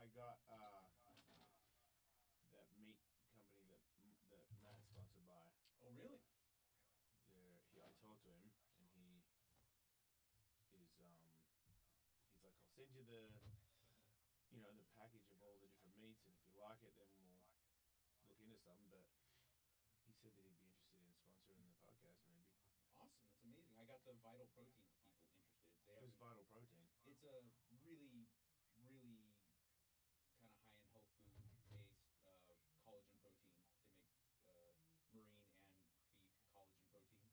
I got that meat company that Matt's sponsored by. Oh, really? I talked to him, and is he's like, I'll send you the package of all the different meats, and if you like it, then we'll look into something. But he said that he'd be interested in sponsoring the podcast, maybe. Awesome. That's amazing. I got the Vital Protein for people interested. They have Who's Vital Protein? It's a really, really kind of high end health food based collagen protein. They make marine and beef collagen protein,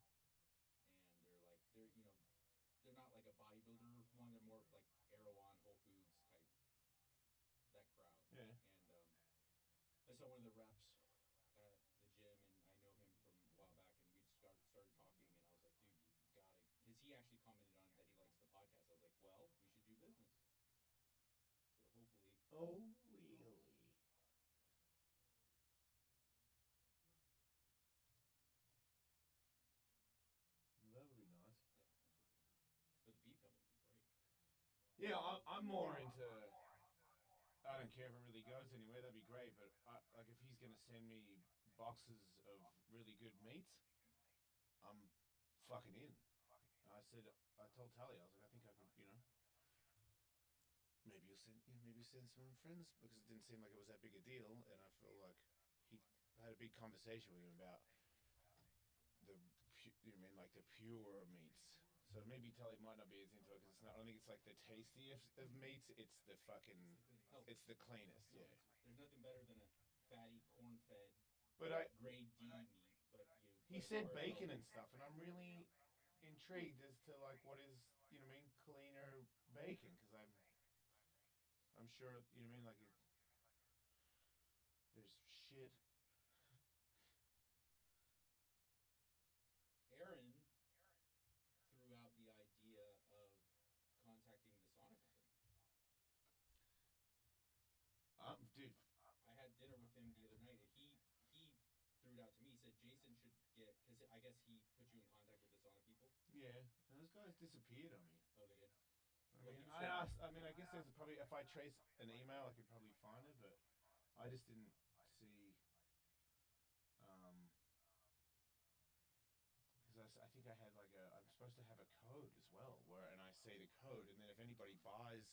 and they're not like a bodybuilder one. They're more like Erewhon Whole Foods type that crowd. Yeah. And I saw one of the reps at the gym, and I know him from a while back, and we started talking, and I was like, dude, you gotta, because he actually commented on that he likes the podcast. I was like, well, we should do business. So hopefully, Oh, really? Well, that would be nice. yeah, absolutely. But the beef company would be great. Yeah, I'm more into. I don't care if it really goes anywhere. That'd be great. But like, if he's gonna send me boxes of really good meats, I'm fucking in. I told Tally, I was like, I think I could, maybe send some friends because it didn't seem like it was that big a deal, and I feel like he I had a big conversation with him about like the pure meats. So maybe Tully might not be as into it because it's not. I don't think it's like the tastiest of meats. It's the fucking. It's the cleanest. No, Yeah. there's nothing better than a fatty corn fed But I. grade D meat. He But as said far as bacon health, and stuff, and I'm really intrigued as to like what is cleaner bacon because I'm sure like there's shit. Aaron threw out the idea of contacting the sauna company. Dude. I had dinner with him the other night, and he threw it out to me. He said Jason should get, because I guess he put you in contact with the sauna people. Yeah, and those guys disappeared on me. Oh, they did. I Well, mean, he I said asked. I mean, I guess there's probably if I trace an email, I could probably find it, but I just didn't see. Um, because I think I had like I'm supposed to have a code as well, and I say the code, and then if anybody buys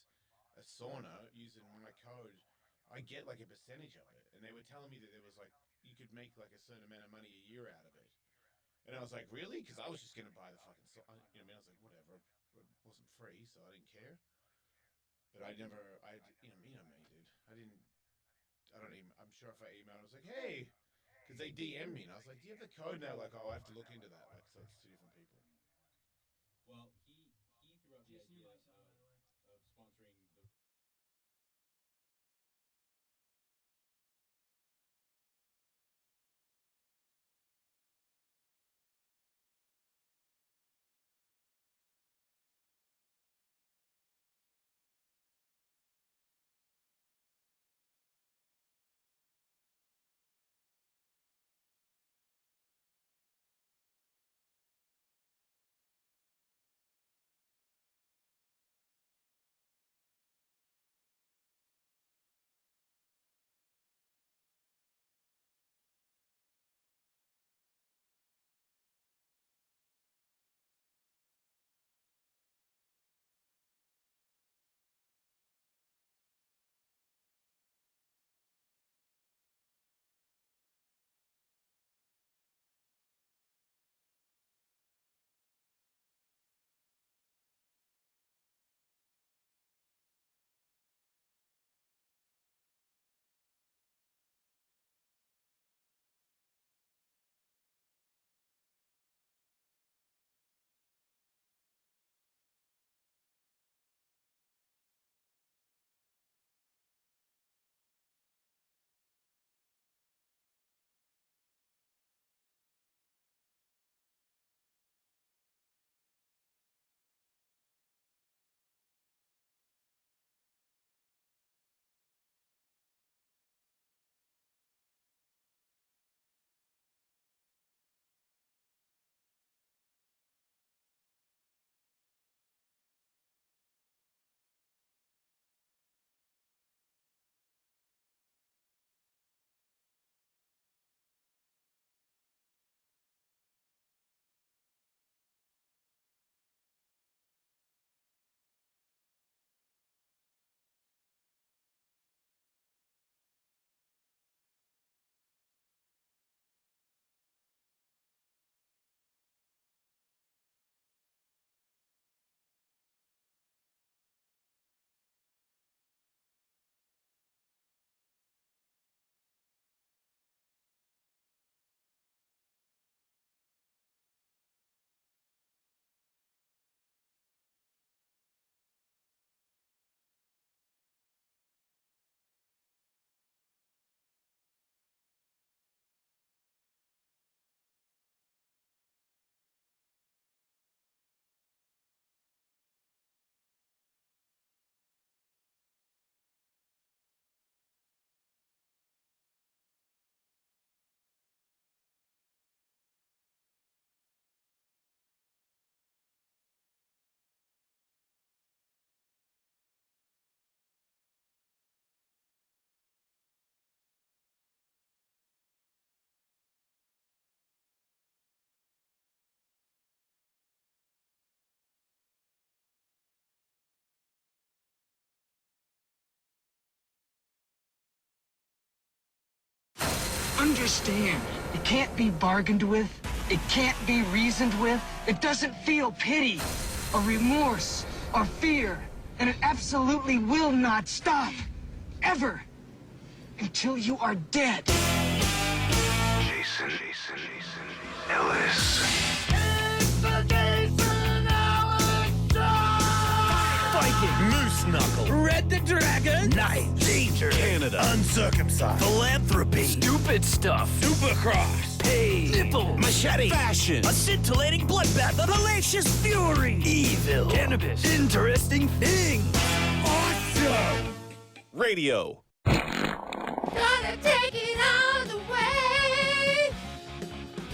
a sauna using my code, I get like a percentage of it. And they were telling me that there was like you could make like a certain amount of money a year out of it. And I was like, really? Because I was just gonna buy the fucking sauna. I mean, I was like, whatever. It wasn't free, so I didn't care. But I never, me, dude. I don't even, I'm sure if I emailed, I was like, hey, because they DM me, and I was like, do you have the code now? Like, oh, I have to look into that. Like, so it's two different people. well, he threw out the idea of sponsoring the Understand, it can't be bargained with. It can't be reasoned with. It doesn't feel pity or remorse or fear. And it absolutely will not stop. Ever. Until you are dead. Jason Ellis. Viking, Moose Knuckle, Red the Dragon, Knight, Danger, Canada, Uncircumcised, Philanthropy, Stupid Stuff, Supercross, Pain, Nipple, Machete, Fashion, a scintillating bloodbath of hellacious fury, Evil, Cannabis, Interesting Things, Awesome! Radio. Gonna take it all the way.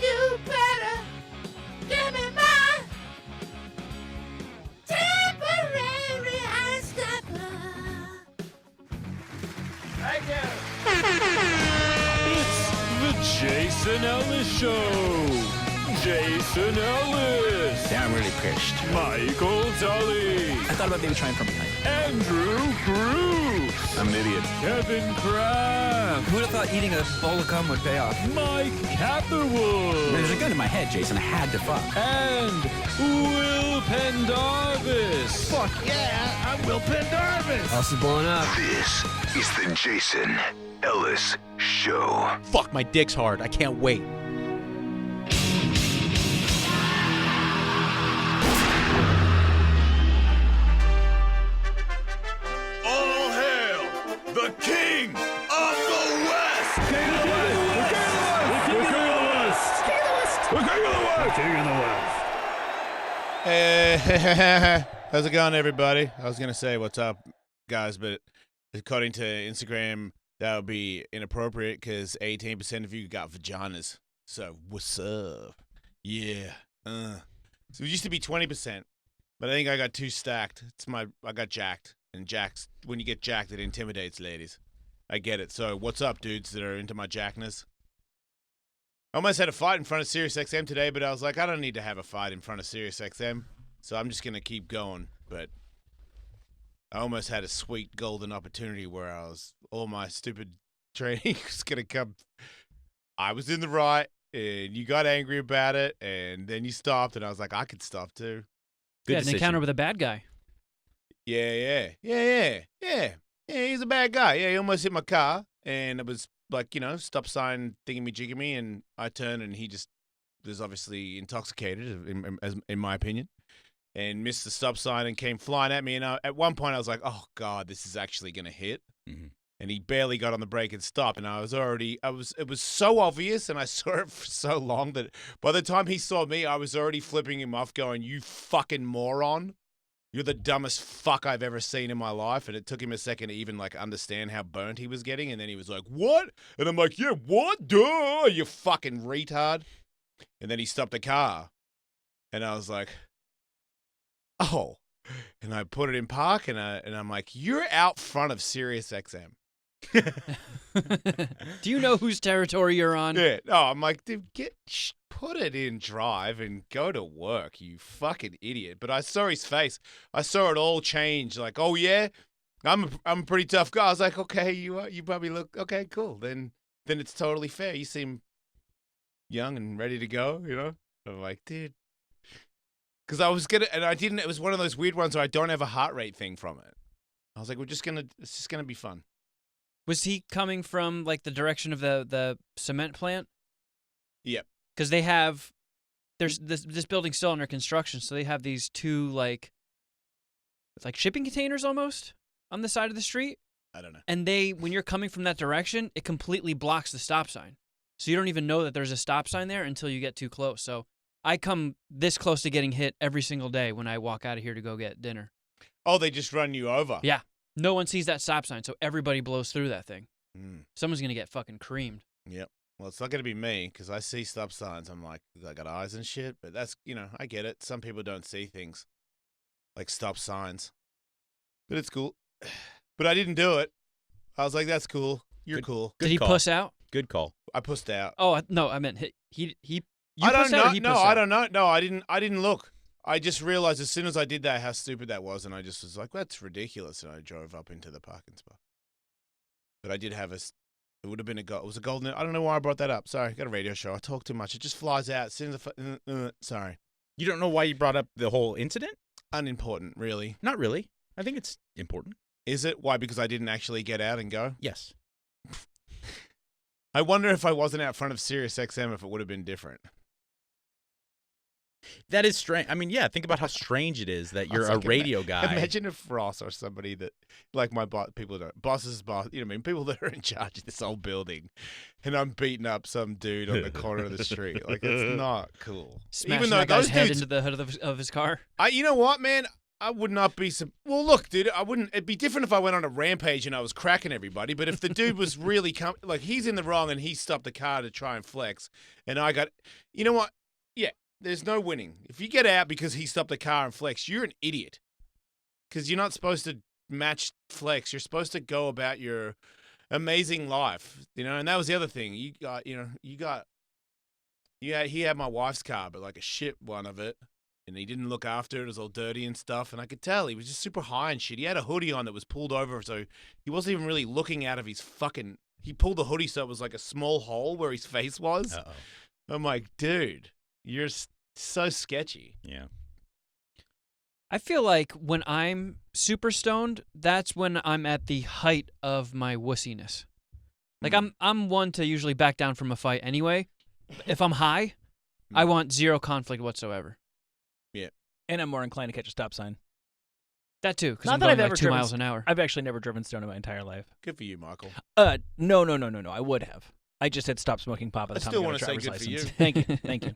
You better give me my temporary high stepper. Thank you. It's the Jason Ellis Show. Jason Ellis. Yeah, I'm really pissed. Michael Tully. I thought about maybe trying from behind. Andrew Bruce. I'm an idiot. Kevin Kraft. Who would have thought eating a bowl of gum would pay off? Mike Catherwood. There's a gun in my head, Jason. I had to fuck. And Will Pendarvis. Fuck yeah, I'm Will Pendarvis. House is blowing up. This is the Jason Ellis Show. Fuck, my dick's hard. I can't wait. All hail the King of the West! King of the West! King of the West! King of the West! King of the West! King of the West! Hey, how's it going, everybody? I was gonna say what's up, guys, but according to Instagram, that would be inappropriate because 18% of you got vaginas. So what's up? Yeah. So it used to be 20%, but I think I got too stacked. I got jacked, and jacks. When you get jacked, it intimidates ladies. I get it. So what's up, dudes that are into my jackness? I almost had a fight in front of SiriusXM today, but I was like, I don't need to have a fight in front of SiriusXM, so I'm just gonna keep going. But I almost had a sweet golden opportunity where all my stupid training was gonna come. I was in the right, and you got angry about it, and then you stopped, and I was like, I could stop too. Good an decision. encounter with a bad guy. Yeah. He's a bad guy. Yeah, he almost hit my car, and it was like, stop sign thingy-me-jiggy-me, and I turned, and he just was obviously intoxicated, in my opinion, and missed the stop sign and came flying at me. And at one point, I was like, oh, God, this is actually going to hit. Mhm. And he barely got on the brake and stopped, and it was so obvious, and I saw it for so long that by the time he saw me, I was already flipping him off going, you fucking moron. You're the dumbest fuck I've ever seen in my life. And it took him a second to even understand how burnt he was getting. And then he was like, what? And I'm like, yeah, what? Duh, you fucking retard. And then he stopped the car. And I was like, oh. And I put it in park, and I'm like, you're out front of SiriusXM. Do you know whose territory you're on? Yeah. No, I'm like, dude, put it in drive and go to work, you fucking idiot. But I saw his face. I saw it all change. Like, oh yeah, I'm a pretty tough guy. I was like, okay, you probably look okay, cool. Then it's totally fair. You seem young and ready to go. I'm like, dude. Because I was gonna, and I didn't. It was one of those weird ones where I don't have a heart rate thing from it. I was like, it's just gonna be fun. Was he coming from the direction of the cement plant? Yep. Because they have, there's this building's still under construction, so they have these two it's like shipping containers almost on the side of the street. I don't know. And when you're coming from that direction, it completely blocks the stop sign, so you don't even know that there's a stop sign there until you get too close. So I come this close to getting hit every single day when I walk out of here to go get dinner. Oh, they just run you over. Yeah. No one sees that stop sign, so everybody blows through that thing. Mm. Someone's going to get fucking creamed. Yep. Well, it's not going to be me because I see stop signs. I'm like, I got eyes and shit. But that's, I get it. Some people don't see things like stop signs. But it's cool. But I didn't do it. I was like, that's cool. You're cool. Did he call. puss out? Good call. I pussed out. Oh, no, I meant you I don't pussed out know. or he No, pussed I out? don't know. No, I didn't look. I just realized as soon as I did that how stupid that was, and I just was like, that's ridiculous, and I drove up into the parking spot. But I did have It would have been it was a golden. I don't know why I brought that up. Sorry, I got a radio show. I talk too much. It just flies out as soon as sorry. You don't know why you brought up the whole incident? Unimportant, really. Not really. I think it's important. Is it? Why? Because I didn't actually get out and go? Yes. I wonder if I wasn't out front of Sirius XM if it would have been different. That is strange. I mean, yeah, think about how strange it is that you're a radio guy. Imagine if Ross or somebody that, like my people that bosses boss, you know what I mean, people that are in charge of this whole building, and I'm beating up some dude on the corner of the street. Like, it's not cool. Smashing that guy's head into the hood of his car. You know what, man? I would not be. Well, look, dude, I wouldn't. It'd be different if I went on a rampage and I was cracking everybody. But if the dude was really like he's in the wrong and he stopped the car to try and flex, and I got, you know what? Yeah, there's no winning. If you get out because he stopped the car and flexed, you're an idiot. Because you're not supposed to match flex. You're supposed to go about your amazing life, you know. And that was the other thing. He had my wife's car, but like a shit one of it. And he didn't look after it. It was all dirty and stuff. And I could tell he was just super high and shit. He had a hoodie on that was pulled over, so he wasn't even really looking out of his fucking... He pulled the hoodie so it was like a small hole where his face was. Uh-oh. I'm like, dude, you're so sketchy. Yeah. I feel like when I'm super stoned, that's when I'm at the height of my wussiness. Like, I'm one to usually back down from a fight anyway. If I'm high, I want zero conflict whatsoever. Yeah. And I'm more inclined to catch a stop sign. That too, because Not I'm that going I've like ever 2 driven miles an hour. I've actually never driven stoned in my entire life. Good for you, Michael. No. I would have. I just had stopped smoking pot by the I time still I got wanna a say driver's good for license. you. Thank you.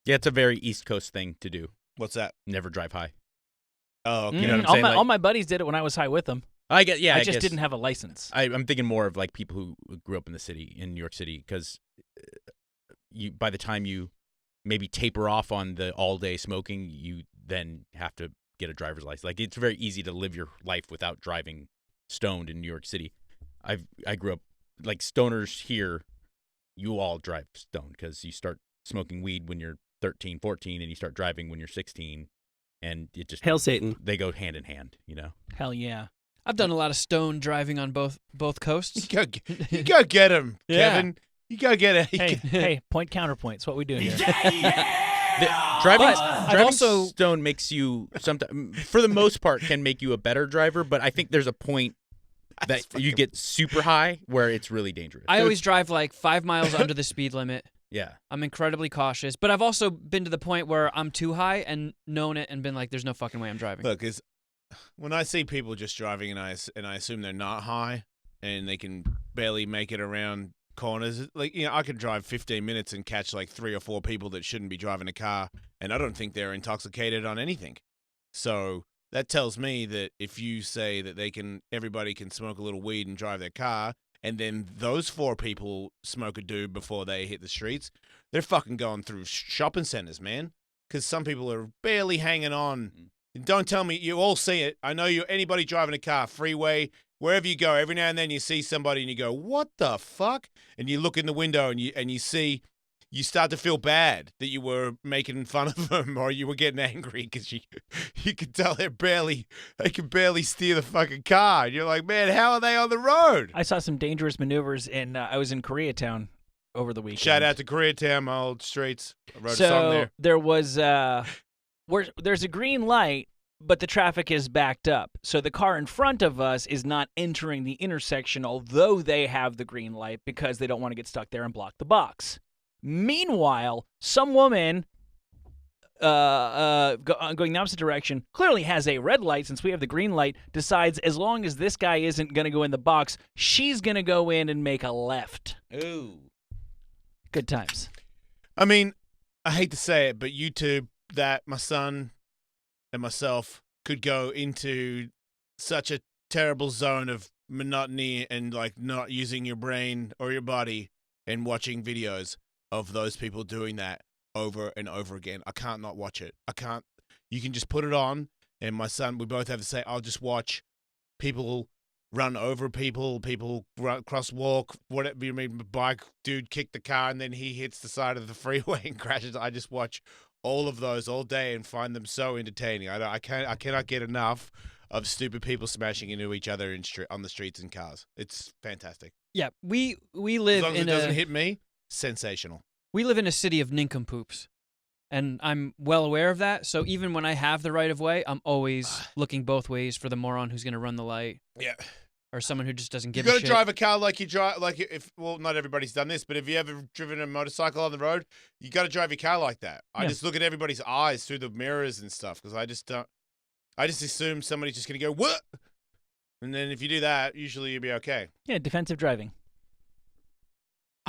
Yeah, it's a very East Coast thing to do. What's that? Never drive high. Oh, okay. You know what I'm saying? All my buddies did it when I was high with them. I just just didn't have a license. I'm thinking more of like people who grew up in the city, in New York City, because by the time you maybe taper off on the all-day smoking, you then have to get a driver's license. Like, it's very easy to live your life without driving stoned in New York City. I grew up, like, stoners here, you all drive stoned because you start smoking weed when you're 13, 14, and you start driving when you're 16, and it just... Hail Satan. They go hand in hand, you know? Hell yeah. I've done a lot of stone driving on both coasts. You go get him, Yeah. Kevin. You go get it. Hey, point counterpoint. It's what we do here. Driving also- stone makes you, for the most part, can make you a better driver, but I think there's a point that you get super high where it's really dangerous. I always drive like 5 miles under the speed limit. Yeah. I'm incredibly cautious, but I've also been to the point where I'm too high and known it and been like, there's no fucking way I'm driving. Look, when I see people just driving and I assume they're not high and they can barely make it around corners, like, you know, I could drive 15 minutes and catch like 3 or 4 people that shouldn't be driving a car, and I don't think they're intoxicated on anything. So that tells me that if you say that everybody can smoke a little weed and drive their car, and then those 4 people smoke a doob before they hit the streets, they're fucking going through shopping centers, man. Because some people are barely hanging on. Don't tell me, you all see it. I know anybody driving a car, freeway, wherever you go, every now and then you see somebody and you go, what the fuck? And you look in the window and you see, you start to feel bad that you were making fun of them or you were getting angry because you could tell they can barely steer the fucking car. And you're like, man, how are they on the road? I saw some dangerous maneuvers I was in Koreatown over the weekend. Shout out to Koreatown, my old streets. I wrote a So song there. there was, there's a green light, but the traffic is backed up. So the car in front of us is not entering the intersection, although they have the green light because they don't want to get stuck there and block the box. Meanwhile, some woman going the opposite direction clearly has a red light since we have the green light, decides as long as this guy isn't going to go in the box, she's going to go in and make a left. Ooh. Good times. I mean, I hate to say it, but YouTube, that my son and myself could go into such a terrible zone of monotony and like not using your brain or your body and watching videos of those people doing that over and over again. I can't not watch it. I can't. You can just put it on, and my son, we both have to say, I'll just watch people run over people crosswalk, whatever you mean, bike dude kick the car, and then he hits the side of the freeway and crashes. I just watch all of those all day and find them so entertaining. I cannot get enough of stupid people smashing into each other on the streets in cars. It's fantastic. Yeah, we As live long as in it doesn't a hit me, sensational. we live in a city of nincompoops, and I'm well aware of that. So even when I have the right of way, I'm always looking both ways for the moron who's going to run the light. Yeah. Or someone who just doesn't You give got a to shit. drive a car like you drive, not everybody's done this, but if you ever driven a motorcycle on the road, you got to drive your car like that. I just look at everybody's eyes through the mirrors and stuff because I just assume somebody's just going to go, what? And then if you do that, usually you'll be okay. Yeah, defensive driving.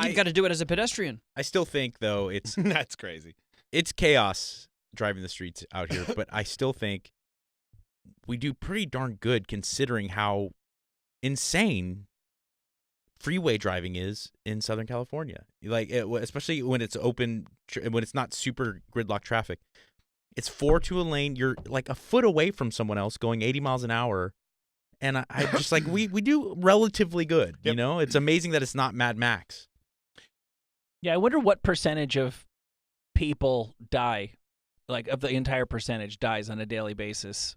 You've got to do it as a pedestrian. I still think, though, it's That's crazy. it's chaos driving the streets out here, but I still think we do pretty darn good considering how insane freeway driving is in Southern California. Especially when it's open, when it's not super gridlock traffic. It's 4 to a lane. You're like a foot away from someone else going 80 miles an hour. And I just like, we do relatively good. Yep. You know, it's amazing that it's not Mad Max. Yeah, I wonder what percentage of people die, like of the entire percentage dies on a daily basis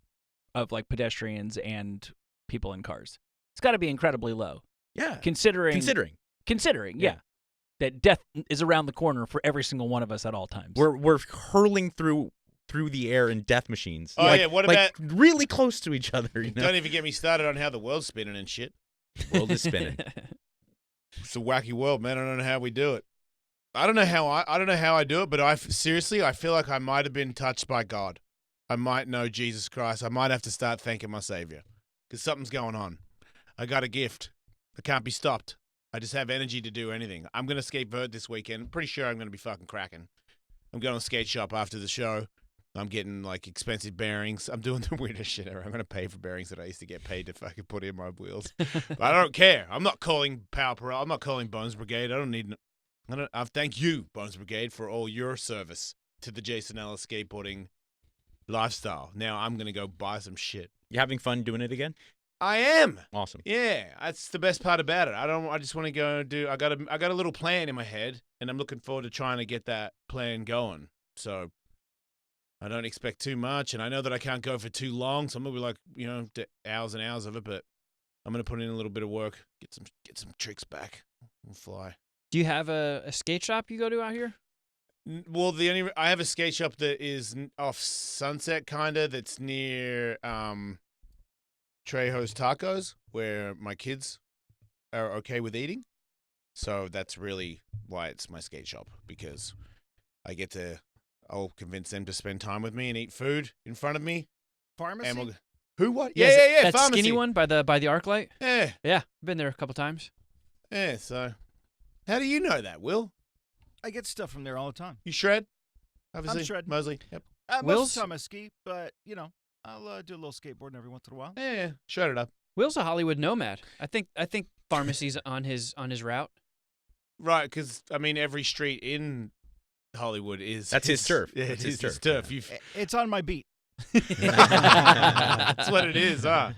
of like pedestrians and people in cars. It's got to be incredibly low. Yeah. Considering, Yeah. that death is around the corner for every single one of us at all times. We're hurling through the air in death machines. Oh, yeah, what about- really close to each other? You know? Don't even get me started on how the world's spinning and shit. The world is spinning. It's a wacky world, man. I don't know how we do it. I don't know how I do it, but seriously, I feel like I might have been touched by God. I might know Jesus Christ. I might have to start thanking my Savior because something's going on. I got a gift. I can't be stopped. I just have energy to do anything. I'm going to skateboard this weekend. I'm pretty sure I'm going to be fucking cracking. I'm going to skate shop after the show. I'm getting, like, expensive bearings. I'm doing the weirdest shit ever. I'm going to pay for bearings that I used to get paid to fucking put in my wheels. But I don't care. I'm not calling Power Parole. I'm not calling Bones Brigade. I don't need... I thank you, Bones Brigade, for all your service to the Jason Ellis skateboarding lifestyle. Now I'm going to go buy some shit. You having fun doing it again? I am. Awesome. Yeah, that's the best part about it. I just want to go do. I got a little plan in my head, and I'm looking forward to trying to get that plan going. So I don't expect too much, and I know that I can't go for too long. So I'm gonna be like, hours and hours of it, but I'm gonna put in a little bit of work, get some tricks back, and fly. Do you have a skate shop you go to out here? Well, I have a skate shop that is off Sunset, kinda. That's near Trejo's Tacos, where my kids are okay with eating. So that's really why it's my skate shop, because I'll convince them to spend time with me and eat food in front of me. Pharmacy? Who? What? Yeah, Yeah. That Pharmacy. skinny one by the arc light? Yeah. Yeah, been there a couple times. Yeah, so how do you know that, Will? I get stuff from there all the time. You shred? Obviously. I'm shredding. Mosley. Yep. Most of the time I ski, but, I'll do a little skateboarding every once in a while. Yeah, shred it up. Will's a Hollywood nomad. I think pharmacy's on his route. Right, because, every street in Hollywood is... That's his turf. Yeah, That's it's his his turf. It's on my beat. That's what it is, huh?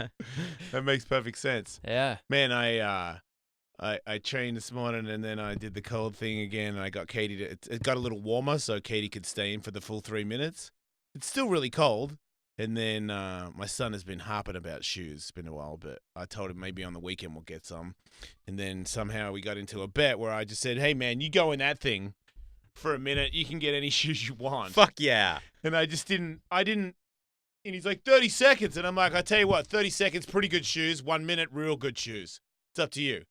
That makes perfect sense. Yeah. Man, I trained this morning, and then I did the cold thing again, and I got Katie to... It got a little warmer, so Katie could stay in for the full 3 minutes. It's still really cold. And then my son has been harping about shoes. It's been a while, but I told him maybe on the weekend we'll get some. And then somehow we got into a bet where I just said, hey, man, you go in that thing for a minute. You can get any shoes you want. Fuck yeah. And I didn't. And he's like, 30 seconds. And I'm like, I tell you what, 30 seconds, pretty good shoes. 1 minute, real good shoes. It's up to you.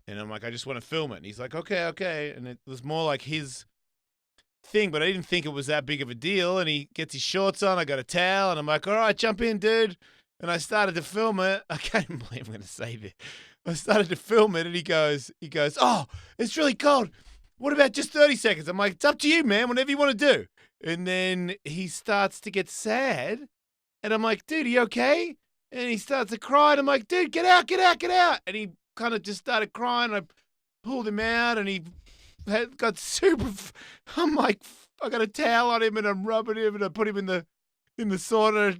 And I'm like, I just want to film it. And he's like, okay. And it was more like his thing, but I didn't think it was that big of a deal. And he gets his shorts on. I got a towel. And I'm like, all right, jump in, dude. And I started to film it. I can't even believe I'm going to say this. I started to film it, and he goes, oh, it's really cold. What about just 30 seconds? I'm like, it's up to you, man, whatever you want to do. And then he starts to get sad. And I'm like, dude, are you okay? And he starts to cry. And I'm like, dude, get out. And he kind of just started crying. I pulled him out, and he got super. I'm like, I got a towel on him, and I'm rubbing him, and I put him in the sauna.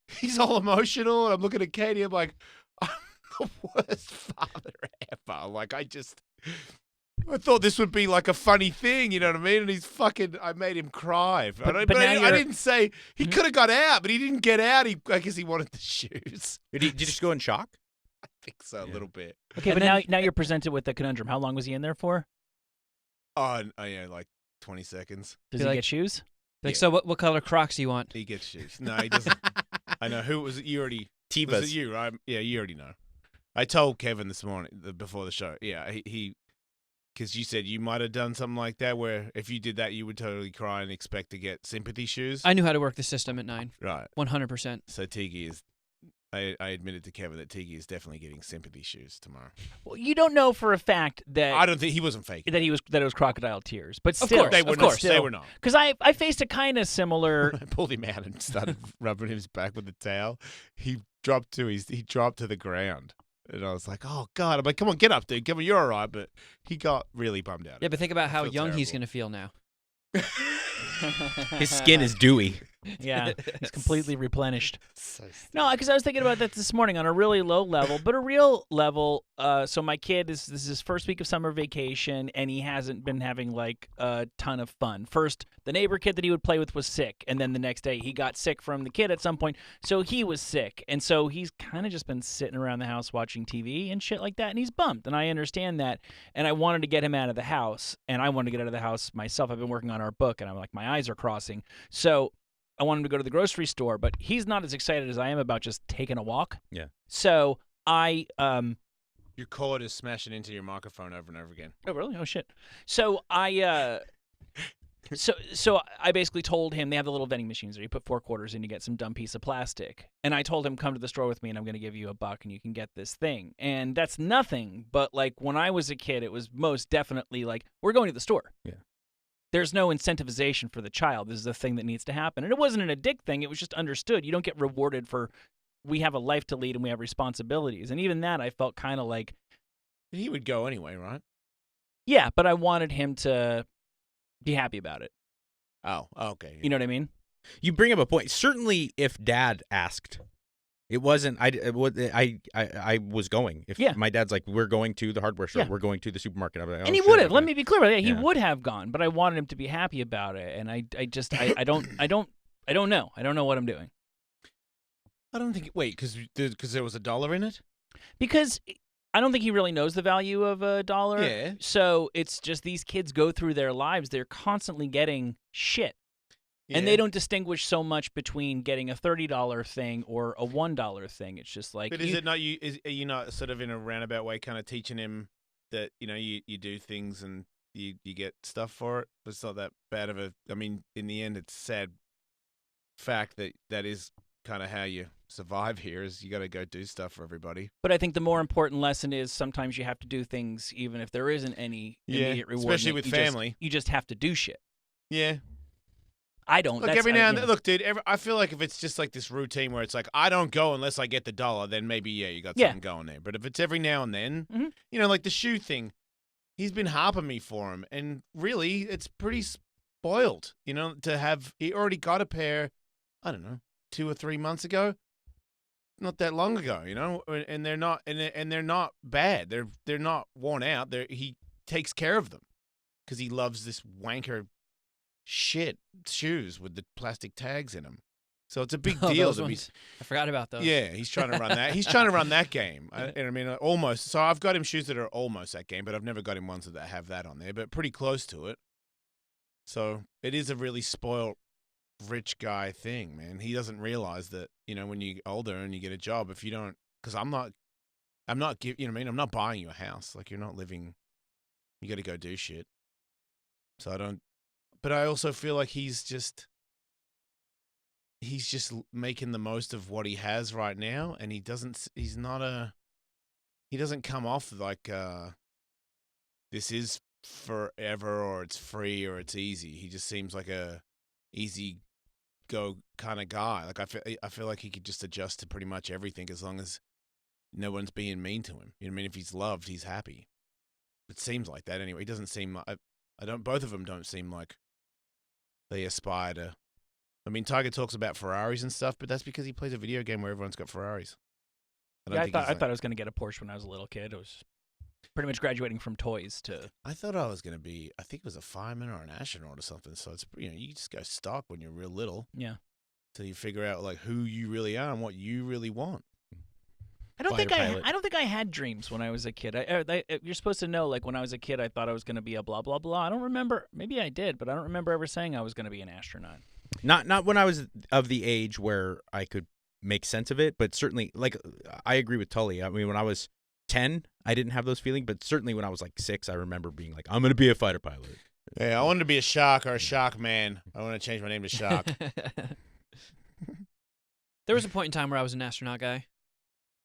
He's all emotional, and I'm looking at Katie. I'm like, I'm the worst father ever. Like, I thought this would be like a funny thing, you know what I mean? And he's fucking. I made him cry. But now I didn't say he could have got out, but he didn't get out. I guess he wanted the shoes. Did you just go in shock? I think so, a little bit. Okay, but now you're presented with the conundrum. How long was he in there for? Oh yeah, like 20 seconds. Does he get shoes? Like, so what color Crocs do you want? He gets shoes. No, he doesn't. I know. Who was it? You already. Tevas. Was it you, right? Yeah, you already know. I told Kevin this morning before the show. Yeah, he because you said you might have done something like that where if you did that, you would totally cry and expect to get sympathy shoes. I knew how to work the system at 9. Right. 100%. So Tiki is. I admitted to Kevin that Tiki is definitely getting sympathy shoes tomorrow. Well, you don't know for a fact that I don't think he wasn't faking. That it was crocodile tears, but Of still, course, they were of not. course, They were not. Because I faced a kind of similar. I pulled him out and started rubbing his back with the towel. He dropped to the ground, and I was like, "Oh God!" I'm like, "Come on, get up, dude. Come on, you're all right." But he got really bummed out. Yeah, but think about how feel young he's terrible. going to feel now. His skin is dewy. Yeah, it's completely replenished. So No, because I was thinking about that this morning on a really low level, but a real level. So my kid this is his first week of summer vacation, and he hasn't been having like a ton of fun. First, the neighbor kid that he would play with was sick, and then the next day he got sick from the kid at some point, so he was sick, and so he's kind of just been sitting around the house watching TV and shit like that, and he's bummed, and I understand that, and I wanted to get him out of the house, and I wanted to get out of the house myself. I've been working on our book, and I'm like, my eyes are crossing, so I want him to go to the grocery store, but he's not as excited as I am about just taking a walk. Yeah. So your cord is smashing into your microphone over and over again. Oh really? Oh shit. So so I basically told him they have the little vending machines there. You put 4 quarters in, you get some dumb piece of plastic. And I told him, come to the store with me and I'm going to give you $1 and you can get this thing. And that's nothing, but like when I was a kid, it was most definitely like, we're going to the store. Yeah. There's no incentivization for the child. This is the thing that needs to happen. And it wasn't an addict thing. It was just understood. You don't get rewarded for, we have a life to lead and we have responsibilities. And even that, I felt kind of like. He would go anyway, right? Yeah, but I wanted him to be happy about it. Oh, okay. You know what I mean? You bring up a point. Certainly, if Dad asked, it wasn't. I was going. If my dad's like, we're going to the hardware store, we're going to the supermarket. I'm like, oh, and he shit, would have. okay. Let me be clear about that. He would have gone, but I wanted him to be happy about it. And I don't know. I don't know what I'm doing. I don't think. Wait, because there was $1 in it. Because I don't think he really knows the value of $1. Yeah. So it's just these kids go through their lives. They're constantly getting shit. And they don't distinguish so much between getting a $30 thing or a $1 thing. It's just like. But is it not you? Are you not sort of in a roundabout way, kind of teaching him that you do things and you get stuff for it? But it's not that bad of a. I mean, in the end, it's a sad fact that is kind of how you survive here. Is you got to go do stuff for everybody. But I think the more important lesson is sometimes you have to do things even if there isn't any immediate reward. Especially with family. You just have to do shit. Yeah. I don't. Look, every now and then, look, dude, I feel like if it's just like this routine where it's like, I don't go unless I get the $1, then maybe, you got something going there. But if it's every now and then, like the shoe thing, he's been harping me for him. And really, it's pretty spoiled, to have, he already got a pair, I don't know, 2 or 3 months ago. Not that long ago, and they're not, and they're not bad. They're not worn out. He takes care of them because he loves this wanker shit shoes with the plastic tags in them. So it's a big deal. I forgot about those. Yeah, he's trying to run that. He's trying to run that game. I mean, almost. So I've got him shoes that are almost that game, but I've never got him ones that have that on there, but pretty close to it. So it is a really spoiled rich guy thing, man. He doesn't realize that, when you're older and you get a job, if you don't, because I'm not I'm not buying you a house. Like, you're not living, you got to go do shit. So I don't. But I also feel like he's just making the most of what he has right now, and he doesn't come off like this is forever or it's free or it's easy. He just seems like a easy go kind of guy. Like I feel like he could just adjust to pretty much everything as long as no one's being mean to him. You know what I mean? If he's loved, he's happy. It seems like that anyway. He doesn't seem like both of them don't seem like they aspire to. I mean, Tiger talks about Ferraris and stuff, but that's because he plays a video game where everyone's got Ferraris. I thought I was going to get a Porsche when I was a little kid. It was Pretty much graduating from toys to. I thought I was going to be, I think it was a fireman or an astronaut or something. So it's, you just go stock when you're real little. Yeah. Till you figure out like who you really are and what you really want. I don't think I had dreams when I was a kid. You're supposed to know, like when I was a kid, I thought I was going to be a blah blah blah. I don't remember. Maybe I did, but I don't remember ever saying I was going to be an astronaut. Not when I was of the age where I could make sense of it, but certainly, like I agree with Tully. I mean, when I was 10, I didn't have those feelings, but certainly when I was like 6, I remember being like, I'm going to be a fighter pilot. Yeah, I wanted to be a shark or a shark man. I want to change my name to Shark. There was a point in time where I was an astronaut guy.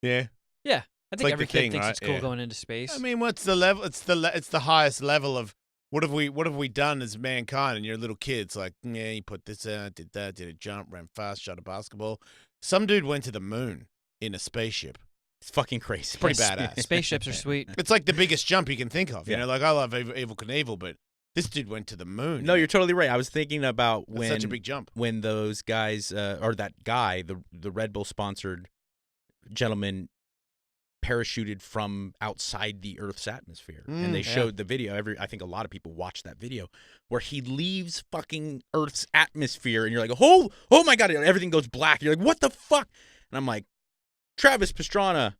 Yeah. Yeah, I think like every the kid thing, thinks right? it's cool going into space. I mean, what's the level? It's the highest level of what have we done as mankind? And you're a little kid. It's like, yeah, you put this out, did that, did a jump, ran fast, shot a basketball. Some dude went to the moon in a spaceship. It's fucking crazy. It's pretty badass. Spaceships are sweet. It's like the biggest jump you can think of. You Yeah. know, like I love Evel Knievel, but this dude went to the moon. No, you're totally right. I was thinking about That's when such a big jump. when those guys or that guy, the Red Bull sponsored gentleman, parachuted from outside the Earth's atmosphere, and they showed the video. I think a lot of people watched that video where he leaves fucking Earth's atmosphere, and you're like, oh my god, everything goes black. You're like, what the fuck? And I'm like, Travis Pastrana,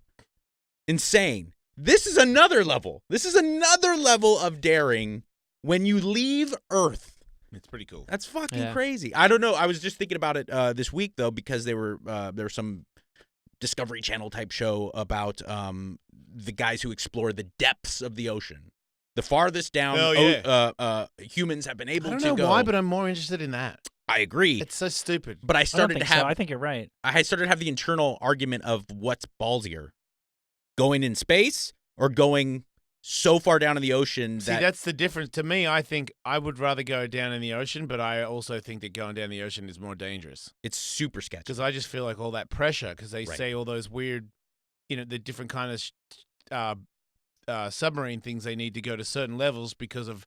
insane. This is another level. This is another level of daring when you leave Earth. It's pretty cool. That's fucking crazy. I don't know. I was just thinking about it this week though, because there was some Discovery Channel type show about the guys who explore the depths of the ocean, the farthest down humans have been able to go. I don't know why, but I'm more interested in that. I agree. It's so stupid. But I started to have. So. I think you're right. I started to have the internal argument of what's ballsier, going in space or going so far down in the ocean. See, that's the difference. To me, I think I would rather go down in the ocean, but I also think that going down the ocean is more dangerous. It's super sketchy. Because I just feel like all that pressure, because they say all those weird, the different kind of submarine things they need to go to certain levels because of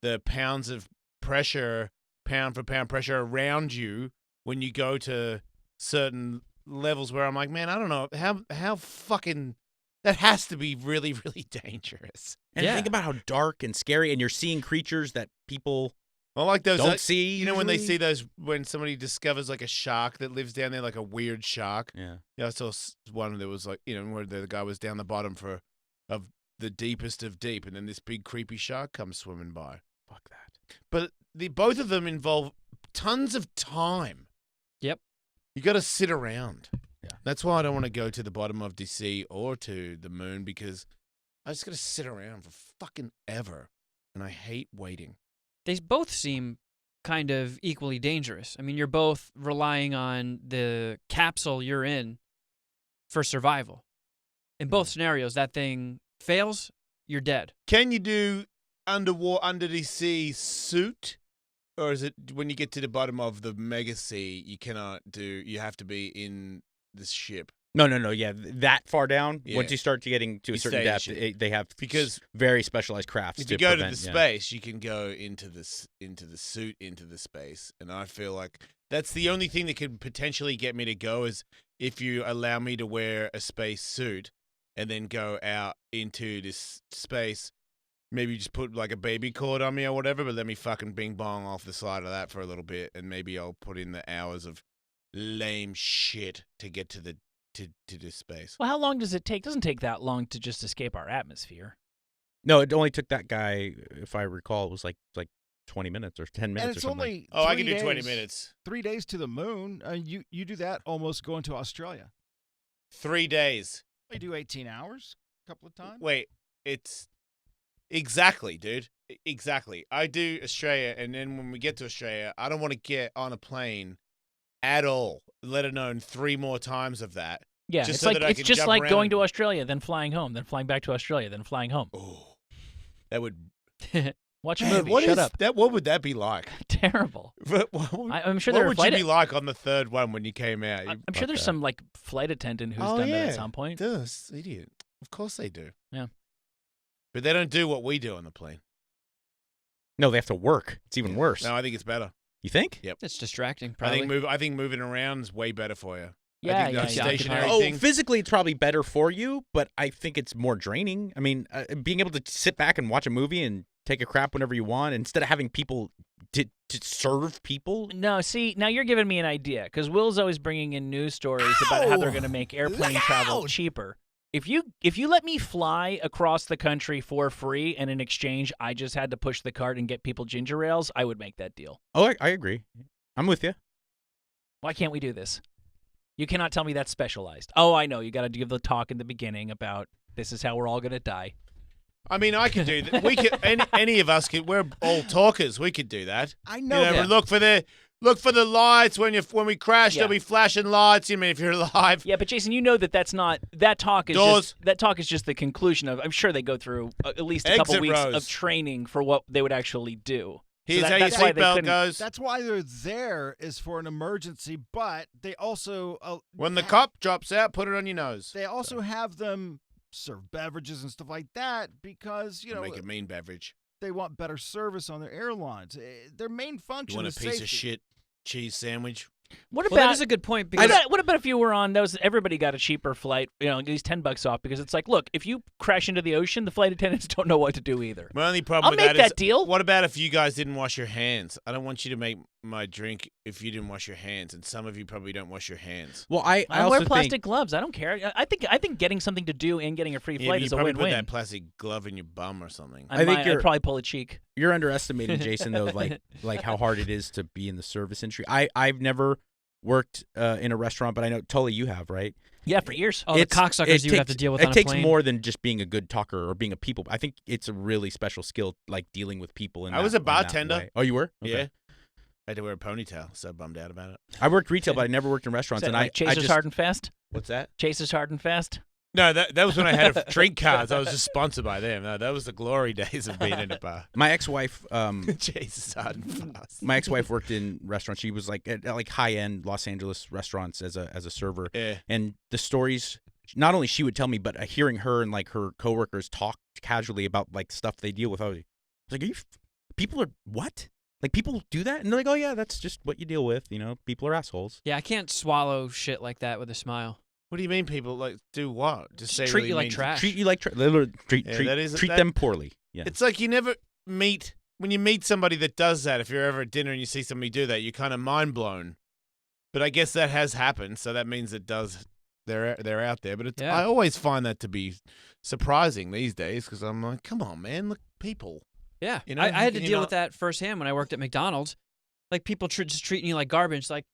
the pounds of pressure, pound for pound pressure around you when you go to certain levels where I'm like, man, I don't know. How fucking... That has to be really, really dangerous. And think about how dark and scary, and you're seeing creatures that people like those don't see. You know, when they see those, when somebody discovers like a shark that lives down there, like a weird shark. Yeah. I saw one that was like, where the guy was down the bottom of the deepest of deep, and then this big creepy shark comes swimming by. Fuck that. But both of them involve tons of time. Yep. You got to sit around. Yeah. That's why I don't want to go to the bottom of the sea or to the moon, because I just got to sit around for fucking ever, and I hate waiting. They both seem kind of equally dangerous. I mean, you're both relying on the capsule you're in for survival. In both scenarios, that thing fails, you're dead. Can you do under the sea suit? Or is it when you get to the bottom of the mega sea, you cannot do, you have to be in this ship? No. Yeah, that far down. Yeah. Once you start getting to a certain depth, they have very specialized crafts. If you go to the space, you can go into the suit, into the space, and I feel like that's the only thing that could potentially get me to go is if you allow me to wear a space suit and then go out into this space. Maybe just put like a baby cord on me or whatever, but let me fucking bing bong off the side of that for a little bit, and maybe I'll put in the hours of lame shit to get to this space. Well, how long does it take? It doesn't take that long to just escape our atmosphere. No, it only took that guy, if I recall, it was like 20 minutes or 10 minutes and it's or something. only I can do 20 minutes. 3 days to the moon. You do that almost going to Australia. 3 days. You do 18 hours a couple of times. Wait, it's... Exactly, dude. Exactly. I do Australia, and then when we get to Australia, I don't want to get on a plane at all, let alone 3 more times of that. Yeah, just it's so like that I it's can just jump like around going and... to Australia, then flying home, then flying back to Australia, then flying home. Oh, that would... Watch a Man, movie. Shut up. What would that be like? Terrible. I'm sure what would you be like on the third one when you came out? I'm sure there's some like flight attendant who's done that at some point. Does idiot? Of course they do. Yeah. But they don't do what we do on the plane. No, they have to work. It's even worse. No, I think it's better. You think? Yep. It's distracting, probably. I think moving around is way better for you. Yeah, think yeah, the yeah. stationary Oh, thing. physically, it's probably better for you, but I think it's more draining. I mean, being able to sit back and watch a movie and take a crap whenever you want instead of having people to serve people. No, see, now you're giving me an idea because Will's always bringing in news stories about how they're going to make airplane travel cheaper. If you let me fly across the country for free and in exchange I just had to push the cart and get people ginger ales, I would make that deal. Oh, I agree. I'm with you. Why can't we do this? You cannot tell me that's specialized. Oh, I know. You got to give the talk in the beginning about this is how we're all going to die. I mean, I could do that. We could. Any of us could. We're all talkers. We could do that. I know. You know, look for the lights when we crash. There'll be flashing lights. You mean if you're alive? Yeah, but Jason, you know that's not that talk is Doors. just that talk is just the conclusion of. I'm sure they go through at least a couple Exit weeks rows. of training for what they would actually do. Here's So how your that's why they seatbelt couldn't- goes. That's why they're there is for an emergency, but they also When the cop drops out, put it on your nose. they also have them serve beverages and stuff like that because Make a mean beverage. they want better service on their airlines. Their main function You want is a piece safety. of shit cheese sandwich? What Well, that about is a good point because what about if you were on those? Everybody got a cheaper flight, at least $10 off because it's like, look, if you crash into the ocean, the flight attendants don't know what to do either. My only problem I'll with make that is, that deal. what about if you guys didn't wash your hands? I don't want you to make my drink if you didn't wash your hands, and some of you probably don't wash your hands. Well, I I also wear think plastic gloves. I don't care. I think getting something to do and getting a free Yeah, flight but you is a probably put win-win. that plastic glove in your bum or something. I think I'd you're- probably pull a cheek. you're underestimating Jason though, like how hard it is to be in the service industry. I've never worked in a restaurant, but I know Tully, you have, right? Yeah, for years. the cocksuckers you have to deal with It on a takes plane. more than just being a good talker or being a people. I think it's a really special skill, like dealing with people. I was a bartender. Way. Oh, you were? Okay. Yeah. I had to wear a ponytail, so bummed out about it. I worked retail, but I never worked in Is restaurants. that And like I Chasers just Hard and Fast? What's that? Chasers Hard and Fast? No, that was when I had a drink cards. I was just sponsored by them. No, that was the glory days of being in a bar. my ex-wife, Jesus, hard and fast. my ex-wife worked in restaurants. She was like at like high-end Los Angeles restaurants as a server. Yeah. And the stories, not only she would tell me, but hearing her and like her coworkers talk casually about like stuff they deal with. I was like, people are what? Like people do that? And they're like, oh yeah, that's just what you deal with. People are assholes. Yeah, I can't swallow shit like that with a smile. What do you mean people like do what? Just say treat really you like mean- trash. Treat you like literally treat that- them poorly. Yeah. It's like you never meet when you meet somebody that does that. If you're ever at dinner and you see somebody do that, you're kind of mind blown. But I guess that has happened, so that means it does. They're out there. But it's, Yeah. I always find that to be surprising these days because I'm like, come on, man, look, people. Yeah, You know, I had to can you deal not- with that firsthand when I worked at McDonald's. Like people just treating you like garbage. Like,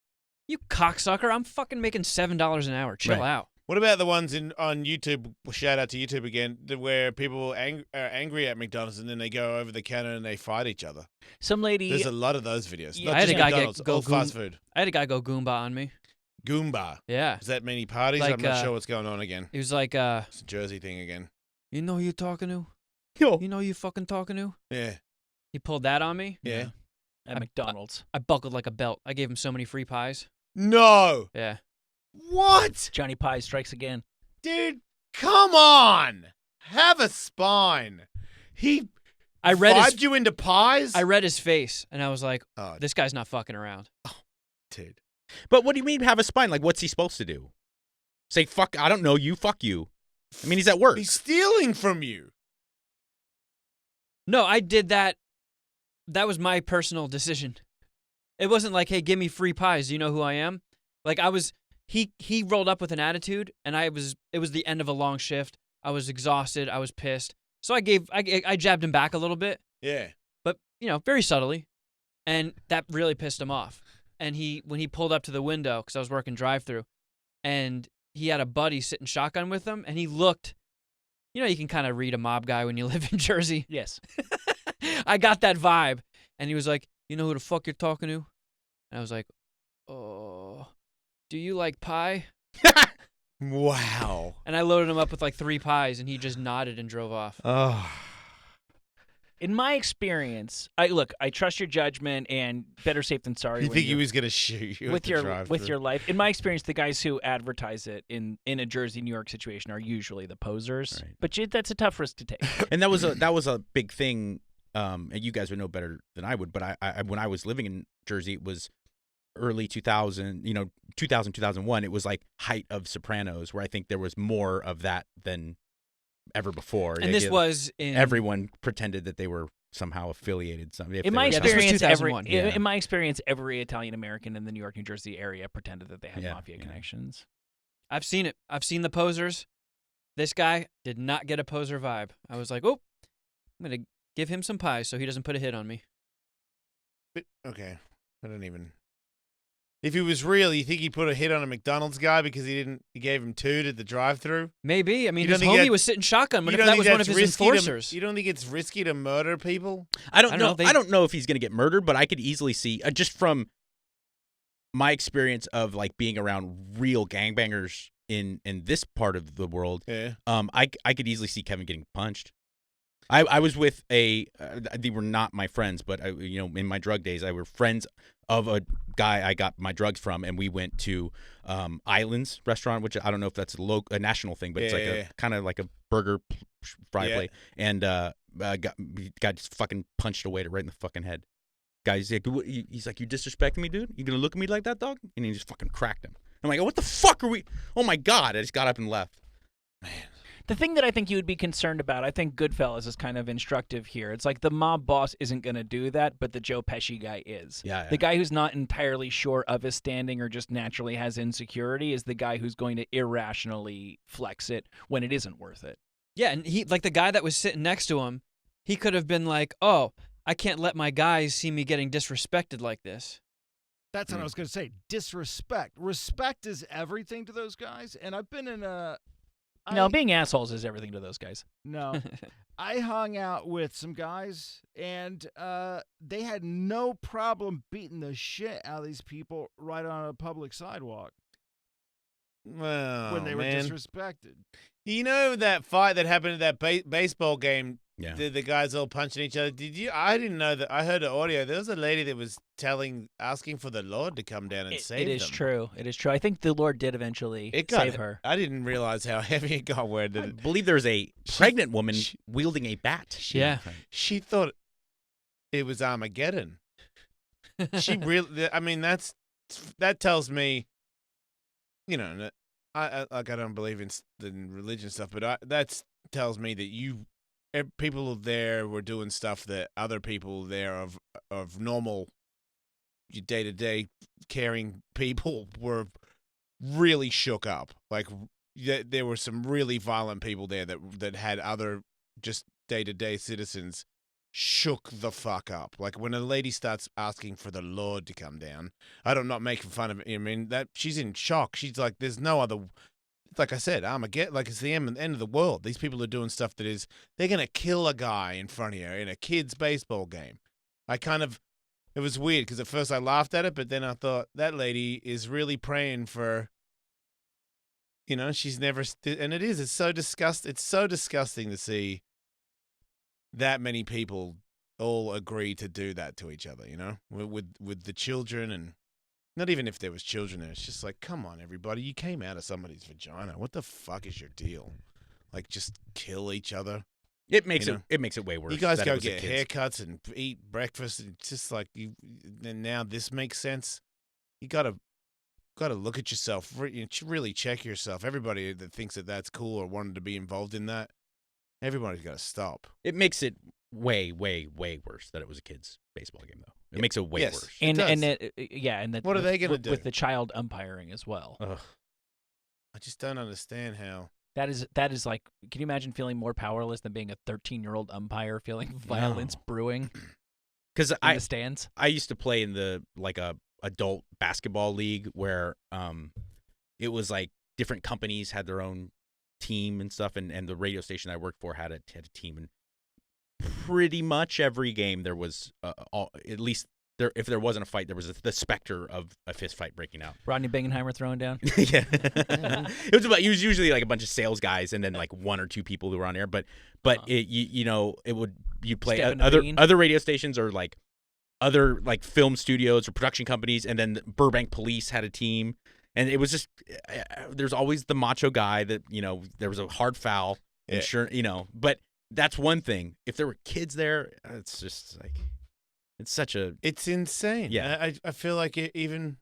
you cocksucker! I'm fucking making $7 an hour. Chill Right. What out. about the ones on YouTube? Shout out to YouTube again, where people are angry at McDonald's and then they go over the counter and they fight each other. Some lady. There's a lot of those videos. Yeah, Not I had just a guy McDonald's, go all fast food. I had a guy go Goomba on me. Goomba. Yeah, Is that many parties? Like, I'm not sure what's going on again. he was like, It's a Jersey thing again. "You know who you talking to? Yo. You know who you fucking talking to?" Yeah. He pulled that on me. Yeah. At McDonald's. I buckled like a belt. I gave him so many free pies. No. Yeah. What? Johnny Pie strikes again. Dude, come on. Have a spine. He I read vibed you into pies? I read his face, and I was like, Oh, "This guy's not fucking around." dude. But what do you mean have a spine? Like, what's he supposed to do? Say, fuck, I don't know you, fuck you. I mean, he's at work. He's stealing from you. No, I did that. That was my personal decision. It wasn't like, "Hey, give me free pies. Do you know who I am?" Like he rolled up with an attitude, and it was the end of a long shift. I was exhausted. I was pissed. So I jabbed him back a little bit, Yeah. but very subtly, and that really pissed him off. And when he pulled up to the window, because I was working drive-through, and he had a buddy sitting shotgun with him, and he looked. You can kind of read a mob guy when you live in Jersey. Yes. I got that vibe. And he was like, "You know who the fuck you're talking to?" And I was like, "Oh, do you like pie?" Wow. And I loaded him up with like 3 pies, and he just nodded and drove off. Oh. In my experience, I trust your judgment and better safe than sorry. You when think he you're- was going to shoot you with at the your drive-thru. life. In my experience, the guys who advertise it in a Jersey, New York situation are usually the posers. Right. But that's a tough risk to take. And that was a big thing. And you guys would know better than I would. But I when I was living in Jersey, it was early 2000, 2001, it was like height of Sopranos, where I think there was more of that than ever before. And this was in everyone pretended that they were somehow affiliated. In my experience, in my experience, every Italian American in the New York, New Jersey area pretended that they had mafia connections. I've seen it. I've seen the posers. This guy did not get a poser vibe. I was like, oh, I'm going to give him some pies so he doesn't put a hit on me. But, okay. I don't even... If he was real, you think he put a hit on a McDonald's guy because he gave him 2 at the drive-thru? Maybe. I mean, his homie was sitting shotgun, but if that was one of his enforcers. You don't think it's risky to murder people? I don't know. I don't know if he's going to get murdered, but I could easily see, just from my experience of like being around real gangbangers in this part of the world, I could easily see Kevin getting punched. I was with they were not my friends, but in my drug days, I were friends of a guy I got my drugs from, and we went to Islands restaurant, which I don't know if that's a national thing, but it's like a kind of like a burger fry plate, and got just fucking punched a waiter right in the fucking head. Guy's like, you disrespecting me, dude? You gonna look at me like that, dog? And he just fucking cracked him. I'm like, what the fuck are we? Oh my god! I just got up and left. Man. The thing that I think you would be concerned about, I think Goodfellas is kind of instructive here. It's like the mob boss isn't going to do that, but the Joe Pesci guy is. Yeah. The guy who's not entirely sure of his standing or just naturally has insecurity is the guy who's going to irrationally flex it when it isn't worth it. Yeah, and he, like the guy that was sitting next to him, he could have been like, oh, I can't let my guys see me getting disrespected like this. That's what I was going to say. Disrespect. Respect is everything to those guys, and I've been in a... No, being assholes is everything to those guys. No. I hung out with some guys, and they had no problem beating the shit out of these people right on a public sidewalk. Well, when they were disrespected. You know that fight that happened at that baseball game? Yeah. The guys all punching each other. I didn't know that. I heard the audio. There was a lady that was asking for the Lord to come down and save them. It is true. It is true. I think the Lord did eventually save her. I didn't realize how heavy it got. I believe there's a pregnant woman wielding a bat. She thought it was Armageddon. She really. I mean, that tells me. I don't believe in religion stuff, but that tells me that people there were doing stuff that other people there of normal day-to-day caring people were really shook up. Like there were some really violent people there that had other just day-to-day citizens shook the fuck up. Like when a lady starts asking for the Lord to come down, I'm not making fun of it. I mean, that she's in shock. She's like, there's no other. Like I said, Armageddon, like it's the end of the world. These people are doing stuff they're going to kill a guy in front of you in a kid's baseball game. It was weird because at first I laughed at it, but then I thought that lady is really praying for, she's never, and it's so disgusting to see that many people all agree to do that to each other, with the children and. Not even if there was children there. It's just like, come on, everybody. You came out of somebody's vagina. What the fuck is your deal? Like, just kill each other? It makes it way worse. You guys go get haircuts and eat breakfast. And it's just like, and now this makes sense. You got to look at yourself. Really check yourself. Everybody that thinks that that's cool or wanted to be involved in that, everybody's got to stop. It makes it way, way, way worse that it was a kid's baseball game, though. It makes it way worse. And what are they going to do with the child umpiring as well? Ugh. I just don't understand how. That is like, can you imagine feeling more powerless than being a 13-year-old umpire feeling violence brewing? Because in the stands. I used to play in the adult basketball league where it was like different companies had their own team and stuff, and the radio station I worked for had a team, and pretty much every game there was at least if there wasn't a fight, there was the specter of a fist fight breaking out. Rodney Bingenheimer throwing down. Yeah. It was usually like a bunch of sales guys and then like one or two people who were on air, but you'd play other radio stations or like other like film studios or production companies, and then Burbank Police had a team, and it was just there's always the macho guy that there was a hard foul, and but that's one thing. If there were kids there, it's just like it's insane. Yeah, I feel like even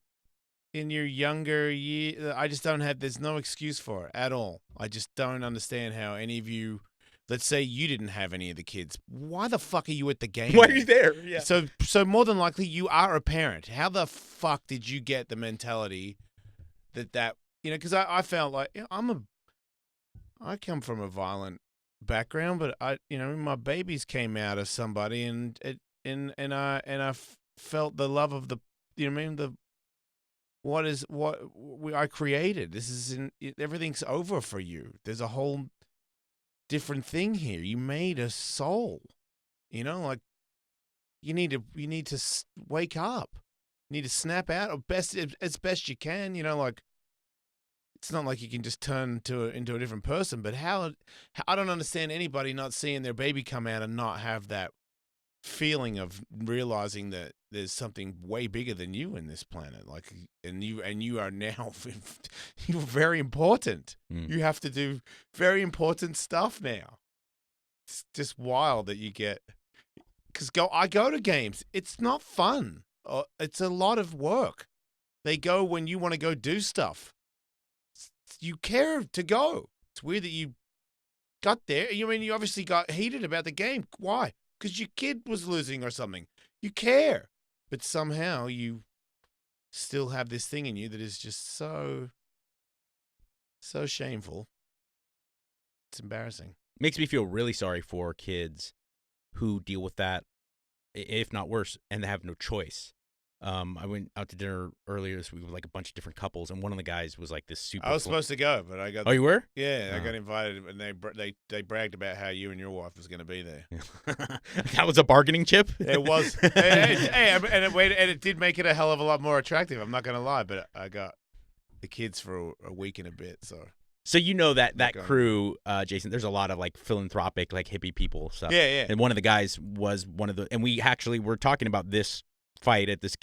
in your younger year, I just don't have. There's no excuse for it at all. I just don't understand how any of you. Let's say you didn't have any of the kids. Why the fuck are you at the game? Why are you there? Yeah. So more than likely you are a parent. How the fuck did you get the mentality that because I felt like I come from a violent background, but my babies came out of somebody, and I felt the love of the I created. This is everything's over for you. There's a whole different thing here. You made a soul, like you need to wake up. You need to snap out as best you can. Like it's not like you can just turn into a different person. But how I don't understand anybody not seeing their baby come out and not have that feeling of realizing that there's something way bigger than you in this planet. Like, and you are now you're very important. You have to do very important stuff now. It's just wild that you get because I go to games. It's not fun. It's a lot of work. They go when you want to go do stuff. You care to go. It's weird that you got there. You obviously got heated about the game. Why? Because your kid was losing or something. You care. But somehow you still have this thing in you that is just so shameful. It's embarrassing. Makes me feel really sorry for kids who deal with that, if not worse, and they have no choice. I went out to dinner earlier this week with like a bunch of different couples, and one of the guys was like this super. I was supposed to go, but I got. Oh, you were? Yeah, I got invited, and they bragged about how you and your wife was going to be there. That was a bargaining chip. It was, and it did make it a hell of a lot more attractive. I'm not going to lie, but I got the kids for a week and a bit, so. So that crew, Jason, there's a lot of like philanthropic, like hippie people stuff. Yeah. And one of the guys was one of the, and we actually were talking about this fight at this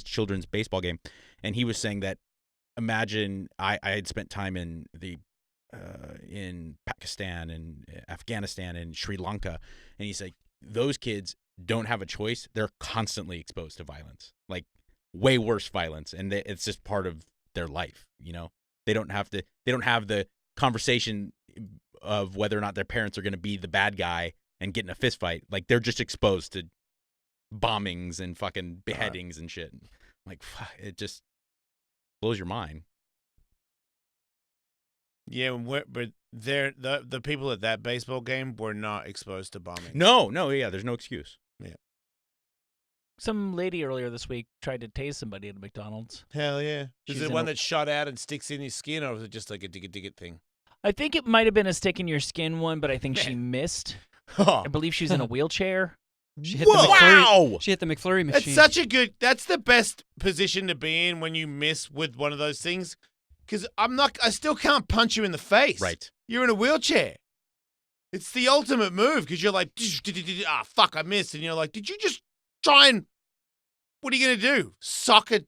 children's baseball game, and he was saying that imagine I had spent time in Pakistan and Afghanistan and Sri Lanka, and he's like those kids don't have a choice. They're constantly exposed to violence, like way worse violence, and it's just part of their life. They don't have the conversation of whether or not their parents are going to be the bad guy and get in a fist fight. Like they're just exposed to bombings and fucking beheadings and shit. Like it just blows your mind. Yeah, but the people at that baseball game were not exposed to bombing. No, yeah, there's no excuse. Yeah. Some lady earlier this week tried to tase somebody at a McDonald's. Hell yeah. Is it one that shot out and sticks in your skin, or was it just like a dig-it thing? I think it might have been a stick in your skin one, but I think she missed. I believe she was in a wheelchair. She hit the McFlurry. She hit the McFlurry machine. That's the best position to be in when you miss with one of those things. Because I still can't punch you in the face. Right. You're in a wheelchair. It's the ultimate move because you're like, fuck, I missed. And you're like, did you just try and, what are you going to do? Sock it?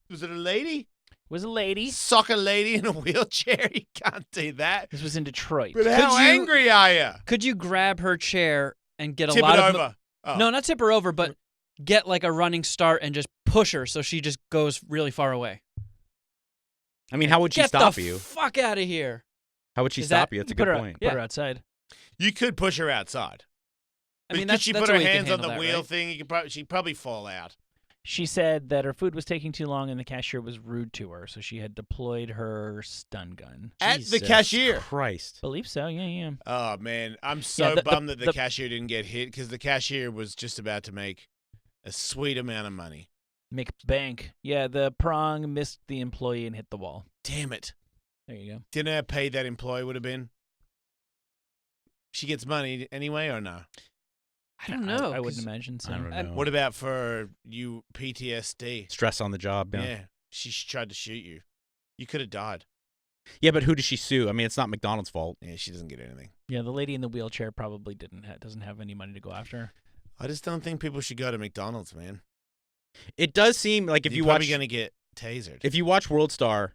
Was it a lady? It was a lady. Sock a lady in a wheelchair? You can't do that. This was in Detroit. But how angry are you? Could you grab her chair and get Tip a lot it of... over. No, not tip her over, but get like a running start and just push her so she just goes really far away. I mean, how would she stop you? Get the fuck out of here. How would she stop you? That's a good point. Put her outside. You could push her outside. I mean, could she put her hands on the that, wheel right? thing? She'd probably fall out. She said that her food was taking too long and the cashier was rude to her, so she had deployed her stun gun. At the cashier? Christ. Believe so, yeah. Oh, man. I'm so bummed that the cashier didn't get hit because the cashier was just about to make a sweet amount of money. Make bank. Yeah, the prong missed the employee and hit the wall. Damn it. There you go. Do you know how paid that employee would have been? She gets money anyway or no? I don't know. I wouldn't imagine so. I don't know. What about for you PTSD? Stress on the job. Yeah. She tried to shoot you. You could have died. Yeah, but who does she sue? I mean, it's not McDonald's fault. Yeah, she doesn't get anything. Yeah, the lady in the wheelchair probably doesn't have any money to go after her. I just don't think people should go to McDonald's, man. It does seem like if You're you watch, probably going to get tasered. If you watch World Star,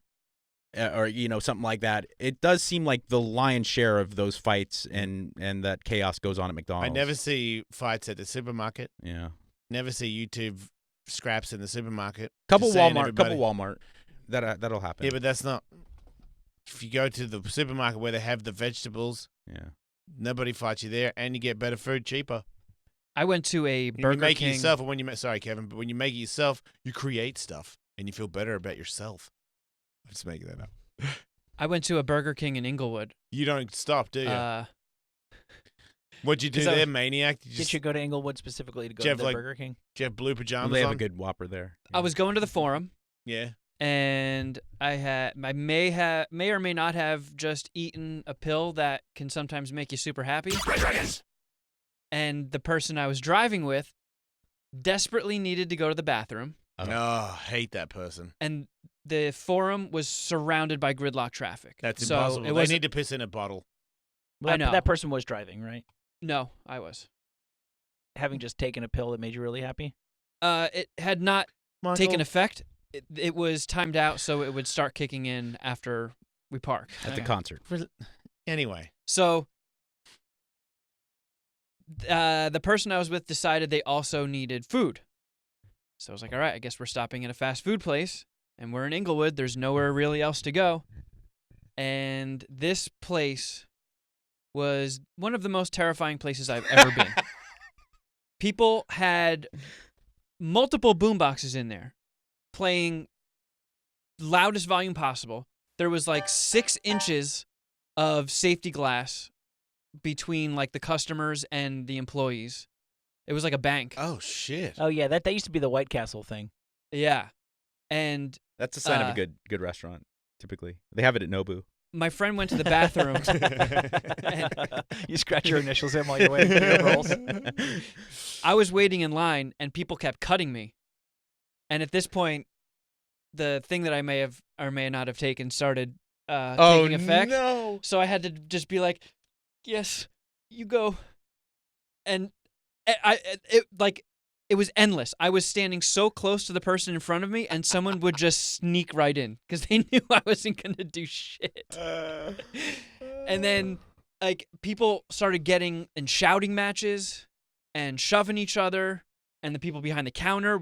or something like that, it does seem like the lion's share of those fights and that chaos goes on at McDonald's. I never see fights at the supermarket. Yeah. Never see YouTube scraps in the supermarket. Couple Walmart. that'll happen. Yeah, but that's not. If you go to the supermarket where they have the vegetables, nobody fights you there, and you get better food cheaper. I went to a And Burger you make King. it yourself, and when you sorry, Kevin, but when you make it yourself, you create stuff, and you feel better about yourself. I'm just making that up. I went to a Burger King in Inglewood. You don't stop, do you? What'd you do there, maniac? Did you go to Inglewood specifically to go Jeff, to the like, Burger King? Do you have blue pajamas They have on? a good Whopper there. I was going to the Forum. Yeah. And I may or may not have just eaten a pill that can sometimes make you super happy. And the person I was driving with desperately needed to go to the bathroom. Oh, hate that person. And the Forum was surrounded by gridlock traffic. That's so impossible. They need to piss in a bottle. Well, I know. That person was driving, right? No, I was. Having just taken a pill that made you really happy? It had not Michael? taken effect. It was timed out, so it would start kicking in after we park. At the concert. Anyway. So the person I was with decided they also needed food. So I was like, all right, I guess we're stopping at a fast food place, and we're in Inglewood. There's nowhere really else to go. And this place was one of the most terrifying places I've ever been. People had multiple boomboxes in there, playing loudest volume possible. There was like 6 inches of safety glass between like the customers and the employees. It was like a bank. Oh shit. Oh yeah, that used to be the White Castle thing. Yeah. And that's a sign of a good restaurant, typically. They have it at Nobu. My friend went to the bathroom. You scratch your initials in while you're waiting for your rolls. I was waiting in line, and people kept cutting me. And at this point, the thing that I may have or may not have taken started taking effect. No. So I had to just be like, yes, you go. And it was endless. I was standing so close to the person in front of me, and someone would just sneak right in because they knew I wasn't going to do shit. And then, like, people started getting in shouting matches and shoving each other, and the people behind the counter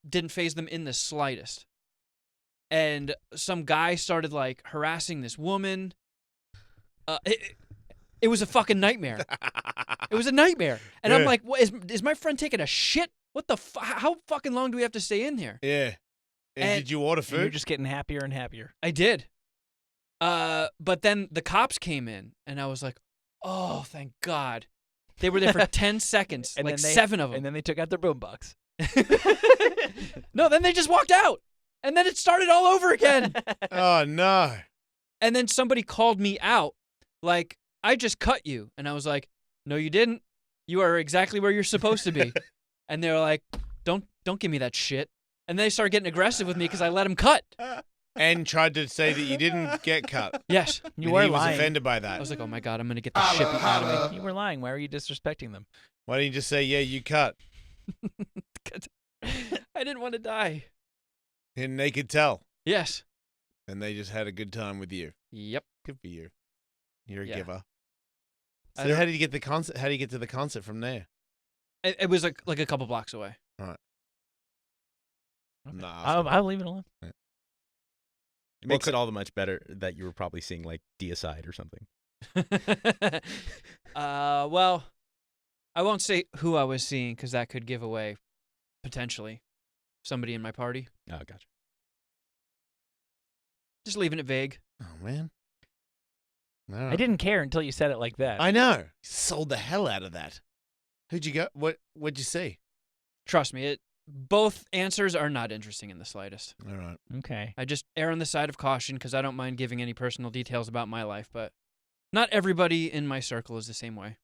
didn't faze them in the slightest. And some guy started, like, harassing this woman. It was a fucking nightmare. It was a nightmare. And I'm like, what, is my friend taking a shit? What the how fucking long do we have to stay in here? Yeah. And did you order food? You're just getting happier and happier. I did. But then the cops came in, and I was like, oh, thank God. They were there for 10 seconds, and like 7 of them. And then they took out their boombox. No, then they just walked out. And then it started all over again. Oh, no. And then somebody called me out, like, I just cut you. And I was like, no, you didn't. You are exactly where you're supposed to be. And they were like, don't give me that shit. And they started getting aggressive with me because I let them cut. And tried to say that you didn't get cut. Yes. You were he was lying. offended by that. I was like, oh my God, I'm going to get the shit beat out of me. You were lying. Why are you disrespecting them? Why don't you just say, yeah, you cut? I didn't want to die. And they could tell. Yes. And they just had a good time with you. Yep. Good for you. You're a Yeah. giver. So how did you get the concert? How do you get to the concert from there? It was like a couple blocks away. All right. Okay. Nah. I'll leave it alone. It makes it all the much better that you were probably seeing like Deicide or something. Well, I won't say who I was seeing because that could give away potentially somebody in my party. Oh, gotcha. Just leaving it vague. Oh man. I didn't care until you said it like that. I know. Sold the hell out of that. Who'd you go? What'd you see? Trust me, both answers are not interesting in the slightest. All right. Okay. I just err on the side of caution because I don't mind giving any personal details about my life, but not everybody in my circle is the same way.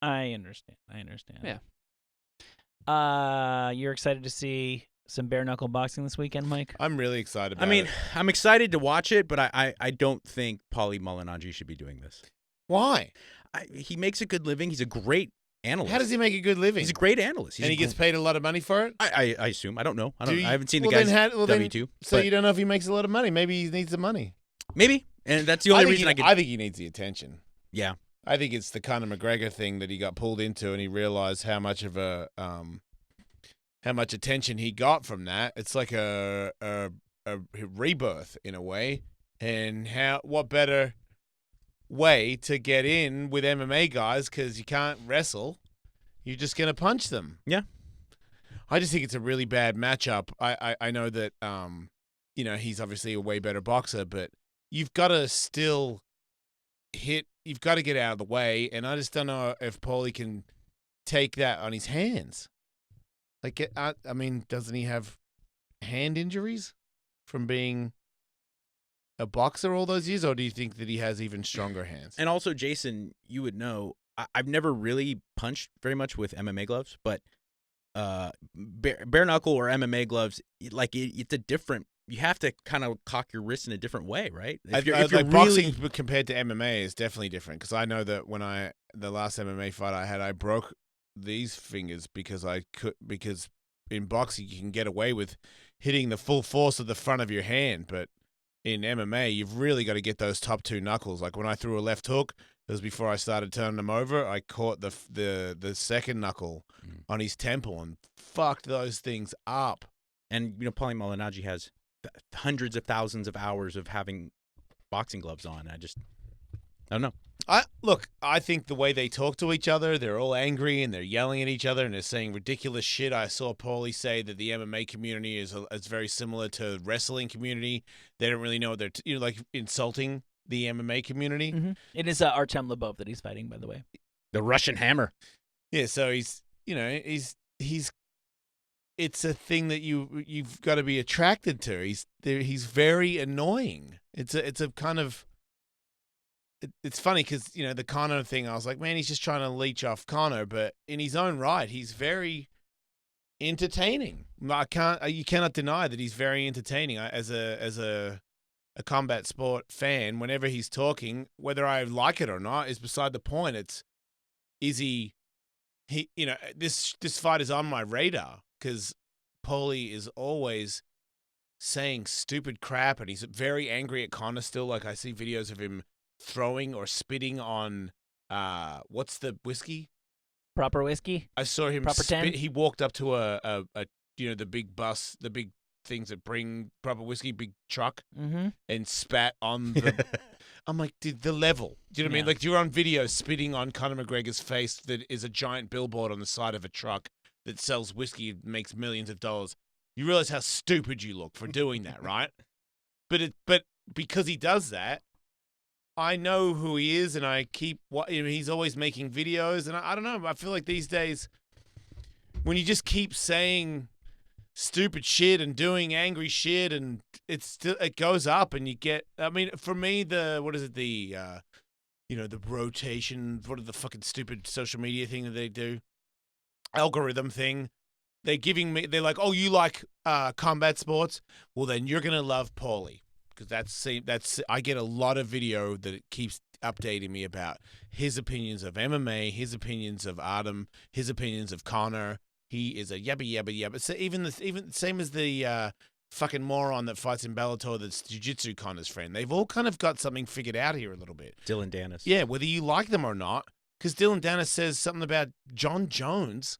I understand. Yeah. You're excited to see some bare knuckle boxing this weekend, Mike? I'm really excited about I mean, it. I'm excited to watch it, but I don't think Paulie Malignaggi should be doing this. Why? He makes a good living. He's a great analyst. How does he make a good living? He's a great analyst. And he gets paid a lot of money for it? I assume. I don't know. I haven't seen the Well, guy's W-2. So but you don't know if he makes a lot of money. Maybe he needs the money. Maybe. And that's the only reason I think he needs the attention. Yeah. I think it's the Conor McGregor thing that he got pulled into, and he realized how much of a how much attention he got from that. It's like a a rebirth in a way. And what better way to get in with MMA guys, because you can't wrestle, you're just going to punch them. Yeah. I just think it's a really bad matchup. I know that, he's obviously a way better boxer, but you've got to still you've got to get out of the way, and I just don't know if Paulie can take that on his hands. Like, I mean, doesn't he have hand injuries from being a boxer all those years, or do you think that he has even stronger hands? And also, Jason, you would know, I've never really punched very much with MMA gloves, but bare knuckle or MMA gloves, like it's a different. You have to kind of cock your wrist in a different way, right? If you're really... boxing compared to MMA is definitely different, because I know that when the last MMA fight I had, I broke these fingers because in boxing you can get away with hitting the full force of the front of your hand, but in MMA you've really got to get those top two knuckles. Like when I threw a left hook, it was before I started turning them over. I caught the second knuckle on his temple and fucked those things up. And Paulie Malignaggi has hundreds of thousands of hours of having boxing gloves on. I don't know. I think the way they talk to each other, they're all angry and they're yelling at each other and they're saying ridiculous shit. I saw Paulie say that the MMA community is very similar to the wrestling community. They don't really know what they're like insulting the MMA community. Mm-hmm. It is Artem Lobov that he's fighting, by the way. The Russian Hammer. Yeah, so he's it's a thing that you've got to be attracted to. He's very annoying. It's a kind of. It's funny because the Conor thing. I was like, man, he's just trying to leech off Conor, but in his own right, he's very entertaining. You cannot deny that he's very entertaining. As a combat sport fan, whenever he's talking, whether I like it or not is beside the point. This fight is on my radar because Paulie is always saying stupid crap, and he's very angry at Conor still. Like, I see videos of him throwing or spitting on what's the whiskey? Proper whiskey. I saw him Proper 10? He walked up to a the big bus, the big things that bring proper whiskey, big truck, and spat on the. I'm like, dude, the level. Do you know what I mean? Like, you're on video spitting on Conor McGregor's face that is a giant billboard on the side of a truck that sells whiskey, makes millions of dollars. You realize how stupid you look for doing that, right? But because he does that, I know who he is, and I keep he's always making videos, and I don't know. I feel like these days, when you just keep saying stupid shit and doing angry shit, and it goes up, and you get. I mean, for me, the rotation. What are the fucking stupid social media thing that they do? Algorithm thing. They're like, oh, you like combat sports? Well, then you're gonna love Paulie. Because I get a lot of video that it keeps updating me about his opinions of MMA, his opinions of Artem, his opinions of Conor. He is a yabba. So even same as the fucking moron that fights in Bellator that's jiu-jitsu Conor's friend. They've all kind of got something figured out here a little bit. Dylan Dennis. Yeah, whether you like them or not. Because Dylan Dennis says something about John Jones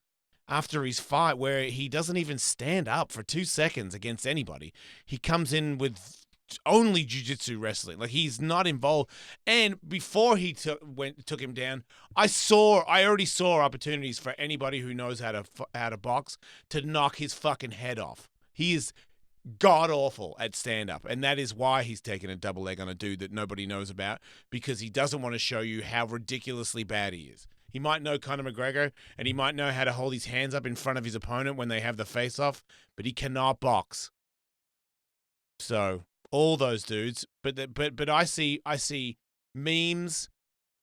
after his fight where he doesn't even stand up for 2 seconds against anybody. He comes in with only jiu-jitsu wrestling. Like, he's not involved. And before he took him down, I already saw opportunities for anybody who knows how to box to knock his fucking head off. He is god awful at stand-up, and that is why he's taken a double leg on a dude that nobody knows about, because he doesn't want to show you how ridiculously bad he is. He might know Conor McGregor, and he might know how to hold his hands up in front of his opponent when they have the face-off, but he cannot box. So all those dudes, but I see memes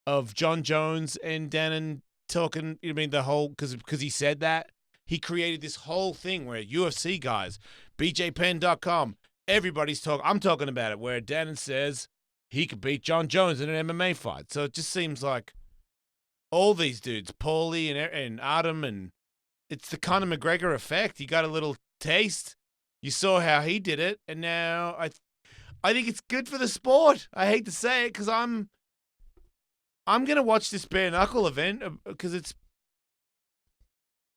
of John Jones and Dannon talking. I mean, the whole because he said that he created this whole thing where UFC guys, BJPenn.com, everybody's talking. I'm talking about it where Dannon says he could beat John Jones in an MMA fight. So it just seems like all these dudes, Paulie and Artem, and it's the Conor McGregor effect. You got a little taste. You saw how he did it, and now I think it's good for the sport. I hate to say it because I'm gonna watch this bare knuckle event because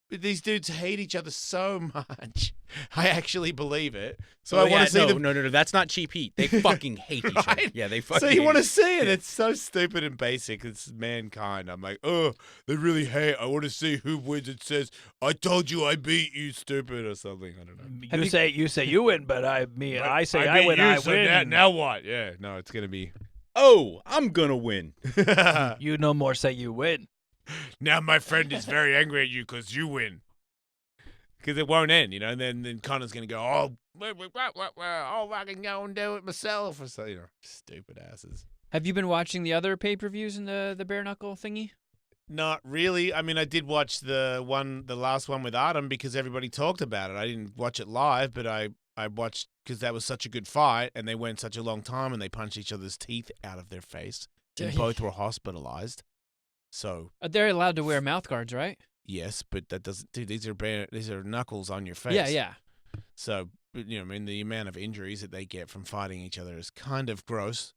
these dudes hate each other so much. I actually believe it. So Oh, I want to see them. No. That's not cheap heat. They fucking hate each other. Right? Yeah, they fucking. So you want to hate see it? It's so stupid and basic. It's mankind. I'm like, oh, they really hate. I want to see who wins. It says, "I told you I beat you, stupid," or something. I don't know. You say you win, but I say I beat win. you, I so win. Now what? Yeah, no, it's gonna be. Oh, I'm gonna win. You no more say you win. Now my friend is very angry at you because you win. Because it won't end, And then Connor's gonna go, oh, I can go and do it myself, or so, stupid asses. Have you been watching the other pay-per-views in the bare knuckle thingy? Not really. I mean, I did watch the last one with Adam because everybody talked about it. I didn't watch it live, but I watched because that was such a good fight, and they went such a long time, and they punched each other's teeth out of their face, and both were hospitalized. So they're allowed to wear mouth guards, right? yes, but that doesn't. Dude, these are knuckles on your face. Yeah. So I mean, the amount of injuries that they get from fighting each other is kind of gross.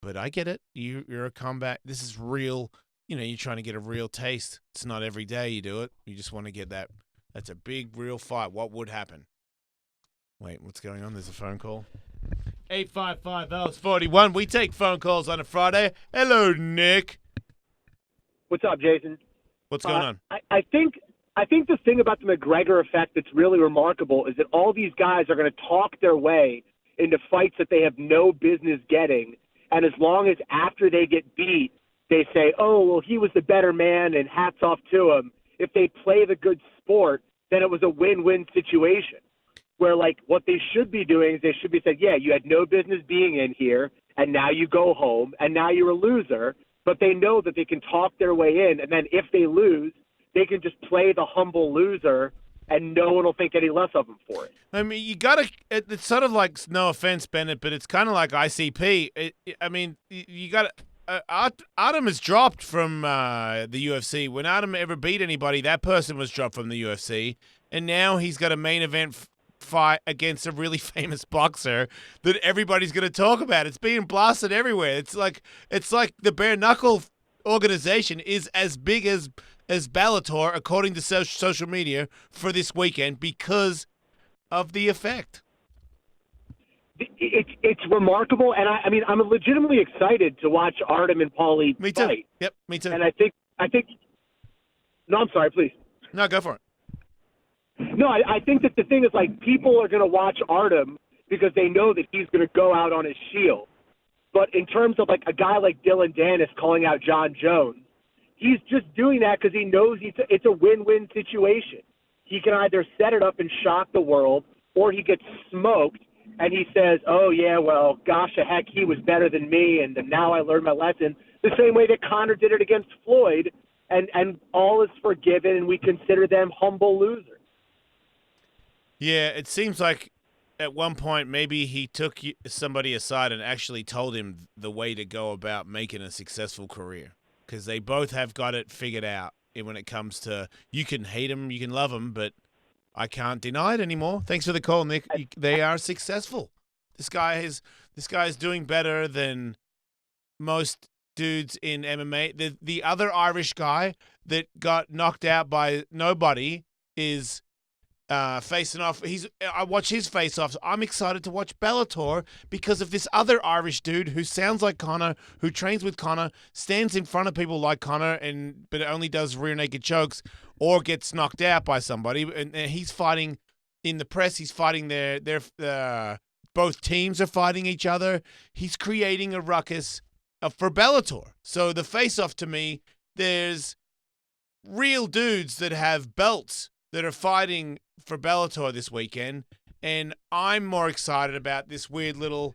But I get it. You're a combat. This is real. You're trying to get a real taste. It's not every day you do it. You just want to get that. That's a big, real fight. What would happen? Wait, what's going on? There's a phone call. 855-41. We take phone calls on a Friday. Hello, Nick. What's up, Jason? What's going on? I think the thing about the McGregor effect that's really remarkable is that all these guys are going to talk their way into fights that they have no business getting, and as long as after they get beat, they say, oh, well, he was the better man and hats off to him. If they play the good sport, then it was a win-win situation where, like, what they should be doing is they should be saying, yeah, you had no business being in here, and now you go home, and now you're a loser. But they know that they can talk their way in, and then if they lose, they can just play the humble loser, and no one will think any less of them for it. I mean, you got to – it's sort of like, no offense, Bennett, but it's kind of like ICP. I mean, you got to Adam is dropped from the UFC. When Adam ever beat anybody, that person was dropped from the UFC, and now he's got a main event fight against a really famous boxer that everybody's going to talk about. It's being blasted everywhere. It's like the bare knuckle organization is as big as Bellator, according to social media, for this weekend because of the effect. It's remarkable, and I mean, I'm legitimately excited to watch Artem and Paulie Me too. fight. Yep, me too. And I think. No, I'm sorry. Please. No, go for it. No, I think that the thing is, like, people are going to watch Artem because they know that he's going to go out on his shield. But in terms of, like, a guy like Dylan Dennis calling out John Jones, he's just doing that because he knows it's a win-win situation. He can either set it up and shock the world, or he gets smoked, and he says, oh, yeah, well, gosh, a heck, he was better than me, and now I learned my lesson. The same way that Conor did it against Floyd, and all is forgiven, and we consider them humble losers. Yeah, it seems like at one point maybe he took somebody aside and actually told him the way to go about making a successful career, because they both have got it figured out when it comes to you can hate them, you can love them, but I can't deny it anymore. Thanks for the call, Nick. They are successful. This guy is doing better than most dudes in MMA. The other Irish guy that got knocked out by nobody is facing off. I watch his face-offs. I'm excited to watch Bellator because of this other Irish dude who sounds like Conor, who trains with Conor, stands in front of people like Conor, but only does rear naked chokes or gets knocked out by somebody. And he's fighting in the press. He's fighting both teams are fighting each other. He's creating a ruckus for Bellator. So the face-off, to me, there's real dudes that have belts that are fighting for Bellator this weekend, and I'm more excited about this weird little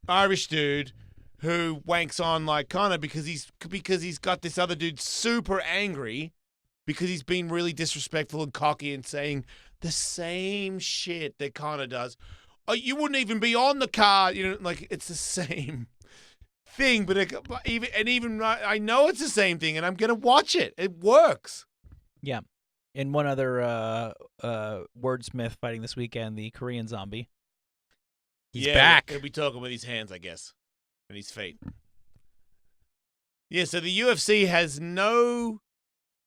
Irish dude who wanks on like Conor because he's got this other dude super angry because he's been really disrespectful and cocky and saying the same shit that Conor does. Oh, you wouldn't even be on the card, like it's the same thing. But even I know it's the same thing, and I'm gonna watch it. It works. Yeah. And one other wordsmith fighting this weekend, the Korean Zombie. He's back. He'll be talking with his hands, I guess, and his feet. Yeah, so the UFC has no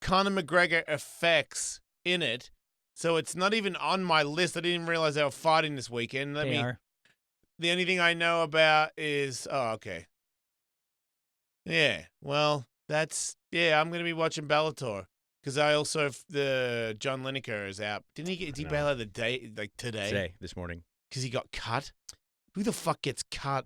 Conor McGregor effects in it, so it's not even on my list. I didn't even realize they were fighting this weekend. They are. The only thing I know about is okay. Yeah, well, I'm going to be watching Bellator because I also the John Lineker is out. Did he bail out the day like today? This morning. Because he got cut. Who the fuck gets cut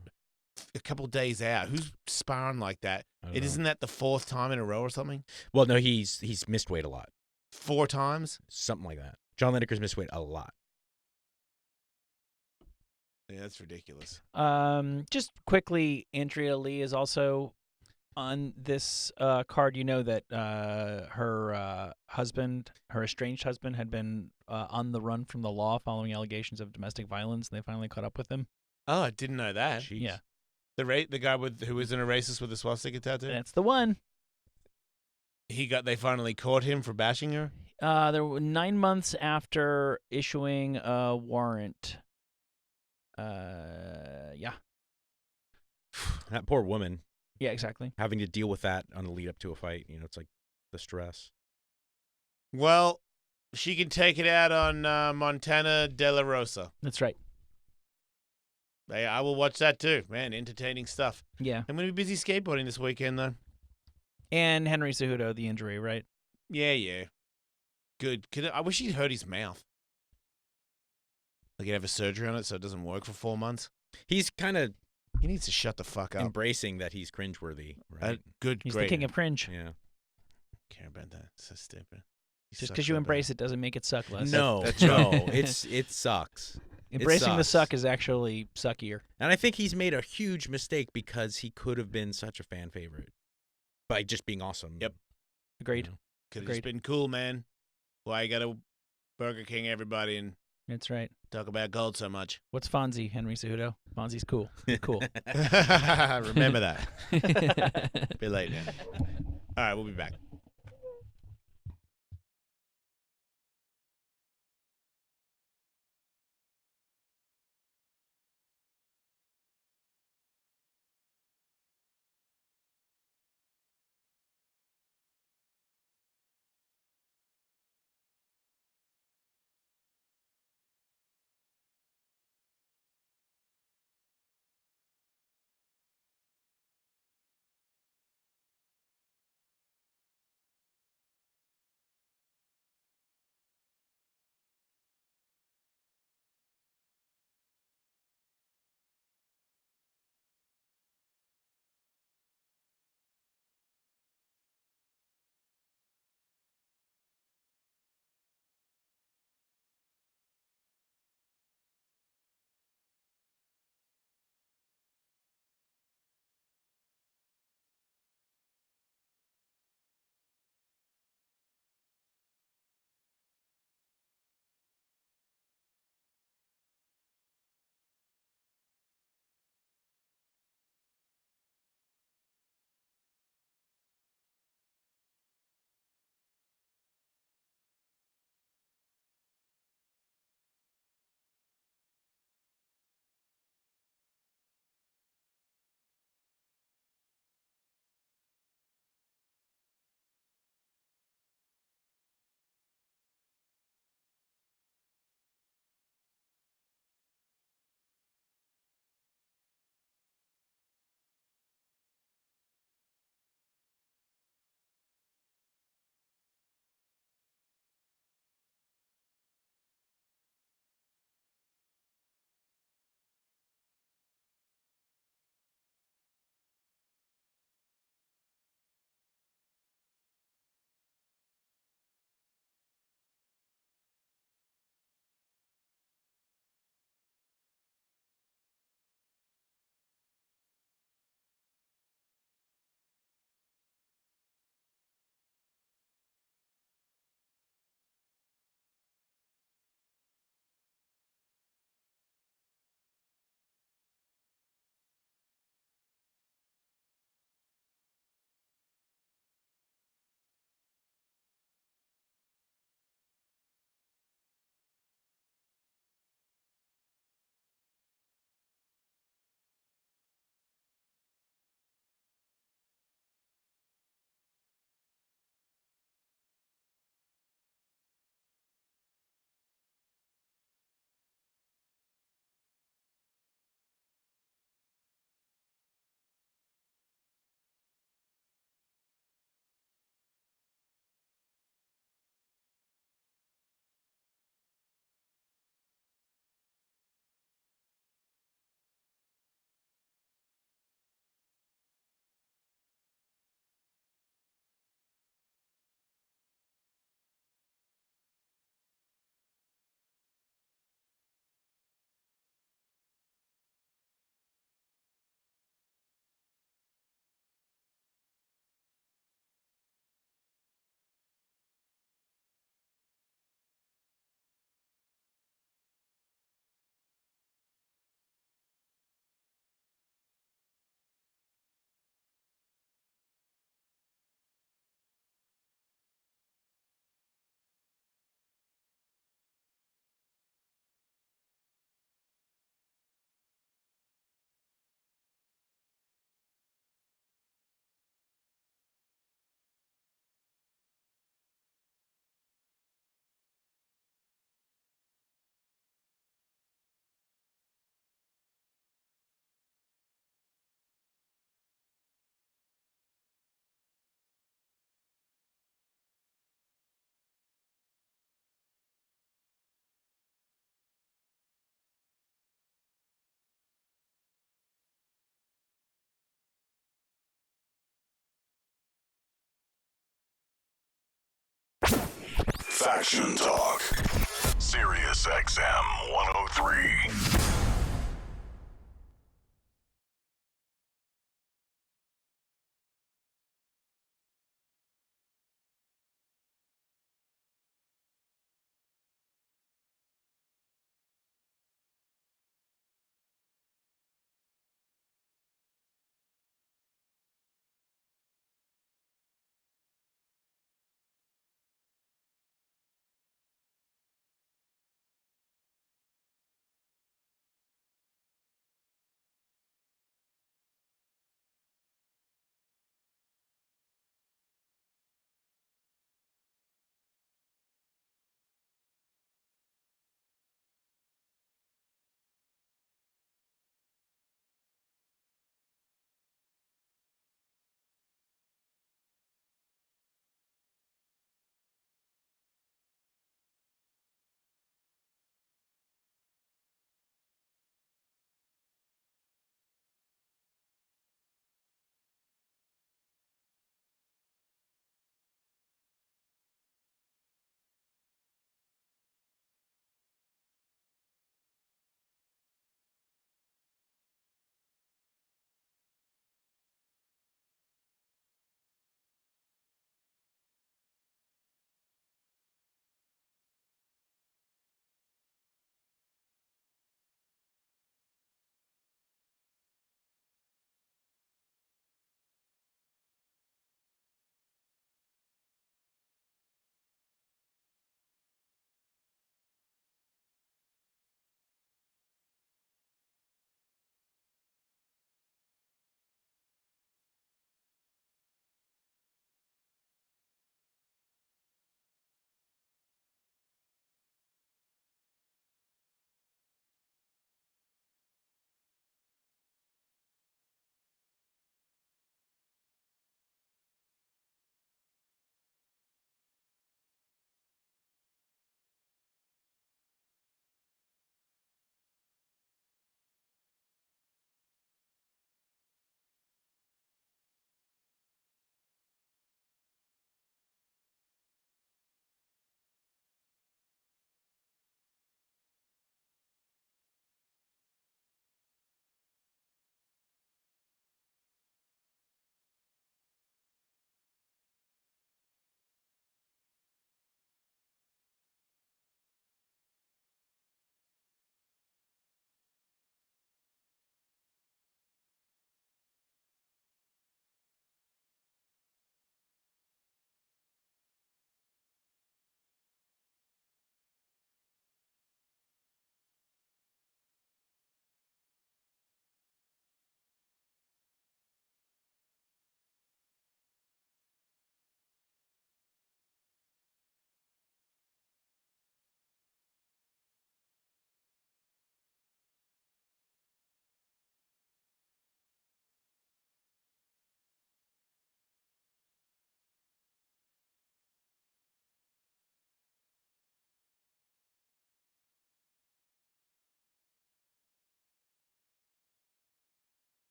a couple days out? Who's sparring like that? Isn't that the 4th time in a row or something? Well, no, he's missed weight a lot. 4 times? Something like that. John Lineker's missed weight a lot. Yeah, that's ridiculous. Just quickly, Andrea Lee is also on this card. You know that her husband, her estranged husband, had been on the run from the law following allegations of domestic violence, and they finally caught up with him. Oh, I didn't know that. Jeez. Yeah. The guy who was in a racist with a swastika tattoo? That's the one. They finally caught him for bashing her? There were 9 months after issuing a warrant. Yeah. That poor woman. Yeah, exactly. Having to deal with that on the lead up to a fight. It's like the stress. Well, she can take it out on Montana De La Rosa. That's right. Hey, I will watch that too. Man, entertaining stuff. Yeah. I'm going to be busy skateboarding this weekend, though. And Henry Cejudo, the injury, right? Yeah. Good. I wish he'd hurt his mouth. Like he'd have a surgery on it so it doesn't work for 4 months. He's kind of... He needs to shut the fuck up. Embracing that he's cringeworthy, right? He's great. the king of cringe. Yeah. Care about that. It's so stupid. Just because you embrace it doesn't make it suck less. No, That's no. right. It sucks. Embracing the suck is actually suckier. And I think he's made a huge mistake because he could have been such a fan favorite by just being awesome. Yep. Agreed. Could have just been cool, man. Why you got to Burger King everybody and That's right. talk about gold so much? What's Fonzie, Henry Cejudo? Fonzie's cool. He's cool. Remember that. Be late now. All right, we'll be back. Faction Talk. Sirius XM 103.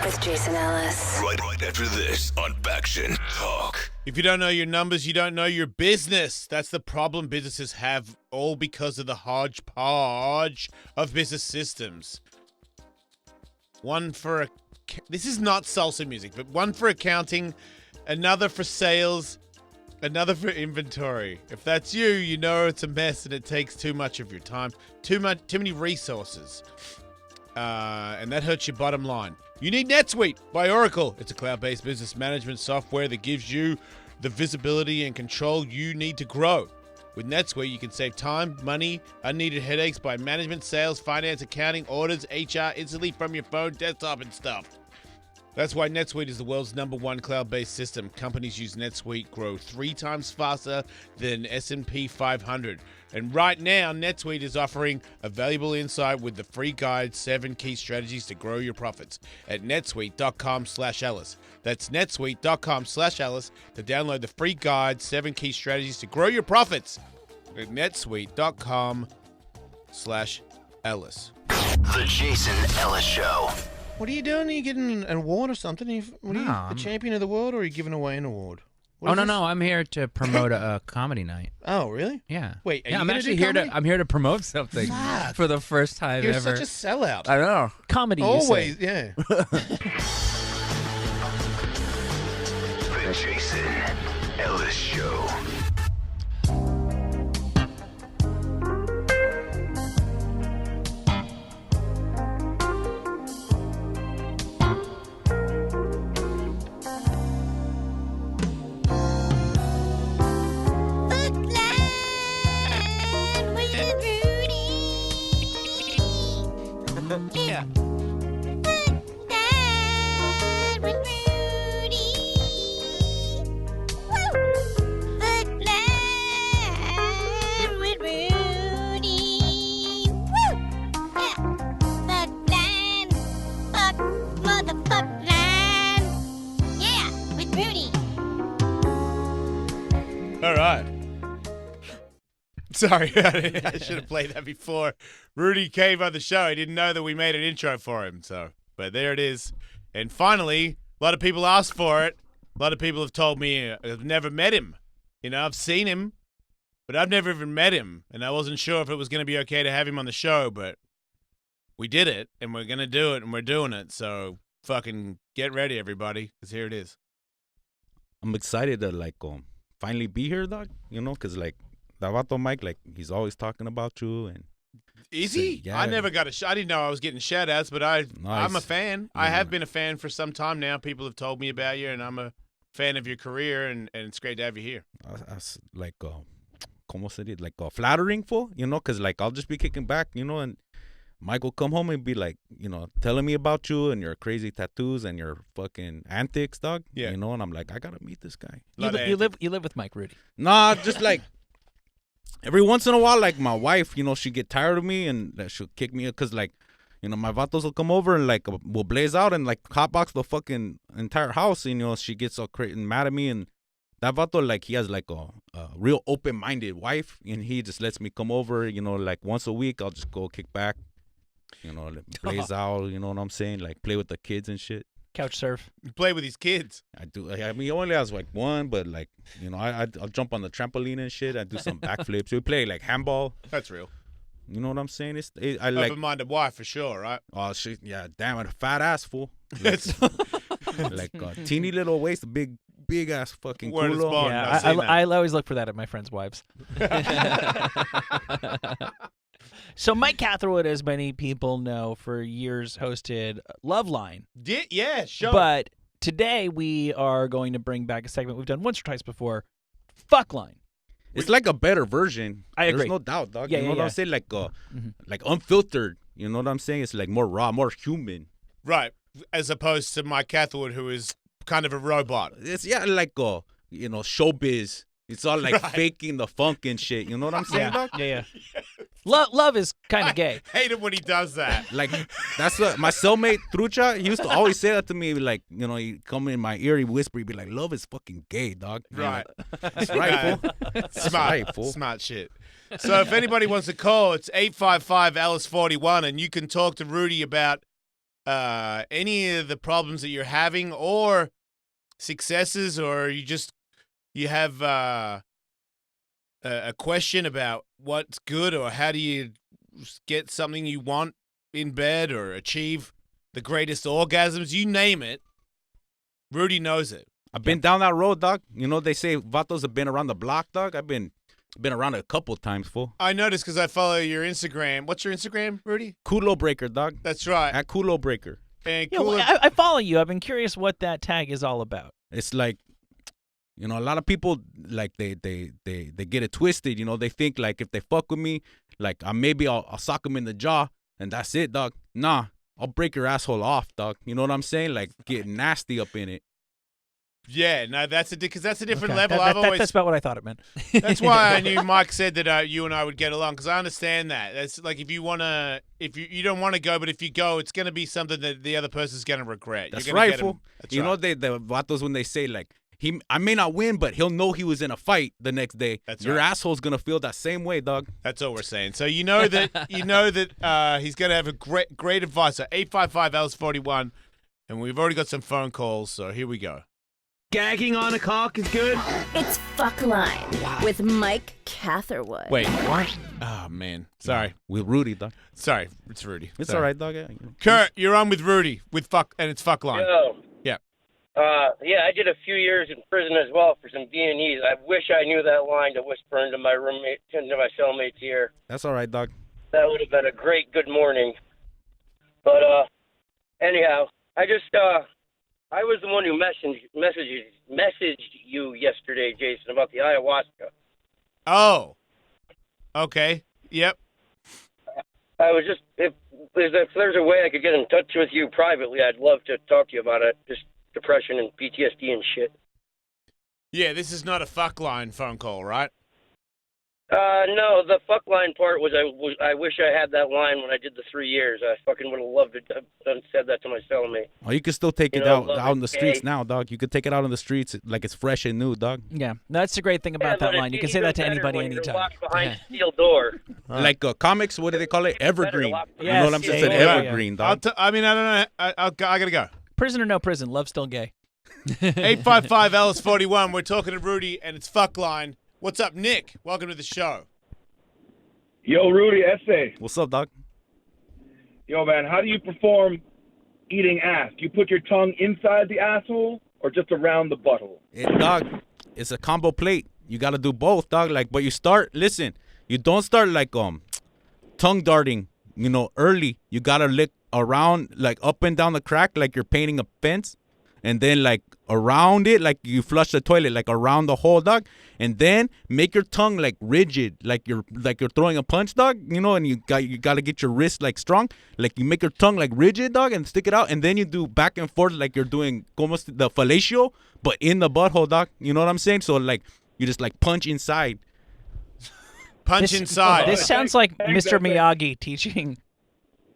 With Jason Ellis. Right after this on Faction Talk. If you don't know your numbers, you don't know your business. That's the problem businesses have, all because of the hodgepodge of business systems. This is not salsa music, but one for accounting, another for sales, another for inventory. If that's you, you know it's a mess and it takes too much of your time, too many resources. And that hurts your bottom line. You need Netsuite by Oracle. It's a cloud-based business management software that gives you the visibility and control you need to grow. With Netsuite, you can save time, money, unneeded headaches by management, sales, finance, accounting, orders, HR instantly from your phone, desktop, and stuff. That's why NetSuite is the world's #1 cloud-based system. Companies use NetSuite grow 3 times faster than S&P 500. And right now, NetSuite is offering a valuable insight with the free guide, 7 key strategies to grow your profits at netsuite.com/Ellis. That's netsuite.com/Ellis to download the free guide, 7 key strategies to grow your profits at netsuite.com/Ellis. The Jason Ellis Show. What are you doing? Are you getting an award or something? Are you No, the I'm- champion of the world, or are you giving away an award? What Oh is no, this? no! I'm here to promote a comedy night. Oh, really? Yeah. Wait, are yeah, you I'm gonna actually do here to. comedy? I'm here to promote something Fuck. for the first time You're ever. such a sellout. I know. Comedy. Always, You say. yeah. The Jason Ellis Show. Yeah. All right. Sorry, I should have played that before. Rudy came on the show. He didn't know that we made an intro for him. But there it is. And finally, a lot of people asked for it. A lot of people have told me I've never met him. You know, I've seen him, but I've never even met him. And I wasn't sure if it was going to be okay to have him on the show, but we did it, and we're going to do it, and we're doing it. So fucking get ready, everybody, because here it is. I'm excited to finally be here, dog. You know, because that vato Mike, he's always talking about you. And Is he? Yeah. I never got I didn't know I was getting shout outs, but I'm a fan. I have been a fan for some time now. People have told me about you, and I'm a fan of your career, and it's great to have you here. That's ¿cómo se dice? Flattering for, you know, because I'll just be kicking back, you know, and Mike will come home and be telling me about you and your crazy tattoos and your fucking antics, dog. Yeah. You know, and I'm like, I gotta meet this guy. You live with Mike Rudy. Nah, just every once in a while, my wife, you know, she get tired of me and she'll kick me because my vatos will come over and we'll blaze out and hotbox the fucking entire house. And, you know, she gets all crazy and mad at me. And that vato, he has a real open-minded wife, and he just lets me come over, you know, once a week. I'll just go kick back, you know, blaze out, you know what I'm saying? Play with the kids and shit. Couch surf. You play with these kids. I do. I mean, he only has one, but you know, I'll jump on the trampoline and shit. I do some backflips. We play handball. That's real. You know what I'm saying? Open-minded wife for sure, right? Oh shit, yeah, damn it, a fat ass fool. Teeny little waist, big ass fucking Word is culo. bond. Yeah, I've seen I always look for that at my friends' wives. So Mike Catherwood, as many people know, for years hosted Loveline. Yeah, sure. But today we are going to bring back a segment we've done once or twice before, Fuckline. It's a better version. I agree. There's no doubt, dog. Yeah, you know yeah, what I'm yeah. saying? Unfiltered. You know what I'm saying? It's more raw, more human. Right, as opposed to Mike Catherwood, who is kind of a robot. It's you know, showbiz. It's all faking the funk and shit. You know what I'm saying, dog? Yeah. Love is kind of gay. I hate it when he does that. That's what my cellmate Trucha, he used to always say that to me, you know, he'd come in my ear, he'd whisper, he'd be like, love is fucking gay, dog. Right. That's right, fool. Smart. Right, fool. Smart shit. So if anybody wants to call, it's 855-ALICE-41, and you can talk to Rudy about any of the problems that you're having or successes, or you have a question about what's good, or how do you get something you want in bed or achieve the greatest orgasms, you name it. Rudy knows it. I've been down that road, dog. You know, they say vatos have been around the block, dog. I've been around it a couple times, fool. I noticed because I follow your Instagram. What's your Instagram, Rudy? Culo Breaker, dog. That's right. At Culo Breaker. And Yeah, well, I follow you. I've been curious what that tag is all about. It's you know, a lot of people they get it twisted. You know, they think if they fuck with me, maybe I'll sock them in the jaw and that's it, dog. Nah, I'll break your asshole off, dog. You know what I'm saying? Like, get nasty up in it. Yeah, no, that's because that's a different Okay. level. That's about what I thought it meant. That's why I knew Mike said that you and I would get along, because I understand that. That's like if you you don't want to go, but if you go, it's going to be something that the other person's going to regret. That's You're gonna right, get 'em- fool. That's You right. know, the vatos, when they say, like, I may not win, but he'll know he was in a fight the next day. That's Your right. asshole's going to feel that same way, dog. That's all we're saying. So you know that he's going to have a great advice. So 855-ELLIS41, and we've already got some phone calls. So here we go. Gagging on a cock is good. It's Fuck Line with Mike Catherwood. Wait, what? Oh man, sorry. With Rudy, dog. Sorry, it's Rudy. It's Sorry. all right, dog. Yeah. Kurt, you're on with Rudy with fuck, and it's fuck line. Yo. Yeah. Yeah, I did a few years in prison as well for some D&Es. I wish I knew that line to whisper into my cellmate's ear. That's all right, dog. That would have been a great good morning. But anyhow, I was the one who messaged you yesterday, Jason, about the ayahuasca. Oh. Okay. Yep. I was just if there's a way I could get in touch with you privately, I'd love to talk to you about it. Just depression and PTSD and shit. Yeah, this is not a fuck line phone call, right? No, the fuck line part was I wish I had that line when I did the 3 years. I fucking would have loved to have said that to my cellmate. Oh, you can still take You it know, out in the streets gay. now, dog. You could take it out on the streets like it's fresh and new, dog. Yeah, that's the great thing about that line. You can say that to anybody anytime. Locked behind a steel door. Like comics, what do they call it? Evergreen. You Yes, know what I'm saying? yeah, It's yeah, yeah. evergreen, dog. I mean, I don't know. I gotta go. Prison or no prison, love's still gay. 855-ELLIS41. We're talking to Rudy, and it's fuck line. What's up, Nick? Welcome to the show. Yo, Rudy, essay. What's up, dog? Yo, man, how do you perform eating ass? Do you put your tongue inside the asshole or just around the butthole? Dog, it's a combo plate. You got to do both, dog. Like, but you don't start like tongue darting, early. You got to lick around, like up and down the crack, like you're painting a fence. And then like around it, like you flush the toilet, like around the whole, dog. And then make your tongue like rigid, like you're throwing a punch, dog. And you got to get your wrist like strong, like you make your tongue like rigid, dog, and stick it out. And then you do back and forth like you're doing almost the fellatio, but in the butthole, dog. You know what I'm saying? So like you just like punch inside. Inside. This sounds like Mr. Miyagi teaching.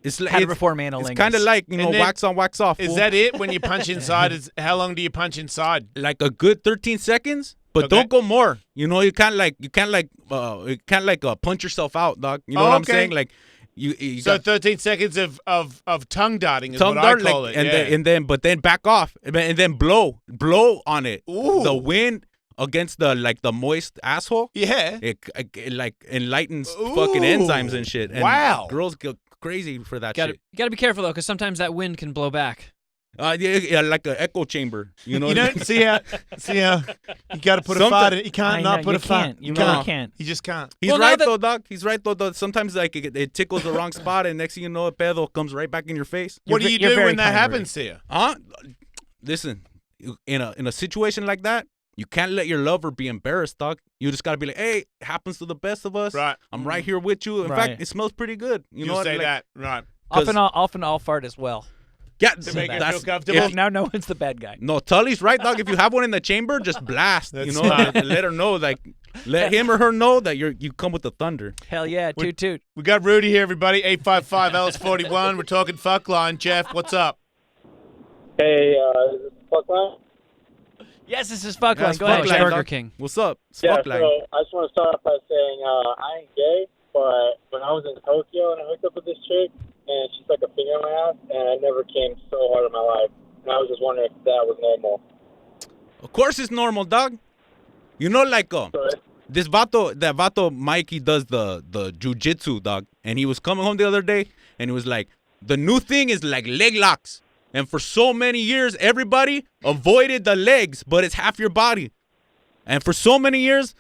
It's how to perform analingus. It's kind of like, wax on, wax off. Is fool. that it when you punch inside? How long do you punch inside? Like a good 13 seconds, but Okay. don't go more. You can't punch yourself out, dog. You know what I'm okay. saying? Like you So got 13 seconds of tongue darting is tongue what dart, I call like, it. and yeah. then back off, and then blow on it. Ooh. The wind against the moist asshole. Yeah. It like enlightens fucking enzymes and shit. And Wow. girls go crazy for that shit. You gotta be careful though, because sometimes that wind can blow back. Yeah, like an echo chamber. You know. You don't see how you got to put a fart in it. You can't not put a fart. You really can't. You just can't. He's right though, dog. He's right though. Sometimes like it tickles the wrong spot, and next thing you know, a pedo comes right back in your face. What do you do when that happens to you? Listen, in a situation like that, you can't let your lover be embarrassed, dog. You just gotta be like, hey, it happens to the best of us. Right. I'm right here with you. In Right. fact, it smells pretty good. You know what? say Like, that, right? Often I'll fart as well. Yeah, To make her that's- feel comfortable. Now no one's the bad guy. No, Tully's right, dog. If you have one in the chamber, just blast. That's You know, smart. let her know, like, let him or her know that you come with the thunder. Hell yeah, toot toot. We got Rudy here, everybody. 855-ELLIS41. We're talking fuck line. Jeff, what's up? Hey, is this fuck line? Yes, this is fuck Yeah, line. it's Go fuck ahead, line, Jeff. Burger dog. King. What's up? It's Yeah, fuck so line. I just want to start off by saying I ain't gay, but when I was in Tokyo and I hooked up with this chick, and she stuck a finger in my ass, and I never came so hard in my life. And I was just wondering if that was normal. Of course it's normal, dog. You know, like that vato Mikey does the jujitsu, dog. And he was coming home the other day, and he was like, the new thing is like leg locks. And for so many years, everybody avoided the legs, but it's half your body. And for so many years,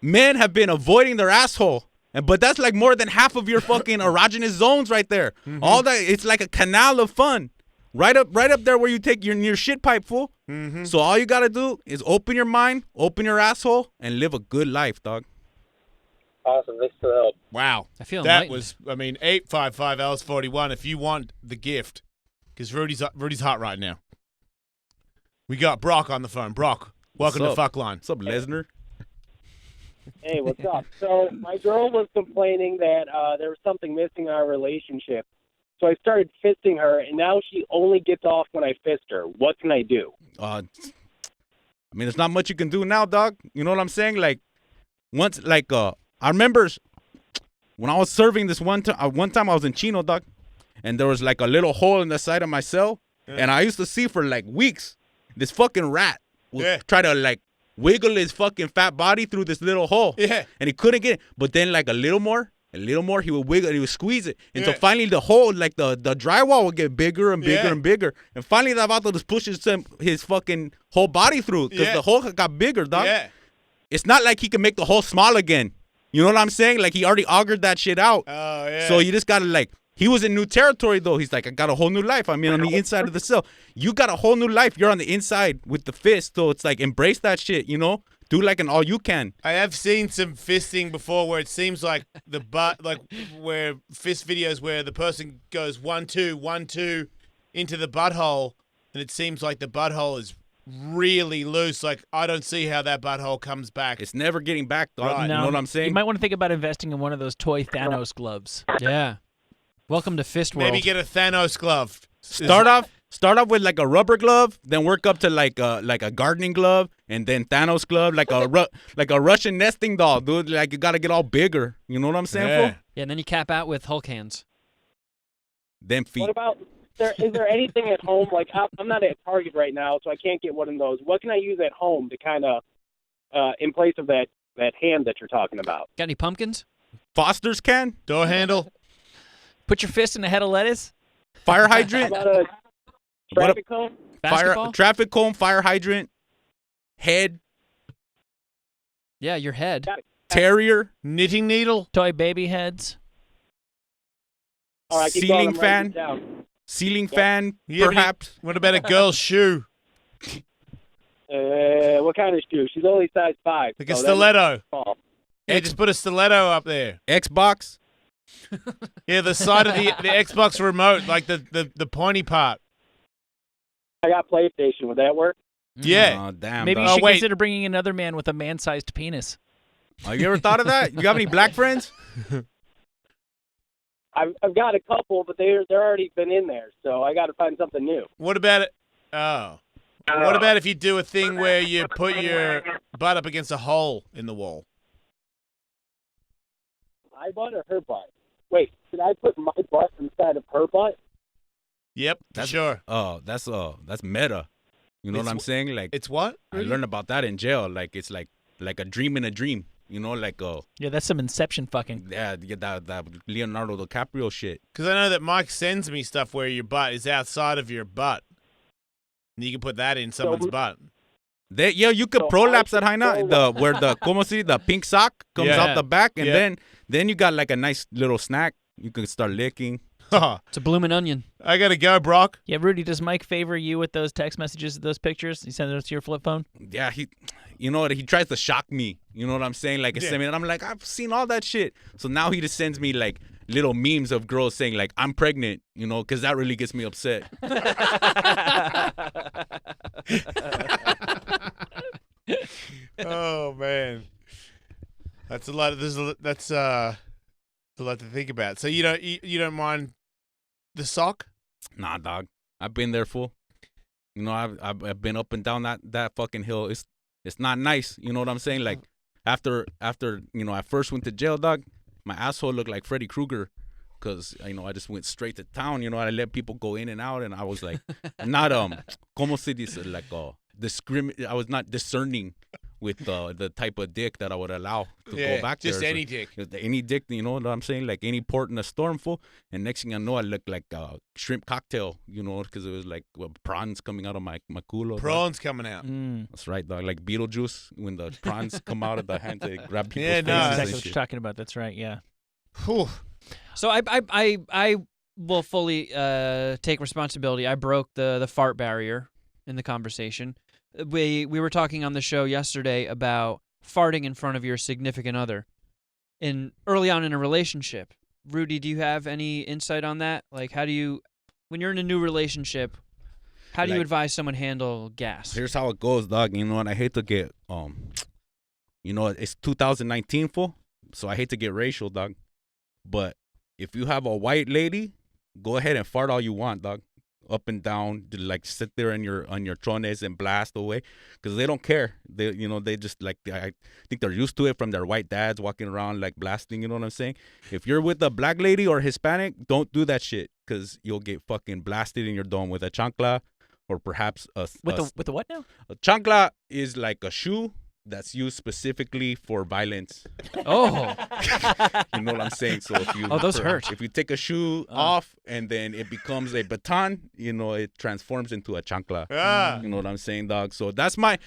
men have been avoiding their asshole. But that's like more than half of your fucking erogenous zones right there. Mm-hmm. All that, it's like a canal of fun. Right up there where you take your shit pipe, fool. Mm-hmm. So all you gotta do is open your mind, open your asshole, and live a good life, dog. Awesome. Thanks for the help. Wow. I feel that enlightened. was, 855-Alice41 if you want the gift, because Rudy's hot right now. We got Brock on the phone. Brock, welcome to Fuckline. What's up, Lesnar? Hey, what's up? So my girl was complaining that there was something missing in our relationship. So I started fisting her, and now she only gets off when I fist her. What can I do? I mean, there's not much you can do now, dog. You know what I'm saying? Like, I remember when I was serving this one time I was in Chino, dog, and there was like a little hole in the side of my cell, and I used to see for like weeks this fucking rat would try to like wiggle his fucking fat body through this little hole. Yeah. And he couldn't get it. But then like a little more, he would wiggle and he would squeeze it. And so finally the hole, like the drywall would get bigger and bigger and bigger. And finally that vato just pushes his fucking whole body through because the hole got bigger, dog. Yeah. It's not like he can make the hole small again. You know what I'm saying? Like he already augured that shit out. Oh, yeah. So you just gotta like, he was in new territory though. He's like, I got a whole new life. I mean, on the inside of the cell. You got a whole new life. You're on the inside with the fist. So it's like, embrace that shit, you know? Do like an all you can. I have seen some fisting before where it seems like the butt, like where fist videos where the person goes 1-2, 1-2 into the butthole, and it seems like the butthole is really loose. Like, I don't see how that butthole comes back. It's never getting back, dog. Right. You know what I'm saying? You might want to think about investing in one of those toy Thanos gloves. Yeah. Welcome to Fist World. Maybe get a Thanos glove. Start off with like a rubber glove, then work up to like a gardening glove, and then Thanos glove, like a Russian nesting doll, dude. Like you gotta get all bigger. You know what I'm saying, fool? Yeah, and then you cap out with Hulk hands. Them feet. What about, is there anything at home? Like, I'm not at Target right now, so I can't get one of those. What can I use at home to kind of, in place of that hand that you're talking about? Got any pumpkins? Foster's can? Door handle? Put your fist in a head of lettuce? Fire hydrant? How about a traffic cone? Traffic cone, fire hydrant, head. Yeah, your head. Terrier. Knitting needle. Toy baby heads. All right, keep Ceiling going, I'm writing fan. it down. Ceiling fan, Yeah, but perhaps. What about a girl's shoe? What kind of shoe? She's only size 5. Like a so stiletto. Small. Yeah, just put a stiletto up there. Xbox. Yeah, the side of the Xbox remote, like the pointy part. I got PlayStation. Would that work? Yeah. Oh, damn. Maybe you dog. should consider bringing another man with a man-sized penis. Oh, you ever thought of that? You have any black friends? I've got a couple, but they're already been in there, so I got to find something new. What about it? Oh. What about if you do a thing where you put your butt up against a hole in the wall? My butt or her butt? Wait, did I put my butt inside of her butt? Yep, sure. Oh, that's meta. You know what I'm saying? Like it's what? I learned about that in jail. Like it's like a dream in a dream. You know, like Yeah, that's some Inception fucking. Yeah, that Leonardo DiCaprio shit. Because I know that Mike sends me stuff where your butt is outside of your butt. And you can put that in someone's butt. You could prolapse that high now. Where the pink sock comes out the back, and then you got like a nice little snack. You can start licking. It's a bloomin' onion. I gotta go, Brock. Yeah, Rudy, does Mike favor you with those text messages, those pictures? He sends those to your flip phone? Yeah, you know what? He tries to shock me. You know what I'm saying? Like, and I'm like, I've seen all that shit. So now he just sends me like little memes of girls saying like, I'm pregnant, you know, because that really gets me upset. Oh man, that's a lot. That's a lot to think about. So you don't mind the sock? Nah, dog. I've been there, fool. You know, I've been up and down that fucking hill. It's not nice. You know what I'm saying? Like after I first went to jail, dog. My asshole looked like Freddy Krueger. Because, I just went straight to town, I let people go in and out, and I was like, not, como se dice, like, I was not discerning with the type of dick that I would allow to go back there. Just any dick. Any dick, you know what I'm saying? Like, any port in a storm, full. And next thing I know, I looked like a shrimp cocktail, because it was like prawns coming out of my culo. Prawns coming out. That's right, dog. Like Beetlejuice, when the prawns come out of the hand to grab people's faces. That's exactly what you're talking about. That's right, yeah. Whew. So I will fully take responsibility. I broke the fart barrier in the conversation. We were talking on the show yesterday about farting in front of your significant other. in early on in a relationship. Rudy, do you have any insight on that? Like, how do you, when you're in a new relationship, how do you Like- advise someone handle gas? Here's how it goes, dog. You know what? I hate to get you know, it's 2019, fool. So I hate to get racial, dog. But if you have a white lady, go ahead and fart all you want, dog. Up and down, like sit there on your trones and blast away, because they don't care. They, you know, they just like, I think they're used to it from their white dads walking around like blasting. You know what I'm saying? If you're with a black lady or Hispanic, don't do that shit, because you'll get fucking blasted in your dome with a chancla, or perhaps With the what now? a chancla is like a shoe that's used specifically for violence. Oh. You know what I'm saying? So if you those hurt. If you take a shoe off and then it becomes a baton, you know, it transforms into a chancla. Ah. You know what I'm saying, dog? So that's my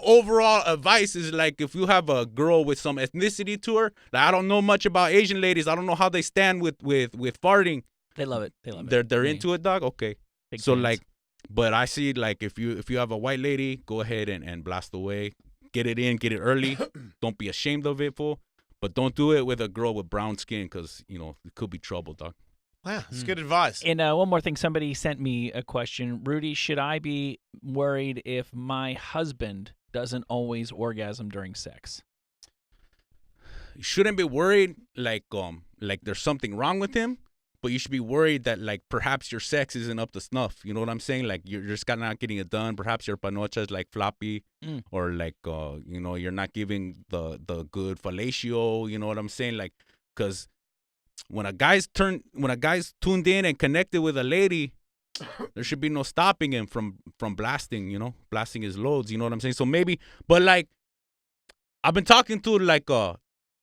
overall advice, is like, if you have a girl with some ethnicity to her, like, I don't know much about Asian ladies. I don't know how they stand with farting. They love it. They love it. They're into it, dog. Okay. Big So fans. like, but I see, like, if you have a white lady, go ahead and blast away. Get it in, get it early. Don't be ashamed of it, fool. But don't do it with a girl with brown skin, because, you know, it could be trouble, dog. Wow, that's good advice. And one more thing, somebody sent me a question. Rudy, should I be worried if my husband doesn't always orgasm during sex? You shouldn't be worried like there's something wrong with him, but you should be worried that, like, perhaps your sex isn't up to snuff. You know what I'm saying? Like, you're just not getting it done. Perhaps your panocha is like floppy, or like you know, you're not giving the good fellatio. You know what I'm saying? Like, because when a guy's tuned in and connected with a lady, there should be no stopping him from blasting. You know, blasting his loads. You know what I'm saying? So maybe, but like, I've been talking to like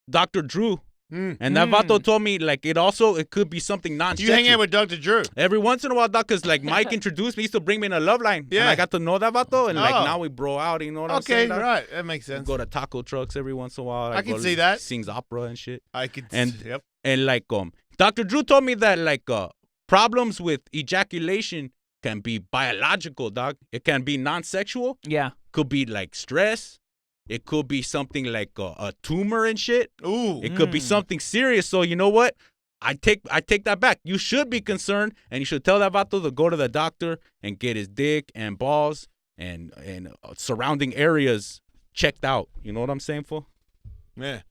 Dr. Drew. And that vato told me, like, it could be something non-sexual. You hang out with Dr. Drew? Every once in a while, doc, because, like, Mike introduced me. He used to bring me in a love line. Yeah. And I got to know that vato, and, like, Oh. now we bro out, you know what I'm saying? Okay, doc? right. That makes sense. We go to taco trucks every once in a while. I can go see to- that. Sings opera and shit. I could And, and like, Dr. Drew told me that, like, problems with ejaculation can be biological, dog. It can be non-sexual. Yeah. Could be, like, stress. It could be something like a tumor and shit. Ooh. It could be something serious. So you know what? I take that back. You should be concerned, and you should tell that vato to go to the doctor and get his dick and balls and surrounding areas checked out. You know what I'm saying, fool? Yeah.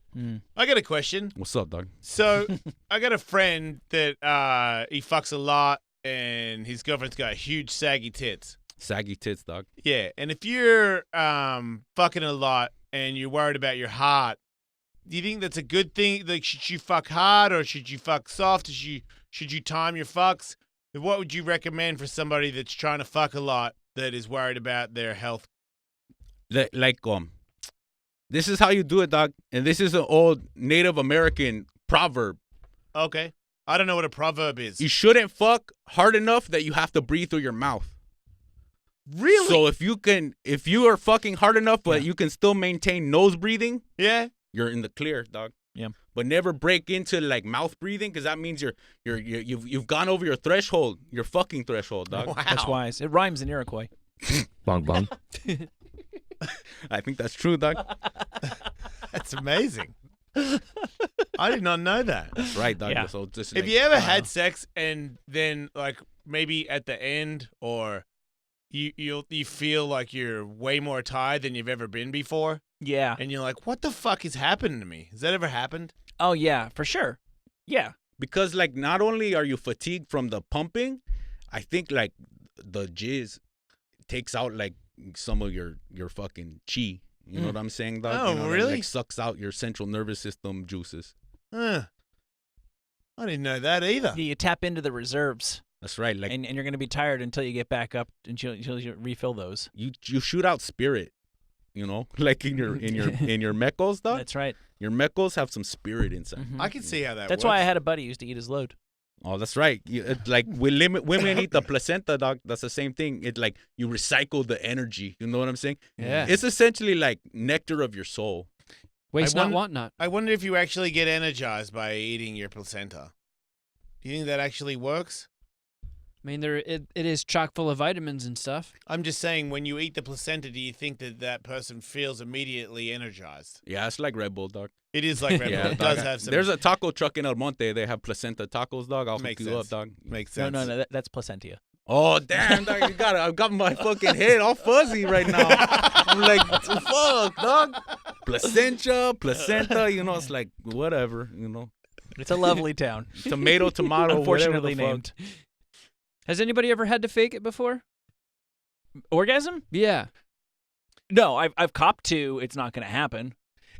I got a question. What's up, dog? So I got a friend that he fucks a lot, and his girlfriend's got huge saggy tits. Saggy tits, dog. Yeah, and if you're fucking a lot and you're worried about your heart, do you think that's a good thing? Like, should you fuck hard or should you fuck soft? Should you time your fucks? What would you recommend for somebody that's trying to fuck a lot that is worried about their health? Like, this is how you do it, dog. And this is an old Native American proverb. Okay. I don't know what a proverb is. You shouldn't fuck hard enough that you have to breathe through your mouth. Really? So if you are fucking hard enough, but you can still maintain nose breathing, you're in the clear, dog. Yeah. But never break into like mouth breathing, because that means you've gone over your threshold, your fucking threshold, dog. Wow. That's wise. It rhymes in Iroquois. Bong bong. I think that's true, dog. That's amazing. I did not know that. That's right, dog. Yeah. So just Have like, you ever had sex and then, like, maybe at the end, or you feel like you're way more tired than you've ever been before, Yeah. and you're like, what the fuck is happening to me? Has that ever happened? Oh, yeah, for sure. Yeah. because like not only are you fatigued from the pumping, I think like the jizz takes out like some of your fucking chi. You know what I'm saying, dog? Oh, you know, really? Like sucks out your central nervous system juices. I didn't know that either. Yeah, you tap into the reserves. That's right. Like, and you're going to be tired until you get back up until you refill those. You shoot out spirit, you know, like in your mecos, dog. That's right. Your mecos have some spirit inside. I can see how that That's works. why I had a buddy who used to eat his load. Oh, that's right. Like women eat the placenta, dog. That's the same thing. It's like you recycle the energy. You know what I'm saying? Yeah. It's essentially like nectar of your soul. Waste not, want not. I wonder if you actually get energized by eating your placenta. Do you think that actually works? I mean, it is chock full of vitamins and stuff. I'm just saying, when you eat the placenta, do you think that person feels immediately energized? Yeah, it's like Red Bull, dog. It is like Red Bull. Yeah, It dog. does have some. There's a taco truck in El Monte. They have placenta tacos, dog. I'll hook Makes you sense. up, dog. Makes No, sense. no, that's placentia. Oh, damn, dog. I've got my fucking head all fuzzy right now. I'm like, fuck, dog. Placenta, it's like, whatever, It's a lovely town. Tomato, Unfortunately whatever the named. fuck. Has anybody ever had to fake it before? Orgasm? Yeah. No, I've copped to. It's not going to happen.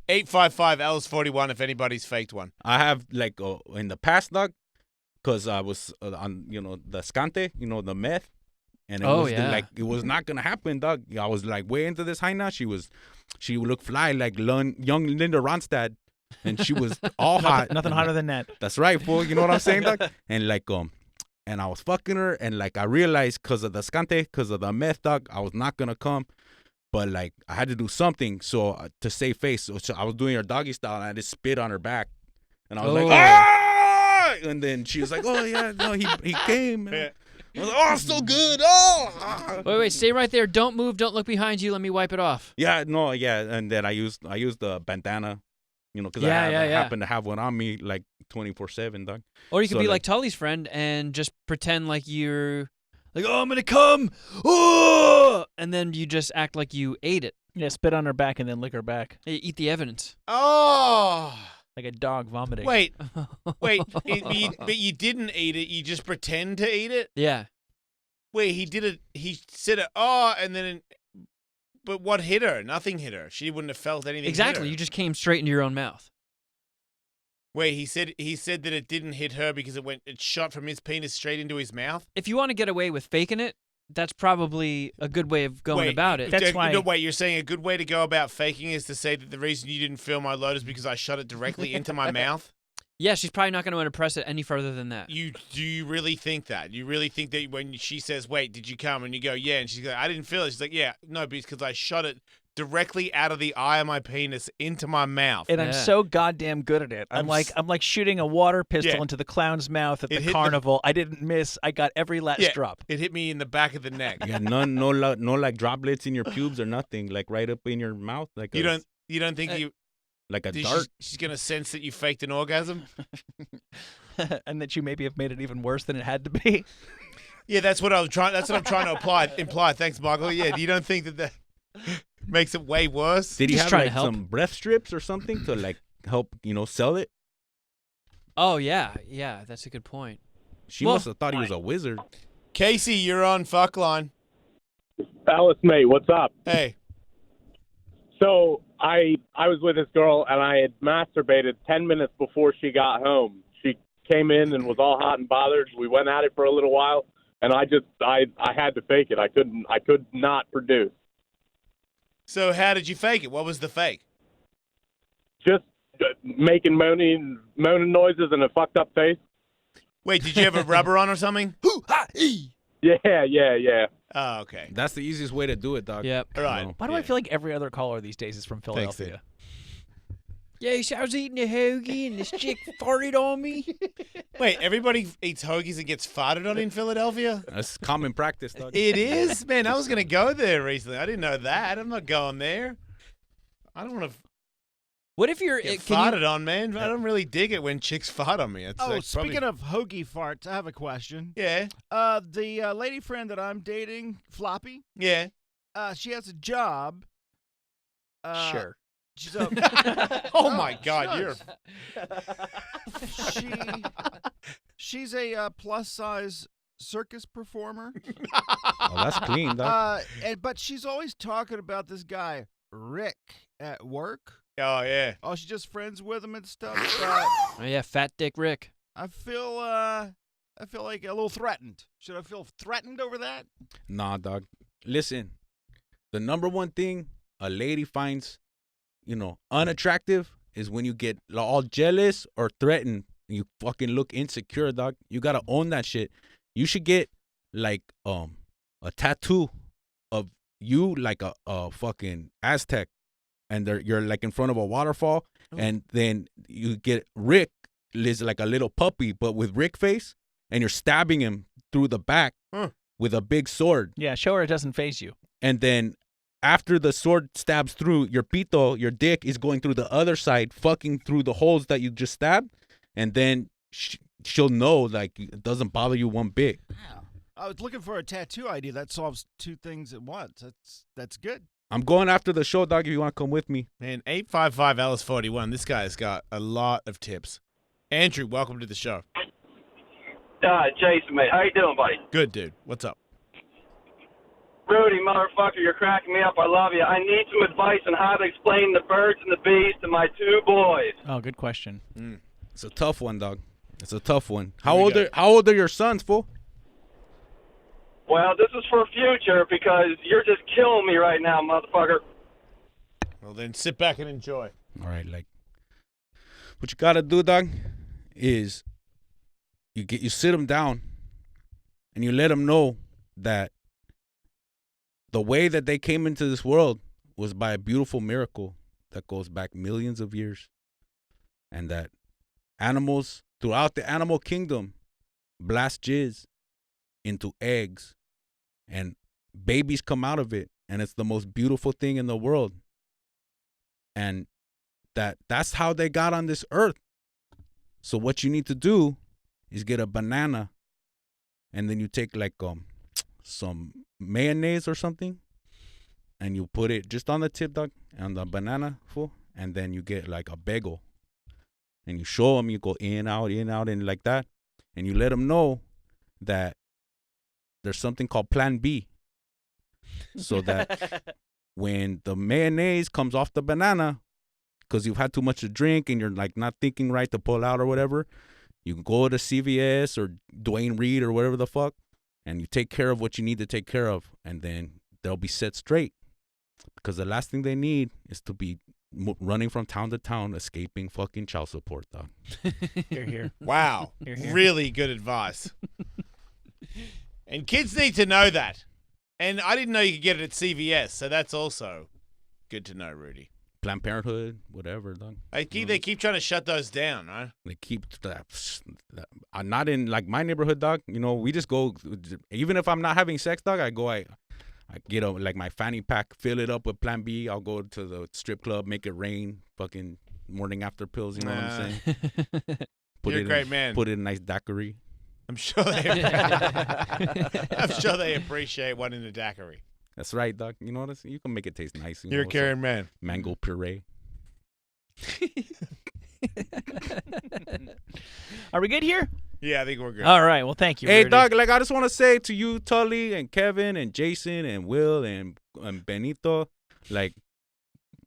855 Ellis 41 if anybody's faked one. I have, like, in the past, dog, because I was on, the scante, the meth. And it was not going to happen, dog. I was, like, way into this high now. She looked fly, like young Linda Ronstadt. And she was all hot. Nothing hotter than that. That's right, fool. You know what I'm saying, dog? And, like, and I was fucking her. And, like, I realized because of the scante, because of the meth, dog, I was not going to come. But, like, I had to do something to save face. So I was doing her doggy style, and I just spit on her back. And I was like, ah! And then she was like, oh, yeah, no, he came. And I was like, oh, so good. Oh! Wait, stay right there. Don't move. Don't look behind you. Let me wipe it off. Yeah, no, yeah. And then I used the bandana, because I happen to have one on me, like, 24/7, dog. Or you could be like Tully's friend and just pretend like you're like, oh, I'm going to come. Oh! And then you just act like you ate it. Yeah, spit on her back and then lick her back. You eat the evidence. Oh! Like a dog vomiting. Wait. But you didn't eat it. You just pretend to eat it? Yeah. Wait, he did it. He said it, and then... But what hit her? Nothing hit her. She wouldn't have felt anything Exactly. hit her. You just came straight into your own mouth. Wait, he said that it didn't hit her because it shot from his penis straight into his mouth? If you want to get away with faking it, that's probably a good way of going about it. That's why. No, wait, you're saying a good way to go about faking is to say that the reason you didn't feel my load is because I shot it directly into my mouth? Yeah, she's probably not going to impress it any further than that. Do you really think that? You really think that when she says, wait, did you come? And you go, yeah. And she's like, I didn't feel it. She's like, yeah, no, because I shot it directly out of the eye of my penis into my mouth. And I'm so goddamn good at it. I'm like shooting a water pistol into the clown's mouth at the carnival. I didn't miss. I got every last drop. It hit me in the back of the neck. You got no like droplets in your pubes or nothing, like right up in your mouth, like you don't think you like a dart. She's gonna sense that you faked an orgasm, and that you maybe have made it even worse than it had to be. Yeah, that's what I'm trying to imply. Thanks, Michael. Yeah, you don't think that makes it way worse? Did he have like some breath strips or something to like help sell it? Oh yeah, that's a good point. She must have thought he was a wizard. Casey, you're on fuck line. Alice, mate, what's up? Hey. So I was with this girl, and I had masturbated 10 minutes before she got home. She came in and was all hot and bothered. We went at it for a little while, and I had to fake it. I could not produce. So how did you fake it? What was the fake? Just making moaning noises and a fucked up face. Wait, did you have a rubber on or something? Yeah. Oh, okay. That's the easiest way to do it, dog. Yep. All right. Why do I feel like every other caller these days is from Philadelphia? Yeah, so I was eating a hoagie and this chick farted on me. Wait, everybody eats hoagies and gets farted on in Philadelphia? That's common practice, dog. It is? Man, I was going to go there recently. I didn't know that. I'm not going there. I don't want to What if you're get farted on, man? I don't really dig it when chicks fart on me. It's speaking of hoagie farts, I have a question. Yeah? The lady friend that I'm dating, Floppy. Yeah. She has a job. Sure. She's a, oh my God, she's a plus size circus performer. Oh, that's clean, dog. But she's always talking about this guy Rick at work. Oh yeah. Oh, she's just friends with him and stuff. Oh yeah, Fat Dick Rick. I feel like a little threatened. Should I feel threatened over that? Nah, dog. Listen, the number one thing a lady finds, unattractive is when you get all jealous or threatened. You fucking look insecure, dog. You gotta own that shit. You should get like a tattoo of you like a fucking Aztec, and you're like in front of a waterfall, and then you get Rick is like a little puppy, but with Rick face, and you're stabbing him through the back with a big sword. Yeah, show her it doesn't phase you. And then after the sword stabs through, your pito, your dick, is going through the other side, fucking through the holes that you just stabbed. And then she'll know, like, it doesn't bother you one bit. Wow. I was looking for a tattoo idea that solves two things at once. That's good. I'm going after the show, dog, if you want to come with me. Man, 855 Ellis 41. This guy's got a lot of tips. Andrew, welcome to the show. Jason, mate. How you doing, buddy? Good, dude. What's up? Rudy, motherfucker, you're cracking me up. I love you. I need some advice on how to explain the birds and the bees to my two boys. Oh, good question. It's a tough one, dog. It's a tough one. How old are your sons, fool? Well, this is for future because you're just killing me right now, motherfucker. Well, then sit back and enjoy. All right, like, what you got to do, dog, is you sit them down and you let them know that the way that they came into this world was by a beautiful miracle that goes back millions of years, and that animals throughout the animal kingdom blast jizz into eggs and babies come out of it, and it's the most beautiful thing in the world, and that's how they got on this earth. So what you need to do is get a banana, and then you take like some mayonnaise or something, and you put it just on the tip, dog, on the banana, fool, and then you get like a bagel, and you show them, you go in, out, and like that, and you let them know that there's something called Plan B, so that when the mayonnaise comes off the banana, because you've had too much to drink and you're like not thinking right to pull out or whatever, you can go to CVS or Dwayne Reed or whatever the fuck, and you take care of what you need to take care of, and then they'll be set straight. Because the last thing they need is to be running from town to town, escaping fucking child support, dog. Here. Wow. Here. Really good advice. And kids need to know that. And I didn't know you could get it at CVS, so that's also good to know, Rudy. Planned Parenthood, whatever, dog. They keep trying to shut those down, right? They keep not in like my neighborhood, dog. You know, we just go. Even if I'm not having sex, dog, I get like my fanny pack, fill it up with Plan B. I'll go to the strip club, make it rain, fucking morning after pills. You know what I'm saying? You're a great man. Put it in a nice daiquiri. I'm sure they appreciate one in a daiquiri. That's right, dog. You know what? You can make it taste nice. You're a caring man. Mango puree. Are we good here? Yeah, I think we're good. All right. Well, thank you. Hey, Rudy. dog. Like, I just want to say to you, Tully and Kevin and Jason and Will and Benito, like,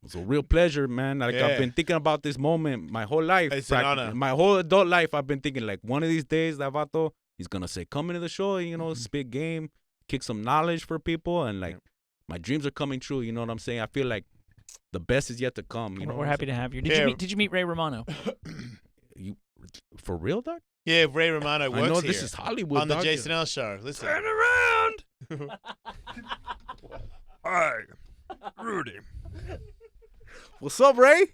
it's a real pleasure, man. Like, Yeah. I've been thinking about this moment my whole life. It's an honor. My whole adult life, I've been thinking, like, one of these days, that vato, he's going to say, come into the show, you know, spit game, kick some knowledge for people, and, like, my dreams are coming true, you know what I'm saying? I feel like the best is yet to come, you know. We're happy to have you. Did you meet Ray Romano? You for real, dog? Yeah, Ray Romano works I know here this is Hollywood, on the dog. Jason L show. Listen. Turn around. Hi, Rudy. What's up, Ray?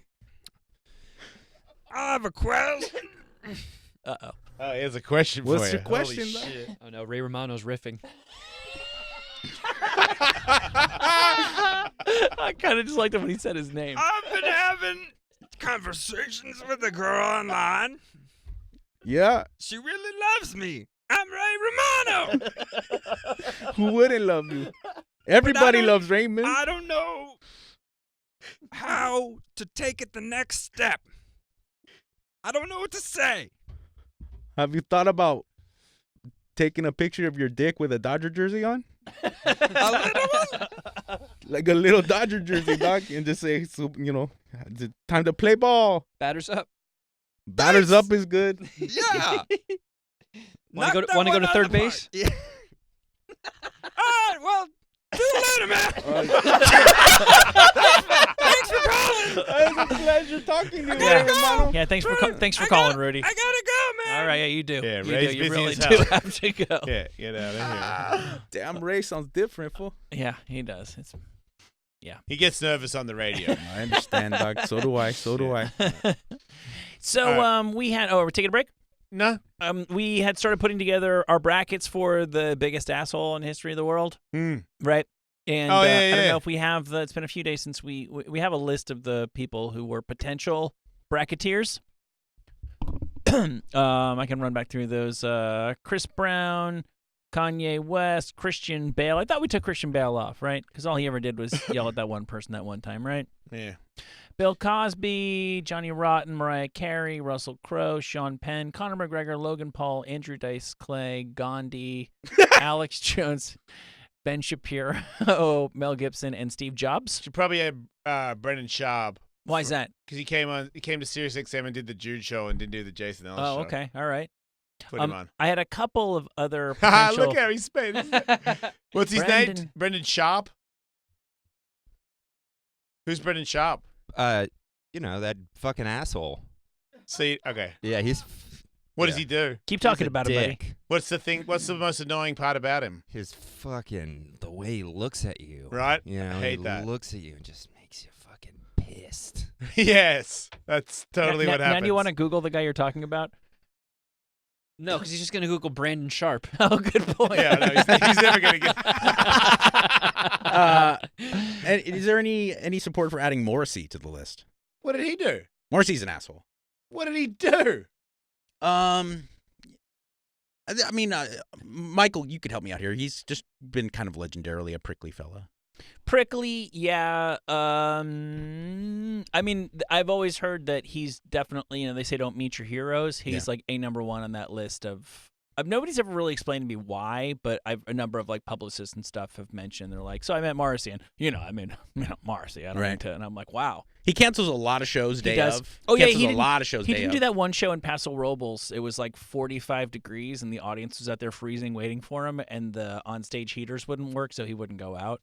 I have a question. Uh-oh. Oh, here's a question for you. What's your question, Holy dog? shit. Oh, no. Ray Romano's riffing. I kind of just liked it when he said his name. I've been having conversations with a girl online. Yeah. She really loves me. I'm Ray Romano. Who wouldn't love you? Everybody loves Raymond. I don't know how to take it the next step. I don't know what to say. Have you thought about taking a picture of your dick with a Dodger jersey on? A little one? Like a little Dodger jersey, dog, and just say, so, you know, it's time to play ball. Batters up. Batters up is good. Yeah. Want to go to third base? Yeah. All right, well, see you later, man. Thanks for calling. It was a pleasure talking to you, gotta Ray go. Romano. Yeah, thanks for calling, Rudy. I gotta go, man. All right, yeah, you do. Yeah, you Ray's do. You busy really as do hell. have to go. Yeah, get out of here. Damn, Ray sounds different, fool. Yeah, he does. He gets nervous on the radio. I understand, dog. So do I. So, All right. we had. Oh, we're taking a break. No. We had started putting together our brackets for the biggest asshole in history of the world. Right? And I don't know if we have it's been a few days since we have a list of the people who were potential bracketeers. I can run back through those. Chris Brown, Kanye West, Christian Bale. I thought we took Christian Bale off, right? Because all he ever did was yell at that one person that one time, right? Yeah. Bill Cosby, Johnny Rotten, Mariah Carey, Russell Crowe, Sean Penn, Conor McGregor, Logan Paul, Andrew Dice Clay, Gandhi, Alex Jones, Ben Shapiro, Mel Gibson, and Steve Jobs. Should probably have Brendan Schaub. Why is that? Because he came to SiriusXM and did the Jude show and didn't do the Jason Ellis show. Oh, okay. All right. Put him on. I had a couple of other potential... Look how he spins. What's his name? Brendan Schaub? Who's Brendan Schaub? That fucking asshole. See, okay. Yeah, he's... What does he do? Keep talking about him, buddy. What's the most annoying part about him? His fucking... The way he looks at you. Right? You know, I hate he that. looks at you and just makes you fucking pissed. Yes. That's totally what happens. Now, do you want to Google the guy you're talking about? No, because he's just going to Google Brandon Sharp. Oh, good point. Yeah, no, he's never going to get... And is there any support for adding Morrissey to the list? What did he do? Morrissey's an asshole. What did he do? I mean, Michael, you could help me out here. He's just been kind of legendarily a prickly fella. Prickly, yeah. I mean, I've always heard that he's definitely, they say don't meet your heroes. He's like a number one on that list of... nobody's ever really explained to me why, but a number of like publicists and stuff have mentioned. They're like, so I met Morrissey, and Morrissey. I don't need to, and I'm like, wow. He cancels a lot of shows day of. Oh yeah, he a lot of shows. He day didn't of. do that one show in Paso Robles. It was like 45 degrees, and the audience was out there freezing, waiting for him, and the onstage heaters wouldn't work, so he wouldn't go out.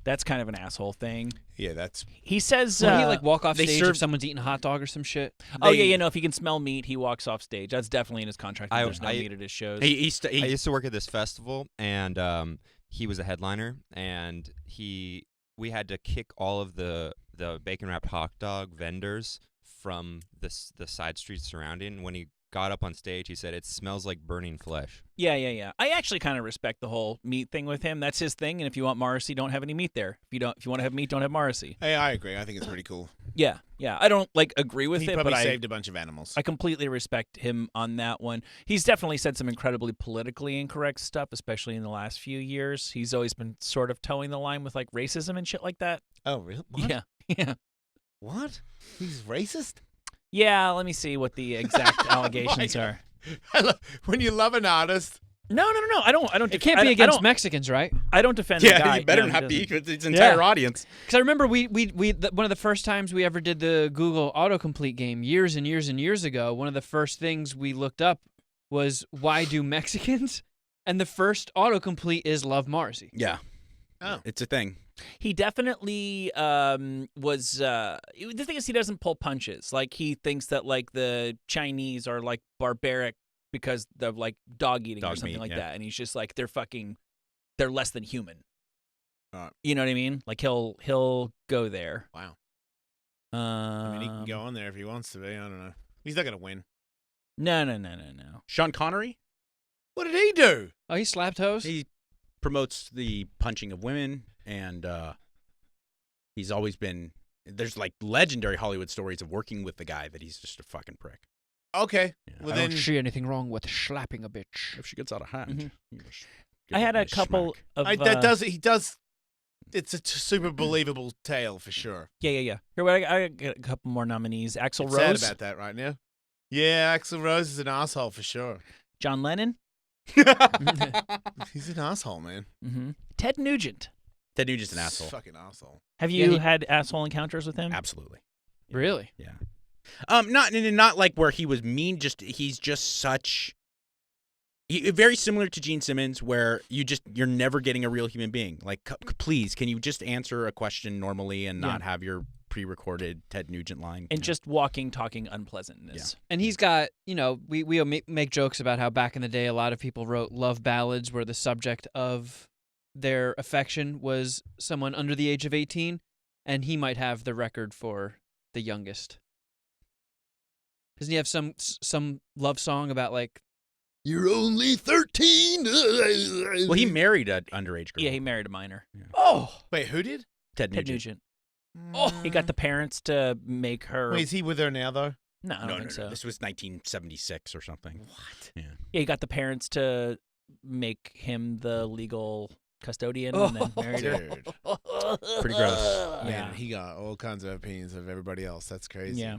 That's kind of an asshole thing. Yeah, that's... He says... Will he, like, walk off stage if someone's eating a hot dog or some shit? If he can smell meat, he walks off stage. That's definitely in his contract. There's no meat at his shows. I used to work at this festival, and he was a headliner, and we had to kick all of the bacon-wrapped hot dog vendors from the side streets surrounding. When he got up on stage, he said, "It smells like burning flesh." Yeah. I actually kind of respect the whole meat thing with him. That's his thing. And if you want Morrissey, don't have any meat there. If you want to have meat, don't have Morrissey. Hey, I agree. I think it's pretty cool. Yeah. I don't agree with he it, probably but saved a bunch of animals. I completely respect him on that one. He's definitely said some incredibly politically incorrect stuff, especially in the last few years. He's always been sort of towing the line with like racism and shit like that. Oh, really? What? Yeah. What? He's racist? Yeah. Let me see what the exact allegations are. When you love an artist. No. I don't. It can't be against Mexicans, right? I don't defend the guy. You better not be with its entire audience. Because I remember we one of the first times we ever did the Google autocomplete game years and years and years ago. One of the first things we looked up was why do Mexicans, and the first autocomplete is love Morrissey. Yeah. Oh, it's a thing. He definitely was. The thing is, he doesn't pull punches. Like he thinks that like the Chinese are like barbaric because they're like dog eating or something like that, and he's just like they're less than human. You know what I mean? Like he'll go there. Wow. I mean, he can go on there if he wants to be. I don't know. He's not gonna win. No. Sean Connery? What did he do? Oh, he slapped hoes? He promotes the punching of women, and he's always been... There's like legendary Hollywood stories of working with the guy that he's just a fucking prick. Okay. Yeah. Well, I then... don't see anything wrong with slapping a bitch. If she gets out of hand. I had a couple of... He does... It's a super believable tale for sure. Yeah. Here, I got a couple more nominees. Axl Rose. Sad about that right now. Yeah, Axl Rose is an asshole for sure. John Lennon. He's an asshole, man. Mm-hmm. Ted Nugent. Ted Nugent's an asshole. Fucking asshole. Have you had asshole encounters with him? Absolutely. Yeah. Really? Yeah. Not like where he was mean. He's just such. Very similar to Gene Simmons, where you're never getting a real human being. Like, please, can you just answer a question normally and not have your pre-recorded Ted Nugent line? And just talking unpleasantness. Yeah. And he's got, we make jokes about how back in the day a lot of people wrote love ballads where the subject of their affection was someone under the age of 18, and he might have the record for the youngest. Doesn't he have some love song about like? You're only 13. Well, he married an underage girl. Yeah, he married a minor. Oh, Wait, who did? Ted Ted Nugent. Nugent. Oh, he got the parents to make her. Wait, is he with her now though? No, I don't think so. This was 1976 or something. What? Yeah. Yeah, he got the parents to make him the legal custodian and then married her. Dude. Pretty gross. Yeah. Man, he got all kinds of opinions of everybody else. That's crazy. Yeah.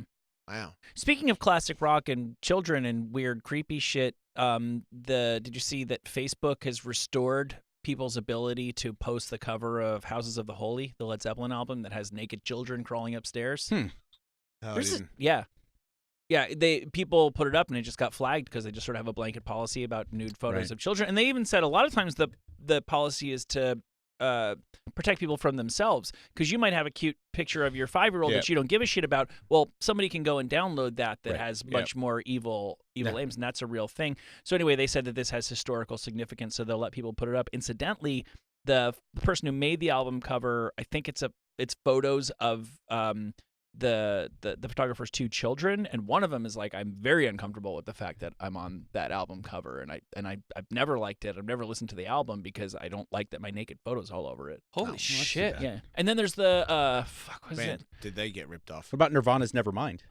Wow. Speaking of classic rock and children and weird, creepy shit, did you see that Facebook has restored people's ability to post the cover of Houses of the Holy, the Led Zeppelin album that has naked children crawling upstairs? Oh, I didn't. Yeah. People put it up and it just got flagged because they just sort of have a blanket policy about nude photos Right. of children, and they even said a lot of times the policy is to protect people from themselves, because you might have a cute picture of your 5-year-old that you don't give a shit about. Well, somebody can go and download that Right. has much more evil aims, and that's a real thing. So anyway, they said that this has historical significance, so they'll let people put it up. Incidentally, the person who made the album cover, I think it's photos of the photographer's 2 children, and one of them is like, I'm very uncomfortable with the fact that I'm on that album cover, and I've never liked it. I've never listened to the album because I don't like that my naked photo's all over it. Holy shit! Yeah, and then there's the what is Man, it? did they get ripped off? What about Nirvana's Nevermind?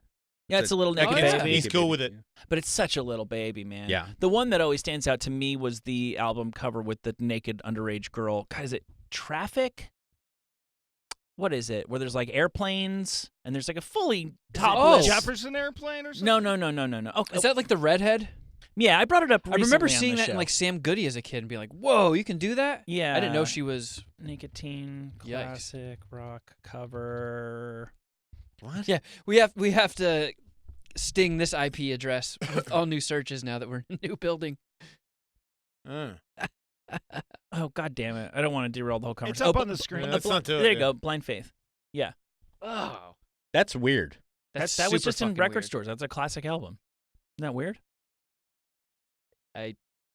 Yeah, it's a little naked yeah. baby. He's cool with it. But it's such a little baby, man. Yeah. The one that always stands out to me was the album cover with the naked underage girl. God, is it Traffic? What is it? Where there's like airplanes and there's like a fully topless Jefferson Airplane or something? No. Oh, Is that like the redhead? yeah, I brought it up I remember recently on seeing the that in show. like Sam Goody as a kid and being like, "Whoa, you can do that!" Yeah. I didn't know she was. Nicotine Yikes. classic rock cover. What? Yeah, we have to sting this IP address with all new searches now that we're in a new building. Oh, God damn it. I don't want to derail the whole It's conversation. up on the screen. Let's not do it. There you yeah. go. Blind Faith. Yeah. Oh, That's weird. That was super just in fucking record weird. stores. That's a classic album. Isn't that weird?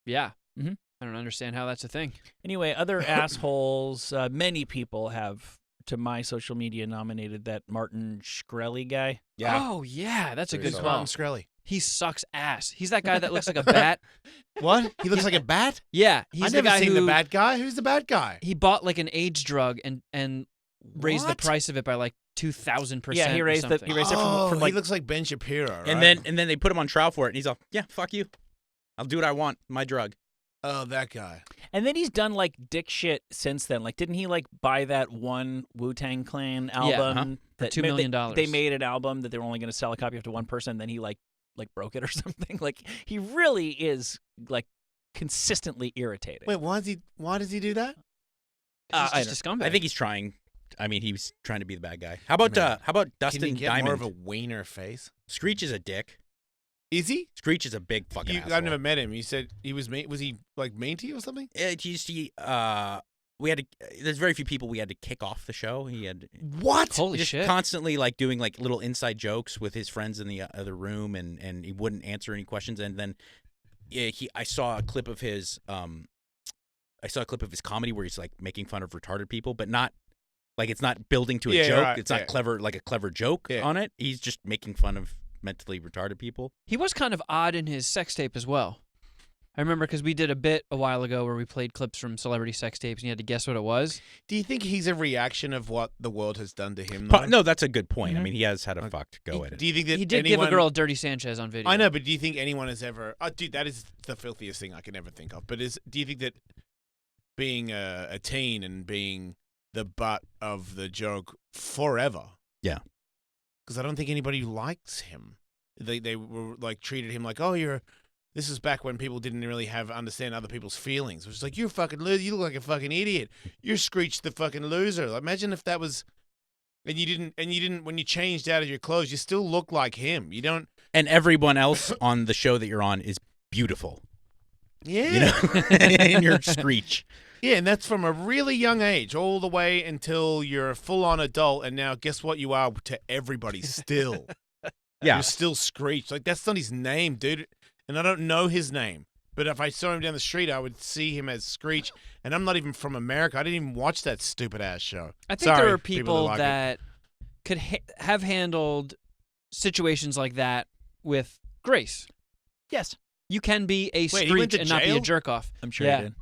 Yeah. Mhm. I don't understand how that's a thing. Anyway, other assholes. Many people have, to my social media, nominated that Martin Shkreli guy. Oh yeah, that's a Who's good Martin call. Shkreli? He sucks ass. He's that guy that looks like a bat. What? He looks like a bat? Yeah, he's I've the never guy seen who the bad guy. Who's the bad guy? he bought like an AIDS drug and raised the What? price of it by like 2,000%. Yeah, he raised it from like he looks like Ben Shapiro, right? And then they put him on trial for it, and he's all, yeah, fuck you. I'll do what I want. My drug. oh, that guy. And then he's done like dick shit since then. Like, didn't he like buy that one Wu-Tang Clan album? For that $2 million. They made an album that they were only going to sell a copy of to one person. And then he like broke it or something. Like, he really is like consistently irritating. Wait, why does he do that? He's just a scumbag. I think he's trying. I mean, he was trying to be the bad guy. How about Man. Dustin Can he get Diamond? more of a wiener face? Screech is a dick. Is he? Screech is a big fucking asshole. I've never met him. You said he was mean. Was he like mean to you or something? We had to. There's very few people we had to kick off the show. He had What? Holy just shit. constantly like doing like little inside jokes with his friends in the other room, and he wouldn't answer any questions. And then I saw a clip of his comedy where he's like making fun of retarded people, but not like it's not building to a joke. right, It's not clever, like a clever joke on it. He's just making fun of mentally retarded people. He was kind of odd in his sex tape as well. I remember because we did a bit a while ago where we played clips from celebrity sex tapes and you had to guess what it was. Do you think he's a reaction of what the world has done to him? Though? No, that's a good point. Mm-hmm. I mean, he has had a fucked go at it. Do you think that He did give a girl a Dirty Sanchez on video. I know, but do you think anyone has ever? Oh, dude, that is the filthiest thing I can ever think of. But do you think that being a teen and being the butt of the joke forever? Yeah. Because I don't think anybody likes him. They were like treated him like, oh, you're. This is back when people didn't really understand other people's feelings. It was like, you're a fucking loser. You look like a fucking idiot. You're Screech the fucking loser. Like, imagine if that was, and you didn't when you changed out of your clothes, you still look like him. You don't. And everyone else on the show that you're on is beautiful. Yeah. You know, and you're Screech. Yeah, and that's from a really young age all the way until you're a full-on adult, and now guess what you are to everybody still. Yeah. You're still Screech. Like, that's not his name, dude. And I don't know his name. But if I saw him down the street, I would see him as Screech. And I'm not even from America. I didn't even watch that stupid-ass show. I think Sorry, there are people like that could have handled situations like that with grace. Yes. You can be a Wait, he went screech to and not be a jail? jerk off. I'm sure yeah. he did.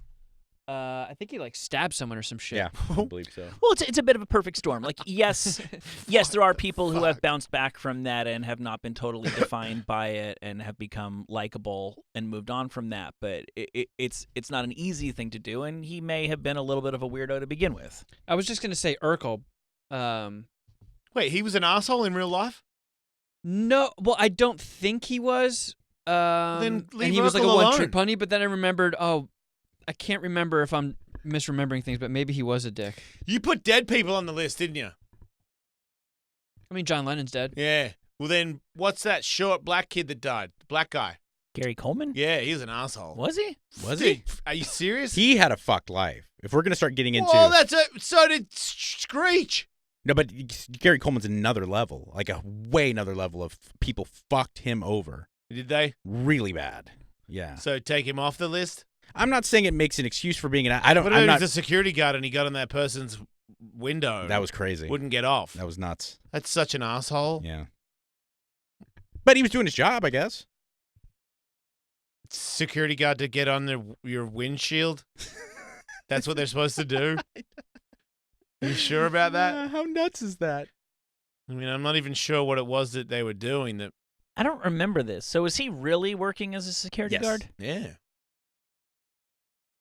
I think he like stabbed someone or some shit. Yeah, I believe so. Well, it's a bit of a perfect storm. Like, yes, there are people who have bounced back from that and have not been totally defined by it and have become likable and moved on from that. But it's not an easy thing to do, and he may have been a little bit of a weirdo to begin with. I was just gonna say Urkel. Wait, he was an asshole in real life? No, well, I don't think he was. Then leave and he was like a Urkel one-trick alone. pony. But then I remembered. Oh, I can't remember if I'm misremembering things, but maybe he was a dick. You put dead people on the list, didn't you? I mean, John Lennon's dead. Yeah. Well, then what's that short black kid that died? The black guy. Gary Coleman? Yeah, he was an asshole. Was he? Was he? Are you serious? He had a fucked life. If we're gonna start getting into, Well, that's it. So did Screech. no, but Gary Coleman's another level, like a way another level of people fucked him over Did they? really bad. Yeah. So take him off the list? I'm not saying it makes an excuse for being an. I don't. But I'm if not. he's a security guard and he got on that person's window. That was crazy. Wouldn't get off. That was nuts. That's such an asshole. Yeah. But he was doing his job, I guess. Security guard to get on your windshield. That's what they're supposed to do. Are you sure about that? How nuts is that? I mean, I'm not even sure what it was that they were doing. That I don't remember this. So is he really working as a security guard? Yeah.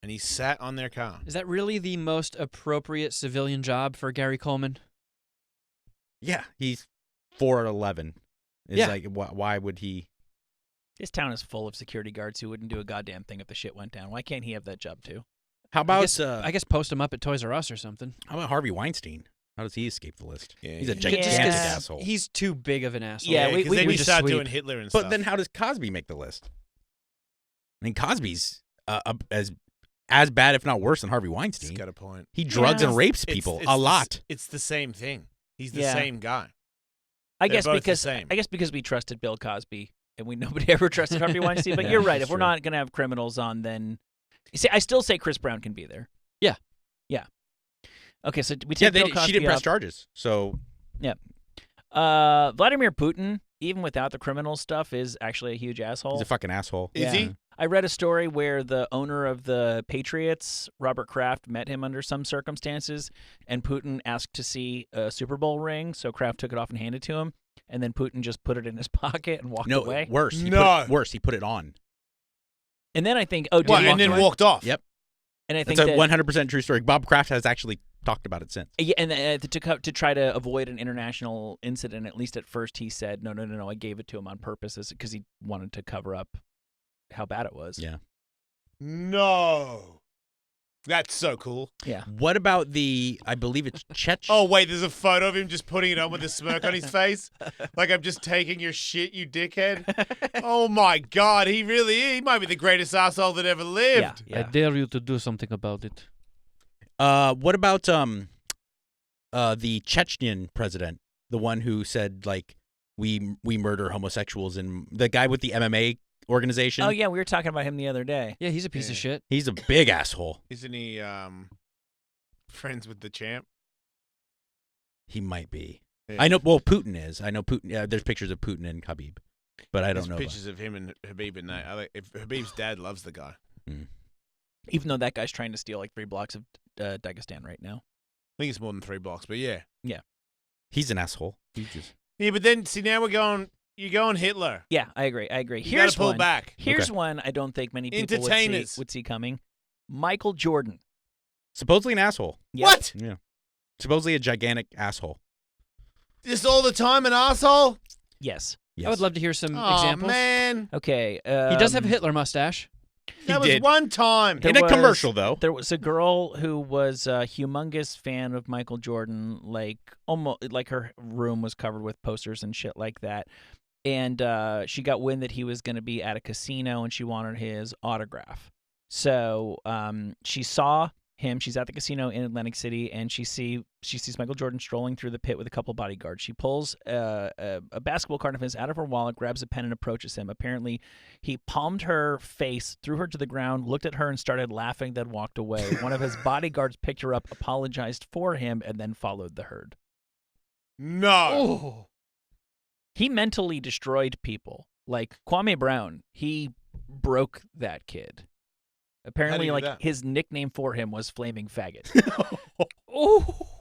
And he sat on their car. Is that really the most appropriate civilian job for Gary Coleman? Yeah, he's 4'11". It's Yeah. like, why would he? This town is full of security guards who wouldn't do a goddamn thing if the shit went down. Why can't he have that job too? How about? I guess post him up at Toys R Us or something. How about Harvey Weinstein? How does he escape the list? Yeah, He's a yeah. gigantic Just 'cause asshole. He's too big of an asshole. Yeah, because then you start doing Hitler and But stuff. then how does Cosby make the list? I mean, Cosby's as bad, if not worse, than Harvey Weinstein. He's got a point. He drugs and rapes It's- people it's a the- lot. It's the same thing. He's the Yeah. same guy. I They're guess both the because same. we trusted Bill Cosby and nobody ever trusted Harvey Weinstein. But Yeah, you're right. that's If we're true. not gonna have criminals on, then see, I still say Chris Brown can be there. Yeah. Yeah. Okay, so we Yeah, take Bill Cosby she didn't press off. charges. So Yeah. Vladimir Putin, even without the criminal stuff, is actually a huge asshole. he's a fucking asshole. Is he? I read a story where the owner of the Patriots, Robert Kraft, met him under some circumstances, and Putin asked to see a Super Bowl ring, so Kraft took it off and handed it to him, and then Putin just put it in his pocket and walked No, away. worse. He No. He put it on. And then I think, What, and then walked off. Yep. And I think That's a that, 100% true story. Bob Kraft has actually talked about it since. yeah, and to try to avoid an international incident, at least at first, he said, no, I gave it to him on purpose because he wanted to cover up how bad it was. Yeah. No. That's so cool. Yeah. What about I believe it's Chech? Oh, wait, there's a photo of him just putting it on with a smirk on his face. Like, I'm just taking your shit, you dickhead. Oh, my God. He might be the greatest asshole that ever lived. Yeah. I dare you to do something about it. What about the Chechen president, the one who said like we murder homosexuals, and the guy with the MMA organization? Oh, yeah, we were talking about him the other day. Yeah, he's a piece of shit. He's a big asshole. Isn't he friends with the champ? He might be. Yeah. I know. Well, Putin is. I know Putin. There's pictures of Putin and Khabib, but I don't There's know. pictures of him and Habib and that. If Habib's dad loves the guy. Even though that guy's trying to steal like 3 blocks of Dagestan right now. I think it's more than 3 blocks, but yeah. Yeah. He's an asshole. Yeah, but then, see, now you're going Hitler. Yeah, I agree. You Here's gotta pull one. back. Here's one I don't think many people Entertainers. would see coming. Michael Jordan. Supposedly an asshole. Yep. What? Yeah. Supposedly a gigantic asshole. Just all the time an asshole? Yes. I would love to hear some Oh, examples. man. Okay. He does have a Hitler mustache. That was one time. There In a was- commercial, though. There was a girl who was a humongous fan of Michael Jordan, like almost like her room was covered with posters and shit like that. And she got wind that he was going to be at a casino and she wanted his autograph. So she saw him. She's at the casino in Atlantic City, and she sees Michael Jordan strolling through the pit with a couple bodyguards. She pulls a basketball card of his out of her wallet, grabs a pen, and approaches him. Apparently, he palmed her face, threw her to the ground, looked at her, and started laughing, then walked away. One of his bodyguards picked her up, apologized for him, and then followed the herd. No. Oh. He mentally destroyed people. Like Kwame Brown, he broke that kid. Apparently, do like that? his nickname for him was Flaming Faggot. Oh.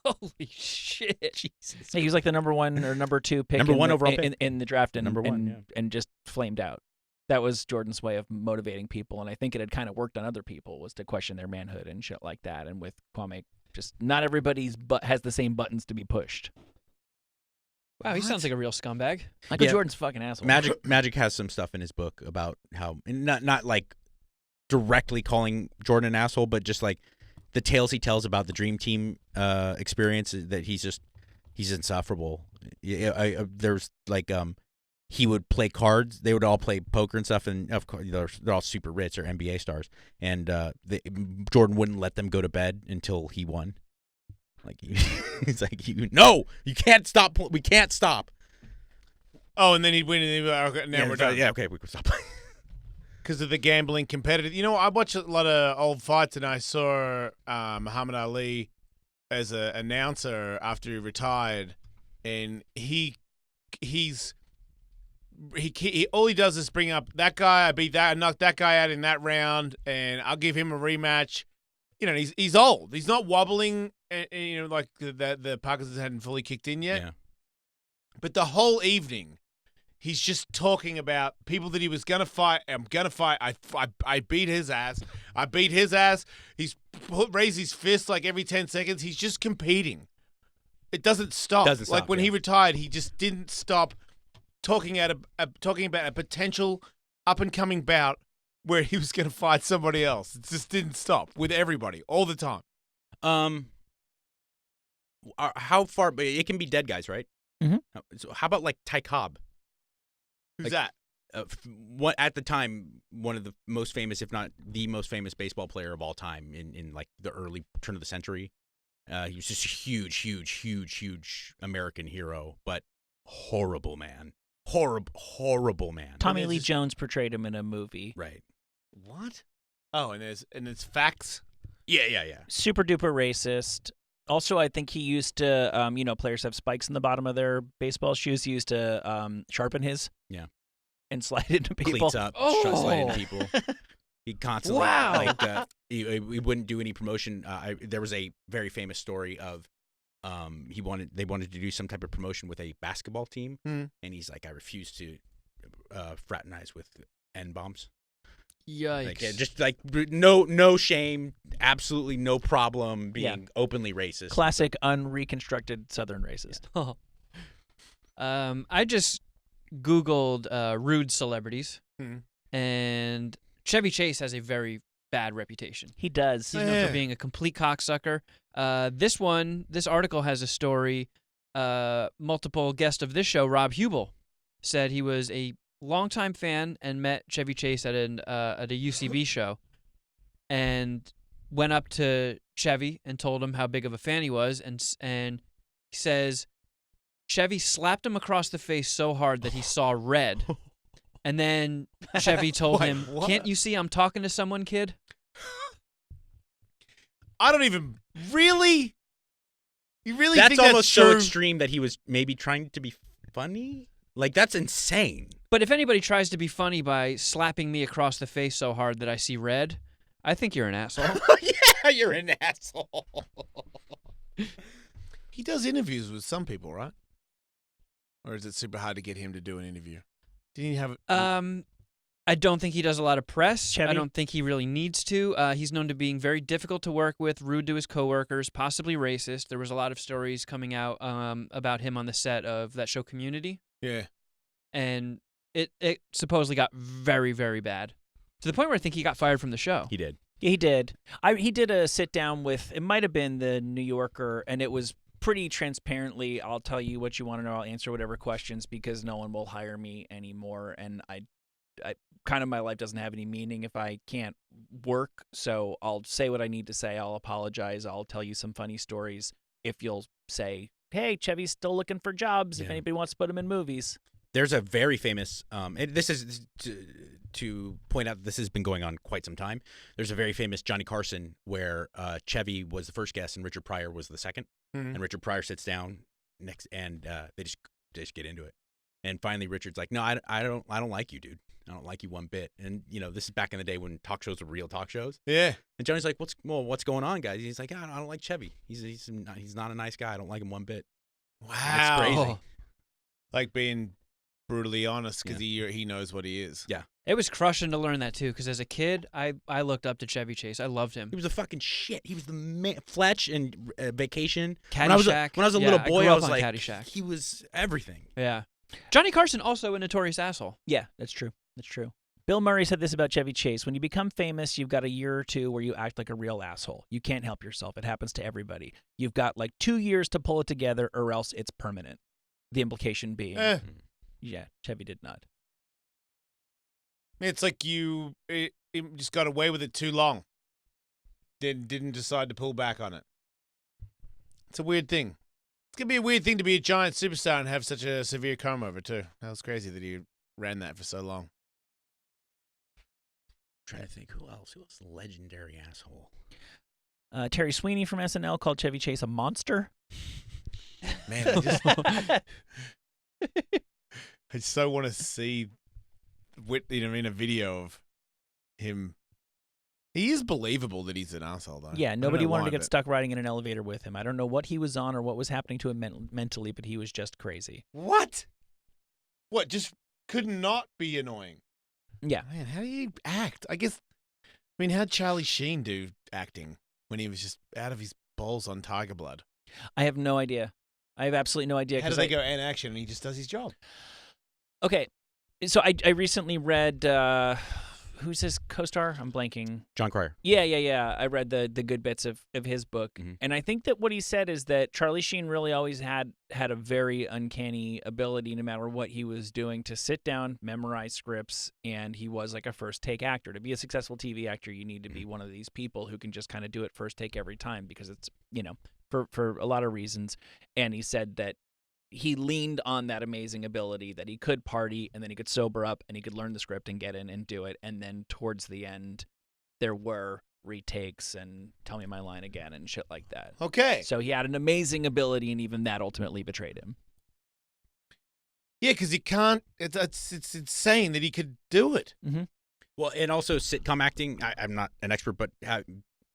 Holy shit. Jesus. He was like the number 1 or number 2 pick Number in one the, overall in, pick. in the draft and, Number one, and, yeah. and just flamed out. That was Jordan's way of motivating people, and I think it had kind of worked on other people, was to question their manhood and shit like that. And with Kwame, just not everybody's butt has the same buttons to be pushed. Wow, he sounds like a real scumbag. Michael Jordan's a fucking asshole. Magic has some stuff in his book about how, and not like directly calling Jordan an asshole, but just like the tales he tells about the Dream Team experience, that he's insufferable. There's like he would play cards. They would all play poker and stuff, and of course they're all super rich or NBA stars. And Jordan wouldn't let them go to bed until he won. Like he's like, no, you can't stop. We can't stop. Oh, and then he'd win, and he'd be like, okay, now we're done. Yeah, okay, we can stop playing. Because of the gambling competitive. You know, I watch a lot of old fights, and I saw Muhammad Ali as an announcer after he retired, and he all he does is bring up that guy. I beat that. I knocked that guy out in that round, and I'll give him a rematch. You know, he's old. He's not wobbling. And, you know, like the Parkinson's hadn't fully kicked in yet. Yeah. But the whole evening, he's just talking about people that he was gonna fight. I'm gonna fight. I beat his ass. I beat his ass. He's raised his fist like every 10 seconds. He's just competing. It doesn't stop. Like when he retired, he just didn't stop talking about a potential up and coming bout where he was gonna fight somebody else. It just didn't stop with everybody all the time. How far? But it can be dead guys, right? Mm-hmm. So how about like Ty Cobb? Who's that? What at the time, one of the most famous, if not the most famous baseball player of all time in like the early turn of the century. He was just a huge American hero, but horrible man. Horrible man. Tommy Lee Jones portrayed him in a movie. Right. What? Oh, and it's facts. Yeah. Super duper racist. Also, I think he used to, players have spikes in the bottom of their baseball shoes. He used to sharpen his. Yeah. And slide into people. Cleats up, slide into people. He constantly, he wouldn't do any promotion. There was a very famous story of, they wanted to do some type of promotion with a basketball team, and he's like, I refuse to fraternize with N-bombs. Yikes! Like, just like no shame, absolutely no problem being openly racist. Classic unreconstructed Southern racist. I just Googled rude celebrities, and Chevy Chase has a very bad reputation. He does. He's known for being a complete cocksucker. This article has a story. Multiple guest of this show, Rob Hubel, said he was a longtime fan and met Chevy Chase at a UCB show, and went up to Chevy and told him how big of a fan he was, and he says Chevy slapped him across the face so hard that he saw red. And then Chevy told him, "Can't you see I'm talking to someone, kid?" I don't even really. You really That's think almost that's so true? extreme that he was maybe trying to be funny? Like, that's insane. But if anybody tries to be funny by slapping me across the face so hard that I see red, I think you're an asshole. Yeah, you're an asshole. He does interviews with some people, right? Or is it super hard to get him to do an interview? Didn't he have? I don't think he does a lot of press. Chevy? I don't think he really needs to. He's known to being very difficult to work with, rude to his coworkers, possibly racist. There was a lot of stories coming out about him on the set of that show Community. Yeah. And it supposedly got very, very bad. To the point where I think he got fired from the show. He did. Yeah, he did. He did a sit down with, it might have been the New Yorker, and it was pretty transparently, I'll tell you what you want to know, I'll answer whatever questions because no one will hire me anymore, and I kind of, my life doesn't have any meaning if I can't work, so I'll say what I need to say, I'll apologize, I'll tell you some funny stories if you'll say, hey, Chevy's still looking for jobs if anybody wants to put him in movies. There's a very famous, this is to point out that this has been going on quite some time. There's a very famous Johnny Carson where Chevy was the first guest and Richard Pryor was the second. And Richard Pryor sits down next, and they just get into it. And finally, Richard's like, no, I don't like you, dude. I don't like you one bit. And this is back in the day when talk shows were real talk shows. Yeah. And Johnny's like, what's going on, guys? He's like, I don't like Chevy. He's not a nice guy. I don't like him one bit. Wow. That's crazy. Like being brutally honest because he knows what he is. Yeah. It was crushing to learn that too, because as a kid, I looked up to Chevy Chase. I loved him. He was a fucking shit. He was the man. Fletch and Vacation. Caddyshack. When I was a little boy, grew I up was on like, Caddyshack. he was everything. Yeah. Johnny Carson, also a notorious asshole. Yeah, that's true. That's true. Bill Murray said this about Chevy Chase. When you become famous, you've got a year or two where you act like a real asshole. You can't help yourself. It happens to everybody. You've got like 2 years to pull it together or else it's permanent. The implication being, yeah, Chevy did not. It's like you just got away with it too long. Then didn't decide to pull back on it. It's a weird thing. It's going to be a weird thing to be a giant superstar and have such a severe comb over, too. That was crazy that he ran that for so long. Trying to think who else legendary asshole. Terry Sweeney from SNL called Chevy Chase a monster. Man, I so want to see a video of him. He is believable that he's an asshole, though. Yeah, nobody wanted to get stuck riding in an elevator with him. I don't know what he was on or what was happening to him mentally, but he was just crazy. What? What? Just could not be annoying. Yeah. Man, how do you act? How'd Charlie Sheen do acting when he was just out of his balls on Tiger Blood? I have no idea. I have absolutely no idea. How do they go in action and he just does his job? Okay. So I recently read, who's his co-star? I'm blanking. John Cryer. Yeah. I read the good bits of his book. Mm-hmm. And I think that what he said is that Charlie Sheen really always had a very uncanny ability, no matter what he was doing, to sit down, memorize scripts, and he was like a first-take actor. To be a successful TV actor, you need to be one of these people who can just kind of do it first take every time because it's, for a lot of reasons. And he said that he leaned on that amazing ability that he could party and then he could sober up and he could learn the script and get in and do it. And then towards the end, there were retakes and tell me my line again and shit like that. Okay. So he had an amazing ability and even that ultimately betrayed him. Yeah, because he can't. It's insane that he could do it. Mm-hmm. Well, and also sitcom acting. I'm not an expert, but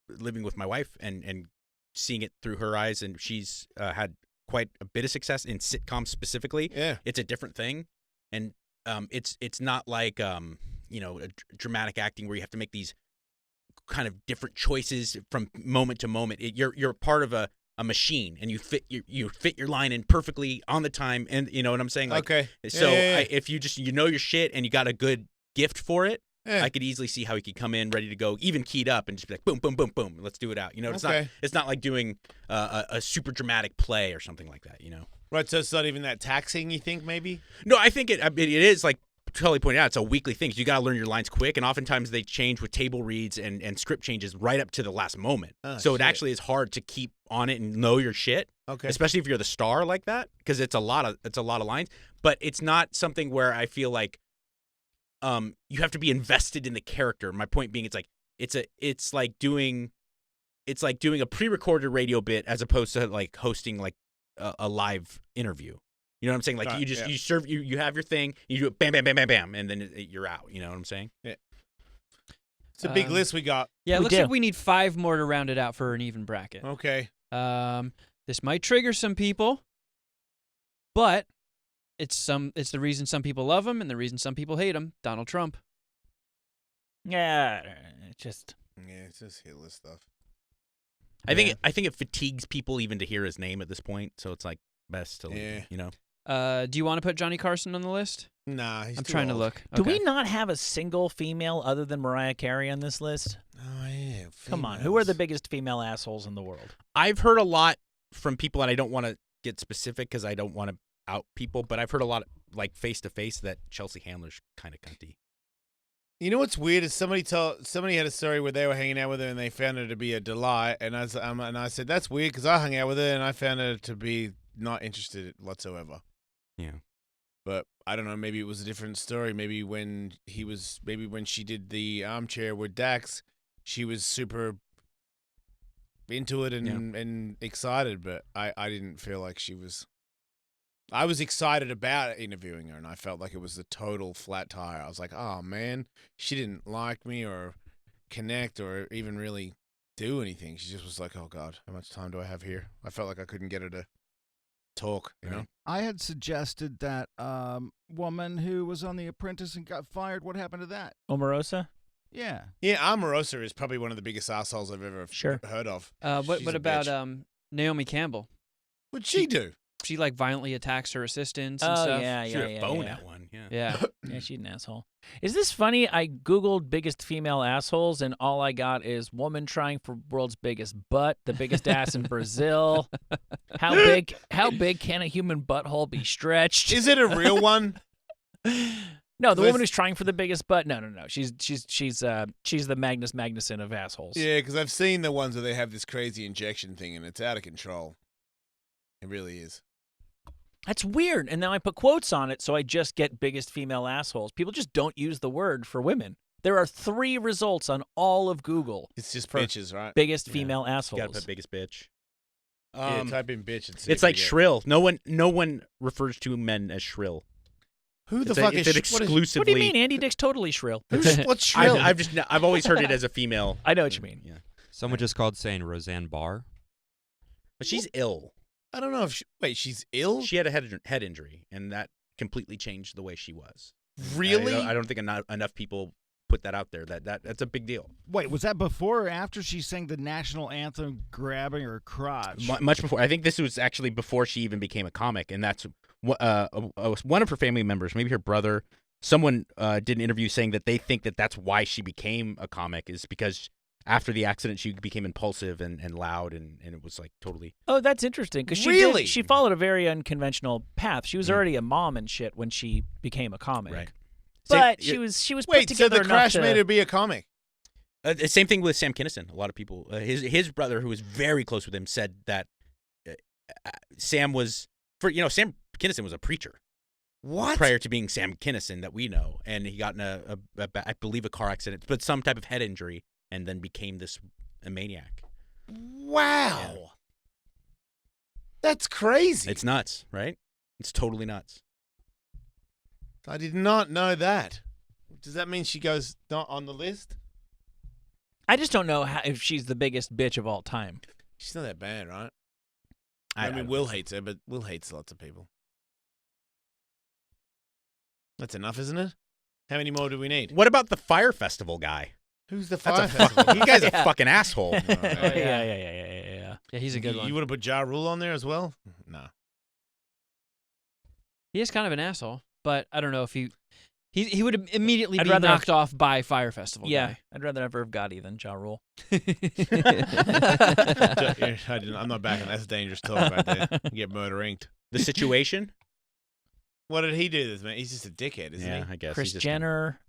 living with my wife and seeing it through her eyes, and she's had quite a bit of success in sitcoms specifically. Yeah, it's a different thing, and it's not like dramatic acting where you have to make these kind of different choices from moment to moment. You're part of a machine, and you fit your line in perfectly on the time, and you know what I'm saying. Like, okay. So yeah. If you just know your shit and you got a good gift for it. I could easily see how he could come in ready to go, even keyed up, and just be like, boom, boom, boom, boom, let's do it out. It's not like doing a super dramatic play or something like that. Right. So it's not even that taxing. You think maybe? No, I think it is like Tully pointed out. It's a weekly thing. You got to learn your lines quick, and oftentimes they change with table reads and script changes right up to the last moment. So it actually is hard to keep on it and know your shit. Okay. Especially if you're the star like that, because it's a lot of lines. But it's not something where I feel like. You have to be invested in the character. My point being, it's like doing a pre-recorded radio bit as opposed to like hosting like a live interview. You know what I'm saying? Like you have your thing, you do it, bam, bam, bam, bam, bam, and then you're out. You know what I'm saying? Yeah. It's a big list we got. Yeah, it looks like we need 5 more to round it out for an even bracket. Okay. This might trigger some people, but. It's the reason some people love him and the reason some people hate him. Donald Trump. Yeah, it's just hit list stuff. I think it fatigues people even to hear his name at this point. So it's like best to Do you want to put Johnny Carson on the list? Nah, I'm trying to look. Do we not have a single female other than Mariah Carey on this list? Oh yeah. Come on, who are the biggest female assholes in the world? I've heard a lot from people, and I don't want to get specific because I don't want to out people, but I've heard a lot like face to face that Chelsea Handler's kind of cunty. You know what's weird is somebody had a story where they were hanging out with her and they found her to be a delight, and I said that's weird because I hung out with her and I found her to be not interested whatsoever. Yeah, but I don't know. Maybe it was a different story. Maybe when she did the armchair with Dax, she was super into it and excited, but I didn't feel like she was. I was excited about interviewing her, and I felt like it was a total flat tire. I was like, oh, man, she didn't like me or connect or even really do anything. She just was like, oh, God, how much time do I have here? I felt like I couldn't get her to talk, you know? I had suggested that woman who was on The Apprentice and got fired. What happened to that? Omarosa? Yeah. Yeah, Omarosa is probably one of the biggest assholes I've ever heard of. What She's a about bitch. Naomi Campbell? What'd she do? She like violently attacks her assistants and Oh, stuff. yeah, She yeah, had a yeah. phone yeah. at one. Yeah. Yeah. Yeah, she's an asshole. Is this funny? I Googled biggest female assholes, and all I got is woman trying for world's biggest butt, the biggest ass in Brazil. How big can a human butthole be stretched? Is it a real one? No, the woman who's trying for the biggest butt. No. She's the Magnus Magnuson of assholes. Yeah, because I've seen the ones where they have this crazy injection thing, and it's out of control. It really is. That's weird. And now I put quotes on it, so I just get biggest female assholes. People just don't use the word for women. There are 3 results on all of Google. It's just for bitches, right? Biggest female assholes. You gotta put biggest bitch. Yeah, type in bitch and see It's if you like get- shrill. No one refers to men as shrill. Who the It's fuck it's is an sh- what is- exclusively? What do you mean? Andy Dick's totally shrill. What's shrill? I've always heard it as a female. I know what you mean. Yeah. Someone just called saying Roseanne Barr. But she's ill. I don't know if she's ill? She had a head injury, and that completely changed the way she was. Really? I don't think enough people put that out there. That's a big deal. Wait, was that before or after she sang the national anthem grabbing her crotch? Much before. I think this was actually before she even became a comic, and that's one of her family members, maybe her brother. Someone did an interview saying that they think that that's why she became a comic, is because after the accident she became impulsive and loud, and it was like totally. Oh, that's interesting. Because she followed a very unconventional path. She was already a mom and shit when she became a comic. Right. But she was put Wait, so together the crash enough made to- her be a comic? Same thing with Sam Kinison. A lot of people, his brother, who was very close with him, said that Sam Sam Kinison was a preacher. What? Prior to being Sam Kinison that we know, and he got in I believe a car accident, but some type of head injury, and then became a maniac. Wow. Yeah. That's crazy. It's nuts, right? It's totally nuts. I did not know that. Does that mean she goes not on the list? I just don't know if she's the biggest bitch of all time. She's not that bad, right? I mean, don't Will think hates her, but Will hates lots of people. That's enough, isn't it? How many more do we need? What about the Fire Festival guy? Who's the That's Fire a Festival? You guys Yeah. a fucking asshole. Yeah. Yeah, he's a good one. You want to put Ja Rule on there as well? No. He is kind of an asshole, but I don't know if he would immediately I'd be rather knocked off by Fire Festival. Yeah, guy. I'd rather have Irv Gotti than Ja Rule. I'm not backing. That's dangerous talk right there. You get murder inked. The Situation? What did he do this, man? He's just a dickhead, isn't Yeah, he? I guess. Chris he's just Jenner.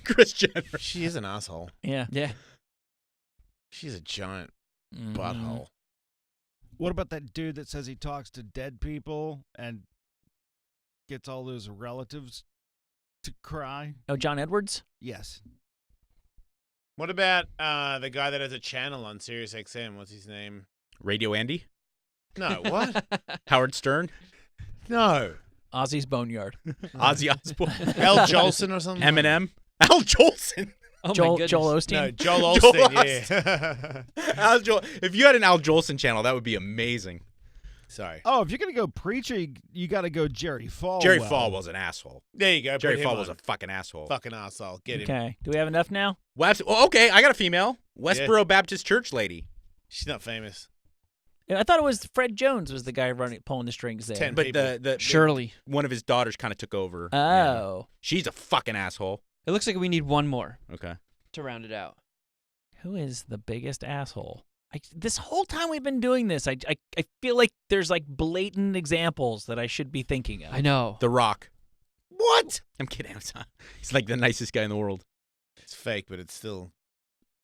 Chris Jenner. She is an asshole. Yeah. She's a giant Mhm. butthole. What about that dude that says he talks to dead people and gets all those relatives to cry? Oh, John Edwards? Yes. What about the guy that has a channel on Sirius XM? What's his name? Radio Andy? No, what? Howard Stern? No. Ozzy's Boneyard. Ozzy Osbourne? Al Jolson or something? Eminem? Al Jolson? Oh Joel my goodness. Osteen? No, Joel Joel Osteen, yeah. If you had an Al Jolson channel, that would be amazing. Sorry. Oh, if you're going to go preacher, you got to go Jerry Falwell. Jerry Falwell's an asshole. There you go. Jerry put him Falwell's on. a fucking asshole. Fucking asshole. Get him. Okay. Do we have enough now? Okay, I got a female. Westboro Baptist Church lady. She's not famous. Yeah, I thought it was Fred Jones was the guy pulling the strings there. 10 But people. the Shirley. one of his daughters kind of took over. Oh. She's a fucking asshole. It looks like we need one more Okay. to round it out. Who is the biggest asshole? This whole time we've been doing this, I feel like there's like blatant examples that I should be thinking of. I know. The Rock. What? I'm kidding. He's like the nicest guy in the world. It's fake, but it's still.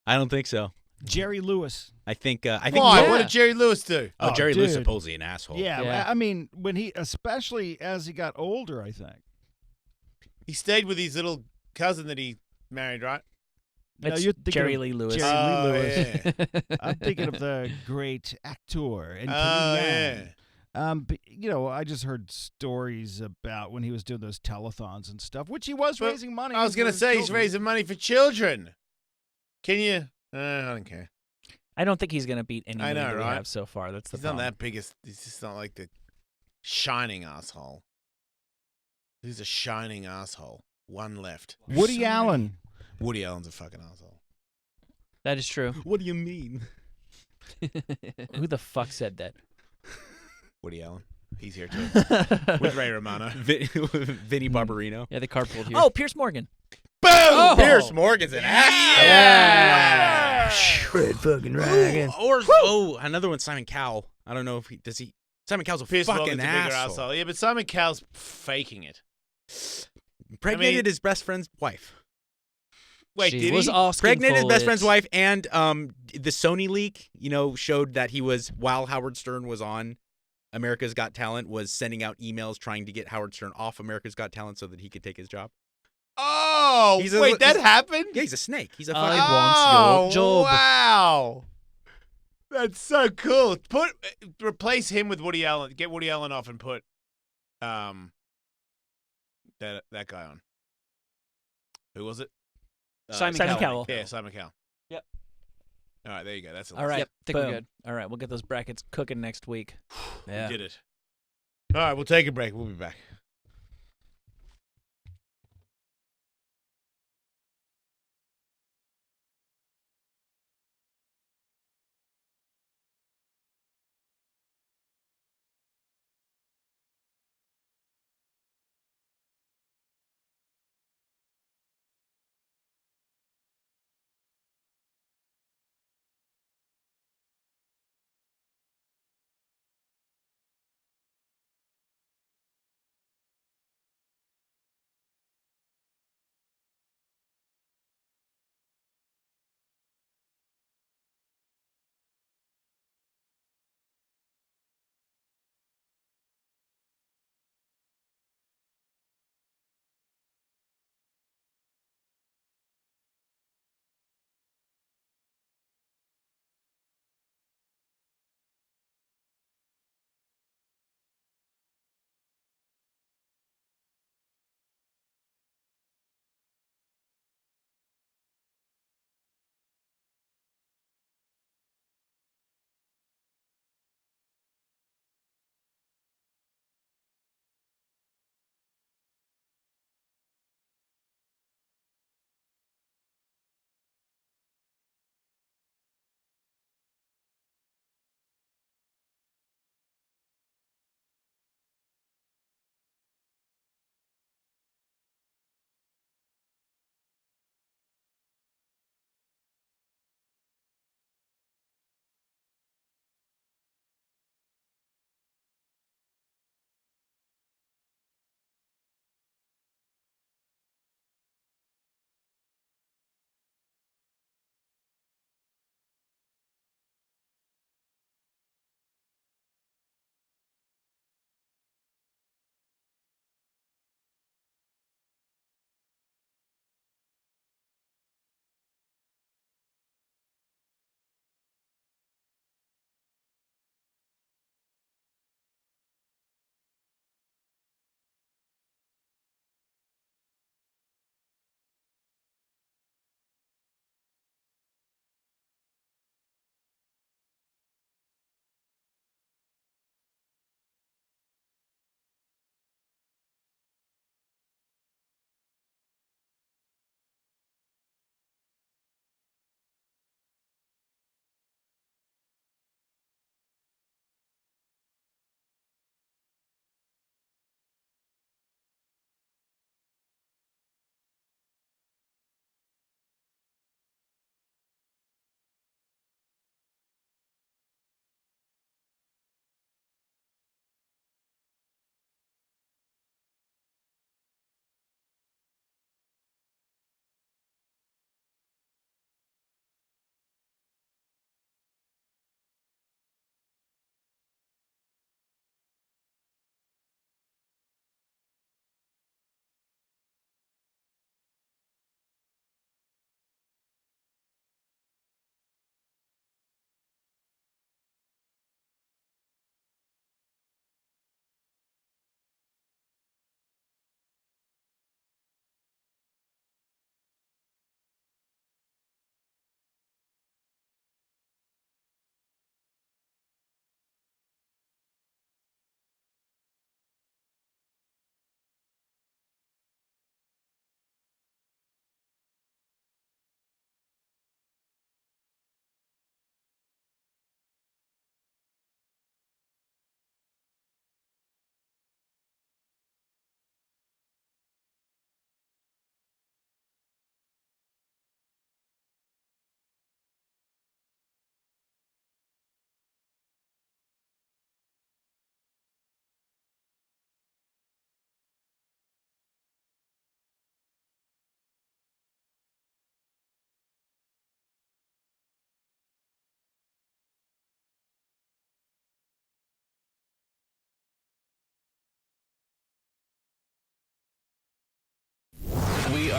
I don't think so. Jerry Lewis. I think. Why? Yeah. What did Jerry Lewis do? Oh, Oh, Jerry Lewis dude. supposedly an asshole. Yeah, I mean, especially as he got older, I think. He stayed with his little cousin that he married, right? No, It's you're thinking Jerry of Lee Lewis. Jerry Oh, Lee Lewis. yeah. I'm thinking of the great actor and Oh, comedian, But, I just heard stories about when he was doing those telethons and stuff, which he was raising money. I was going to say he's raising money for children. Can you? I don't care. I don't think he's going to beat any I know, that we right? have so far. That's the He's problem. not that biggest. He's just not like the shining asshole. He's a shining asshole. One left. Woody Allen. Woody Allen's a fucking asshole. That is true. What do you mean? Who the fuck said that? Woody Allen. He's here too. With Ray Romano. Vinny Barbarino. Yeah, they carpooled here. Oh, Pierce Morgan. Boom! Oh! Pierce Morgan's an asshole. Yeah. Red fucking dragon. Another one, Simon Cowell. I don't know if he. Simon Cowell's a Pierce fucking Morgan's a bigger asshole. asshole. Yeah, but Simon Cowell's faking it. Impregnated his best friend's wife. Wait, She did was he? asking Impregnated his for best it. friend's wife, and the Sony leak, showed that he was, while Howard Stern was on America's Got Talent, was sending out emails trying to get Howard Stern off America's Got Talent so that he could take his job. Oh, wait, that happened? Yeah, he's a snake. He's a I fucking. want your job. Wow. That's so cool. Replace him with Woody Allen. Get Woody Allen off and put that guy on. Who was it? Simon Cowell. Yeah, Simon Cowell. Yep. All right, there you go. That's a All right. Yep, think we're boom. good. All right, we'll get those brackets cooking next week. Yeah. We did it. All right, we'll take a break. We'll be back.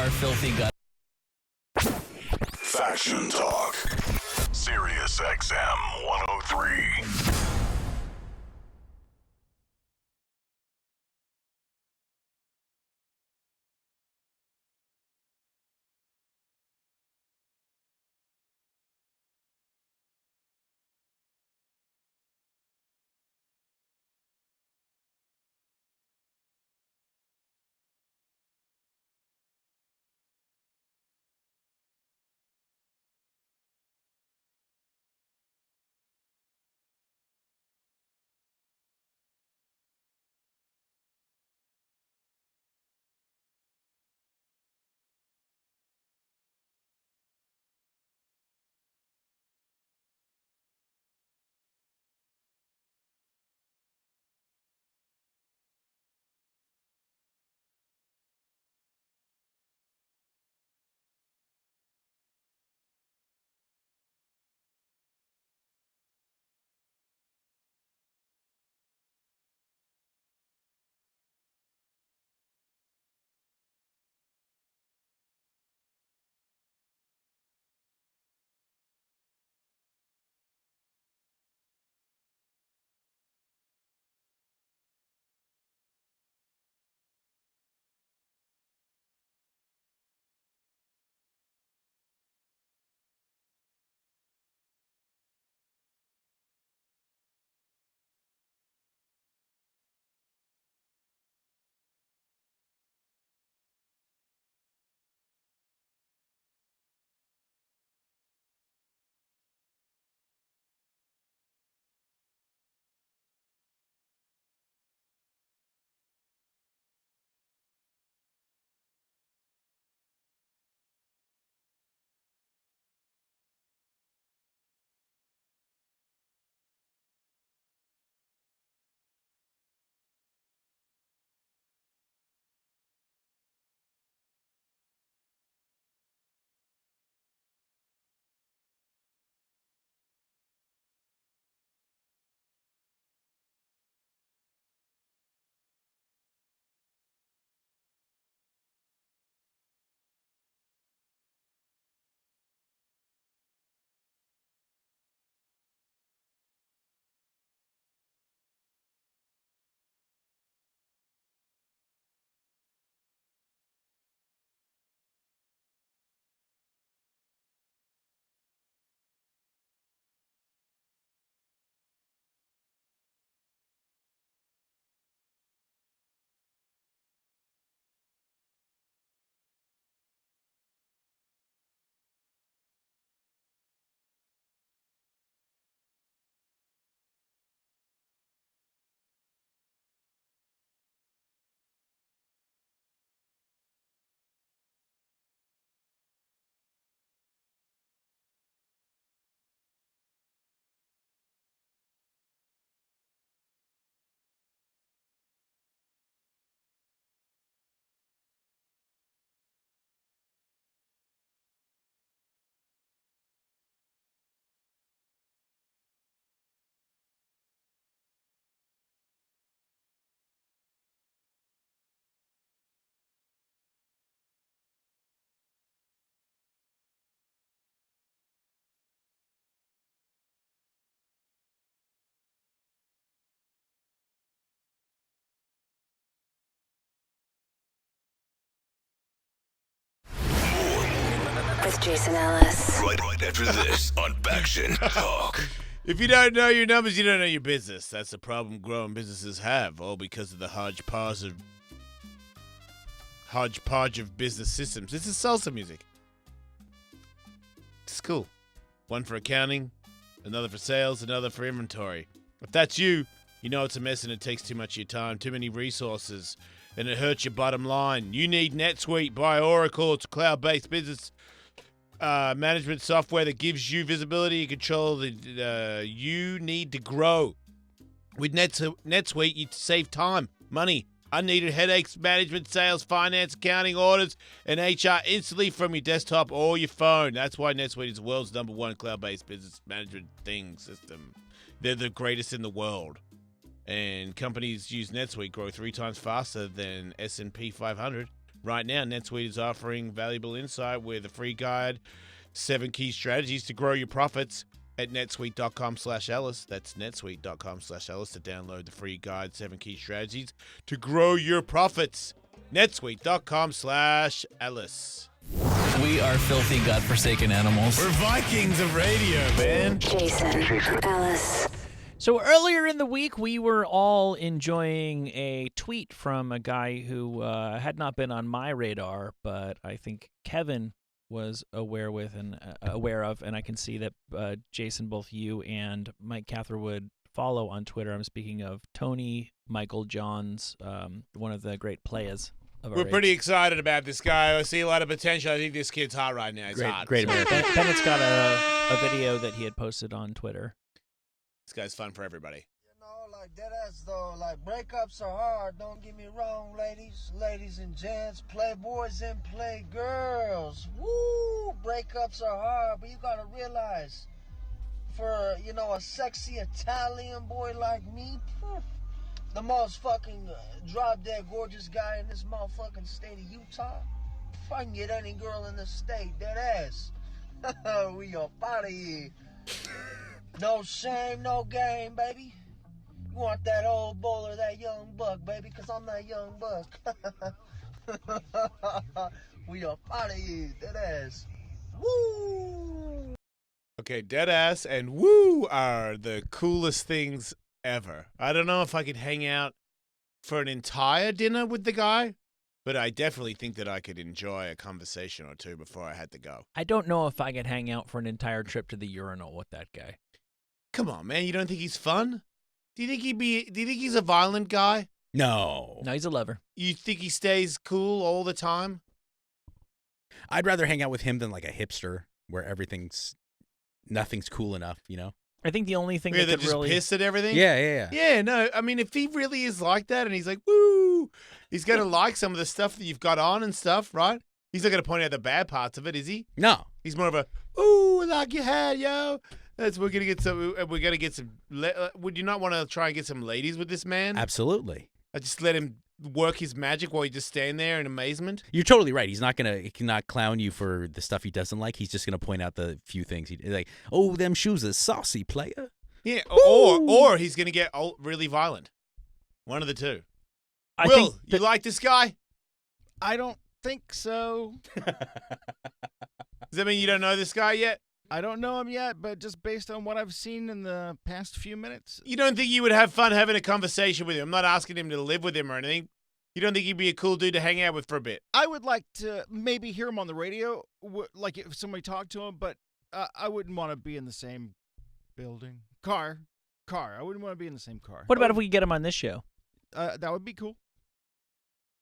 our filthy gut. Faction Talk. Sirius XM 103. With Jason Ellis. Right after this on Faction Talk. If you don't know your numbers, you don't know your business. That's the problem growing businesses have, all because of the hodgepodge of business systems. This is salsa music. It's cool. One for accounting, another for sales, another for inventory. If that's you, you know it's a mess and it takes too much of your time, too many resources, and it hurts your bottom line. You need NetSuite by Oracle. It's a cloud-based business management software that gives you visibility and control that you need to grow. With NetSuite, you save time, money, unneeded headaches, management, sales, finance, accounting, orders, and HR instantly from your desktop or your phone. That's why NetSuite is the world's #1 cloud-based business management system. They're the greatest in the world. And companies use NetSuite grow 3 times faster than S&P 500 Right now, NetSuite is offering valuable insight with a free guide, 7 key strategies to grow your profits at netsuite.com/Ellis. That's netsuite.com/Ellis to download the free guide, 7 key strategies to grow your profits. netsuite.com/Ellis. We are filthy, godforsaken animals. We're Vikings of radio, man. Jason. Ellis. So earlier in the week, we were all enjoying a tweet from a guy who had not been on my radar, but I think Kevin was aware of, and I can see that Jason, both you and Mike Catherwood follow on Twitter. I'm speaking of Tony Michael Johns, one of the great players. We're pretty excited about this guy. I see a lot of potential. I think this kid's hot right now. He's hot. Great American. Bennett's got a video that he had posted on Twitter. This guy's fun for everybody. Like deadass though, like breakups are hard, don't get me wrong, ladies and gents, playboys and playgirls. Woo! Breakups are hard, but you gotta realize, for a sexy Italian boy like me, the most fucking drop-dead gorgeous guy in this motherfucking state of Utah, if I can get any girl in this state, deadass. We are out of here. No shame, no game, baby. You want that old bull or that young buck, baby, because I'm that young buck. We are out of here, deadass. Woo! Okay, deadass and woo are the coolest things ever. I don't know if I could hang out for an entire dinner with the guy, but I definitely think that I could enjoy a conversation or two before I had to go. I don't know if I could hang out for an entire trip to the urinal with that guy. Come on, man. You don't think he's fun? Do you think he's a violent guy? No. No, he's a lover. You think he stays cool all the time? I'd rather hang out with him than like a hipster where nothing's cool enough, I think the only thing that could just really piss at everything. Yeah. Yeah, no. I mean, if he really is like that, and he's like, woo, he's gonna like some of the stuff that you've got on and stuff, right? He's not gonna point out the bad parts of it, is he? No. He's more of a, ooh, I like your hat, yo. We're gonna get some. Would you not want to try and get some ladies with this man? Absolutely. I just let him work his magic while you just stand there in amazement. You're totally right. He cannot clown you for the stuff he doesn't like. He's just gonna point out the few things he like. Oh, them shoes are saucy, player. Yeah, or he's gonna get really violent. One of the two. Will, you like this guy? I don't think so. Does that mean you don't know this guy yet? I don't know him yet, but just based on what I've seen in the past few minutes. You don't think you would have fun having a conversation with him? I'm not asking him to live with him or anything. You don't think he'd be a cool dude to hang out with for a bit? I would like to maybe hear him on the radio, like if somebody talked to him, but I wouldn't want to be in the same building. Car. I wouldn't want to be in the same car. What about if we get him on this show? That would be cool.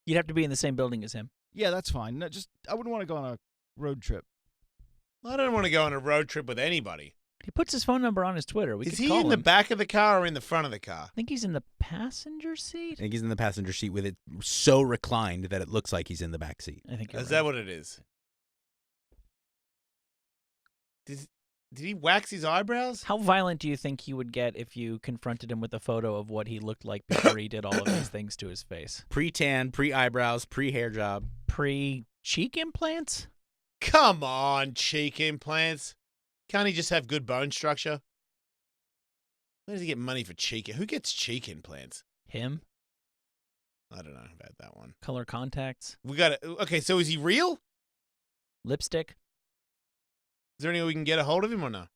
You'd have to be in the same building as him. Yeah, that's fine. No, I wouldn't want to go on a road trip. I don't want to go on a road trip with anybody. He puts his phone number on his Twitter. Is he in the back of the car or in the front of the car? I think he's in the passenger seat. I think he's in the passenger seat with it so reclined that it looks like he's in the back seat. I think you're Is right. that what it is? Did he wax his eyebrows? How violent do you think he would get if you confronted him with a photo of what he looked like before he did all of these things to his face? Pre-tan, pre-eyebrows, pre-hair job. Pre-cheek implants? Come on, cheek implants. Can't he just have good bone structure? Where does he get money for cheek? Who gets cheek implants? Him? I don't know about that one. Color contacts? Okay, so is he real? Lipstick? Is there any way we can get a hold of him or no?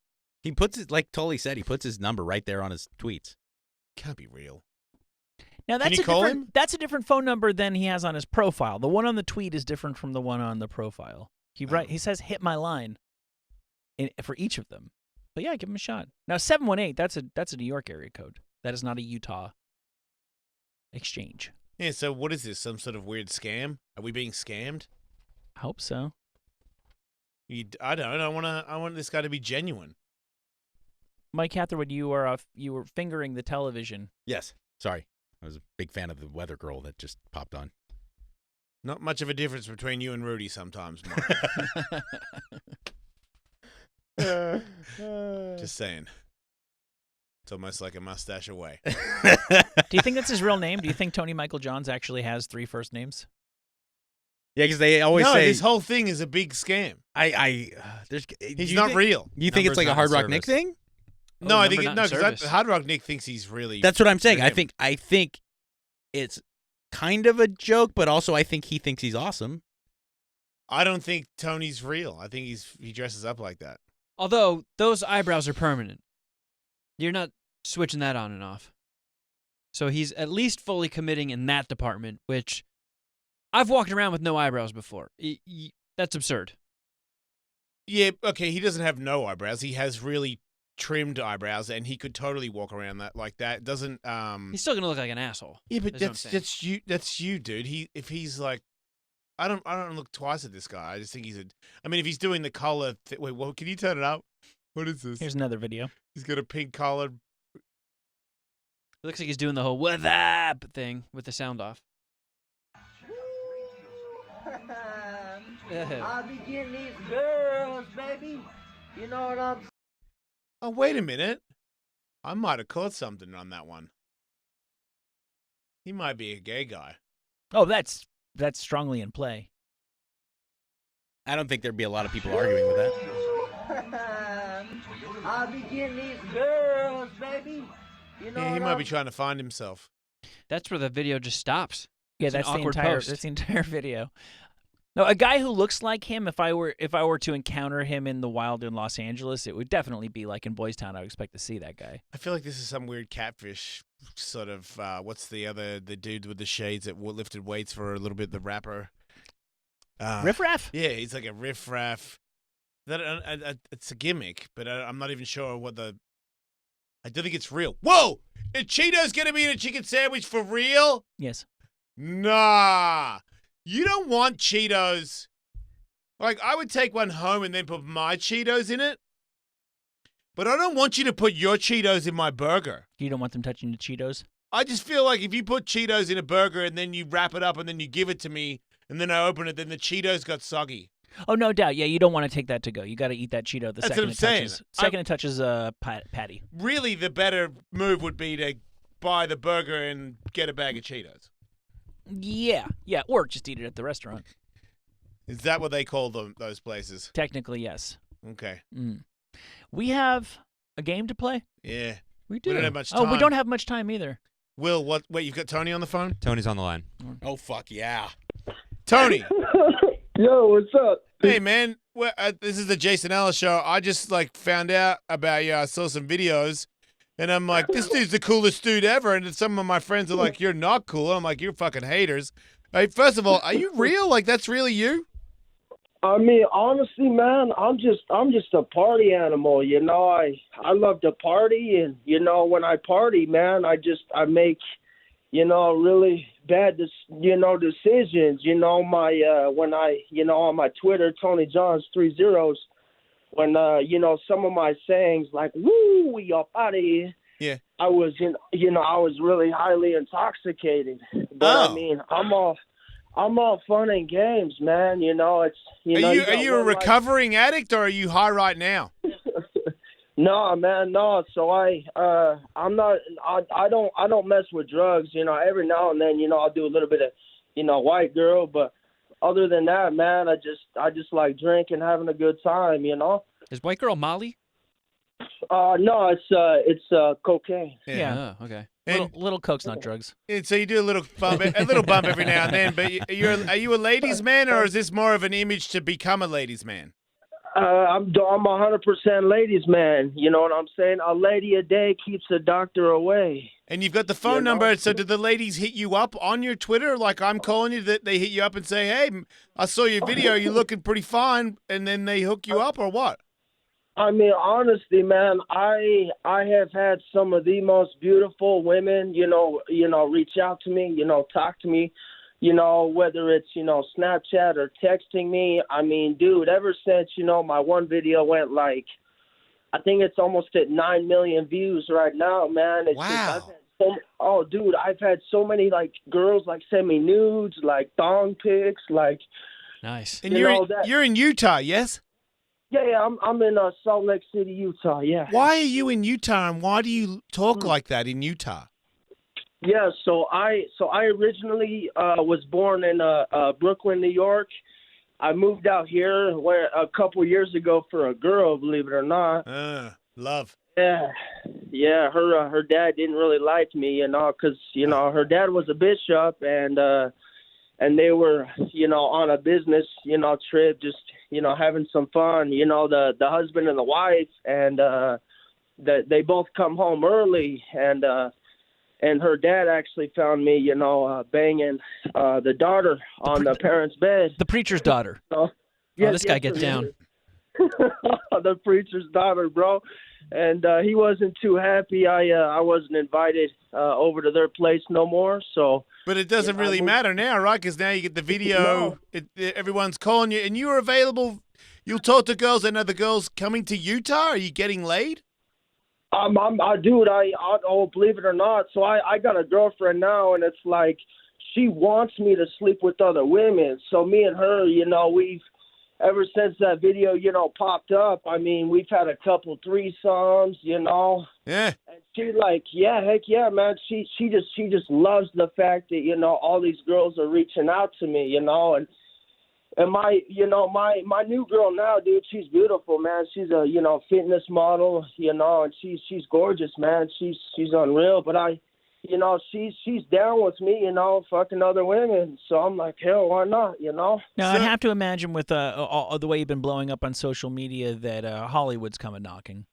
He puts it, like Tully said, he puts his number right there on his tweets. Can't be real. Now Can you call him? That's a different phone number than he has on his profile. The one on the tweet is different from the one on the profile. He says hit my line for each of them. But yeah, give him a shot. Now 718, that's a New York area code. That is not a Utah exchange. Yeah, so what is this? Some sort of weird scam? Are we being scammed? I hope so. I don't know. I want this guy to be genuine. Mike Catherwood, you were fingering the television. Yes. Sorry. I was a big fan of the weather girl that just popped on. Not much of a difference between you and Rudy sometimes, Mike. Just saying. It's almost like a mustache away. Do you think that's his real name? Do you think Tony Michael Johns actually has 3 first names? Yeah, because they always no, say this whole thing is a big scam. He's not real. You think it's like a Hard Rock Nick thing? No, I think number not in because service. Hard Rock Nick thinks he's really. That's what I'm saying. I him. think it's kind of a joke, but also I think he thinks he's awesome. I don't think Tony's real. I think he dresses up like that. Although those eyebrows are permanent. You're not switching that on and off. So he's at least fully committing in that department, which I've walked around with no eyebrows before. That's absurd. Yeah, okay, he doesn't have no eyebrows. He has really trimmed eyebrows, and he could totally walk around that like that. Doesn't He's still gonna look like an asshole. Yeah, but is what I'm saying. that's you, dude. If he's like, I don't look twice at this guy. I just think I mean, if he's doing the collar, wait, what? Can you turn it up? What is this? Here's another video. He's got a pink collar. It looks like he's doing the whole "what up" thing with the sound off. I'll be getting these girls, baby. You know what I'm saying? Oh, wait a minute. I might have caught something on that one. He might be a gay guy. Oh, that's strongly in play. I don't think there'd be a lot of people arguing with that. I'll be getting these girls, baby. You know Yeah, he what might I'm be trying to find himself. That's where the video just stops. Yeah, It's an that's the awkward entire post. that's the entire video. No, a guy who looks like him, if I were to encounter him in the wild in Los Angeles, it would definitely be like in Boys Town. I would expect to see that guy. I feel like this is some weird catfish sort of. What's the dude with the shades that lifted weights for a little bit? The rapper. Riff Raff? Yeah, he's like a riff raff. That it's a gimmick, but I'm not even sure what the. I don't think it's real. Whoa! Are Cheetos gonna be in a chicken sandwich for real? Yes. Nah. You don't want Cheetos. Like, I would take one home and then put my Cheetos in it. But I don't want you to put your Cheetos in my burger. You don't want them touching the Cheetos? I just feel like if you put Cheetos in a burger and then you wrap it up and then you give it to me and then I open it, then the Cheetos got soggy. Oh, no doubt. Yeah, you don't want to take that to go. You got to eat that Cheeto the That's second what I'm it saying. touches. It touches patty. Really, the better move would be to buy the burger and get a bag of Cheetos. Yeah, or just eat it at the restaurant. Is that what they call those places? Technically, yes. Okay. We have a game to play? Yeah. We do. We don't have much time. Oh, we don't have much time either. Will, wait, you've got Tony on the phone? Tony's on the line. Oh, fuck yeah. Tony. Yo, what's up? Hey, man. This is the Jason Ellis Show. I just, found out about you. I saw some videos. And I'm like, this dude's the coolest dude ever. And then some of my friends are like, you're not cool. And I'm like, you're fucking haters. Hey, first of all, are you real? Like, that's really you? I mean, honestly, man, I'm just a party animal. You know, I love to party, and you know, when I party, man, I make, really bad, decisions. You know, when I, on my Twitter, Tony Johns 3 zeros. When some of my sayings like "woo, we up out of here," yeah, I was I was really highly intoxicated. But I mean, I'm all fun and games, man. You know, it's Are you a recovering addict or are you high right now? No, man, no. So I'm not. I don't mess with drugs. You know, every now and then, I'll do a little bit of, white girl, but. Other than that, man, I just like drinking, having a good time, Is white girl Molly? No, it's cocaine. Yeah. Oh, okay. Little coke's not drugs. And so you do a little bump every now and then. But are you a ladies' man, or is this more of an image to become a ladies' man? I'm 100% ladies' man. You know what I'm saying? A lady a day keeps a doctor away. And you've got the phone number, so did the ladies hit you up on your Twitter? Like I'm calling you, that they hit you up and say, hey, I saw your video, you're looking pretty fine, and then they hook you up, or what? I mean, honestly, man, I have had some of the most beautiful women, reach out to me, talk to me, whether it's, Snapchat or texting me. I mean, dude, ever since, my one video went I think it's almost at 9 million views right now, man. It's wow. Dude, I've had so many girls send me nudes, thong pics, Nice. And you're in Utah, yes? Yeah, I'm in Salt Lake City, Utah. Yeah. Why are you in Utah, and why do you talk like that in Utah? Yeah, so I originally was born in Brooklyn, New York. I moved out here a couple years ago for a girl, believe it or not. Love. Yeah. Her dad didn't really like me, because her dad was a bishop, and they were, on a business, trip, just, having some fun. The husband and the wife, and they both come home early, and her dad actually found me, banging the daughter on the parents' bed. The preacher's daughter. This guy gets down. The preacher's daughter, bro. And he wasn't too happy. I wasn't invited over to their place no more. So, but it doesn't really matter now, right? Because now you get the video. Everyone's calling you, and you're available. You'll talk to girls, and are the girls coming to Utah? Are you getting laid? Believe it or not. So I got a girlfriend now, and it's like she wants me to sleep with other women. So me and her, we've ever since that video, popped up. I mean, we've had a couple threesomes, Yeah. And she heck yeah, man. She just loves the fact that all these girls are reaching out to me, And my new girl now, dude, she's beautiful, man. She's a, fitness model, and she's gorgeous, man. She's unreal. But she's down with me, fucking other women. So I'm like, hell, why not, Now, I'd have to imagine with all the way you've been blowing up on social media that Hollywood's coming knocking.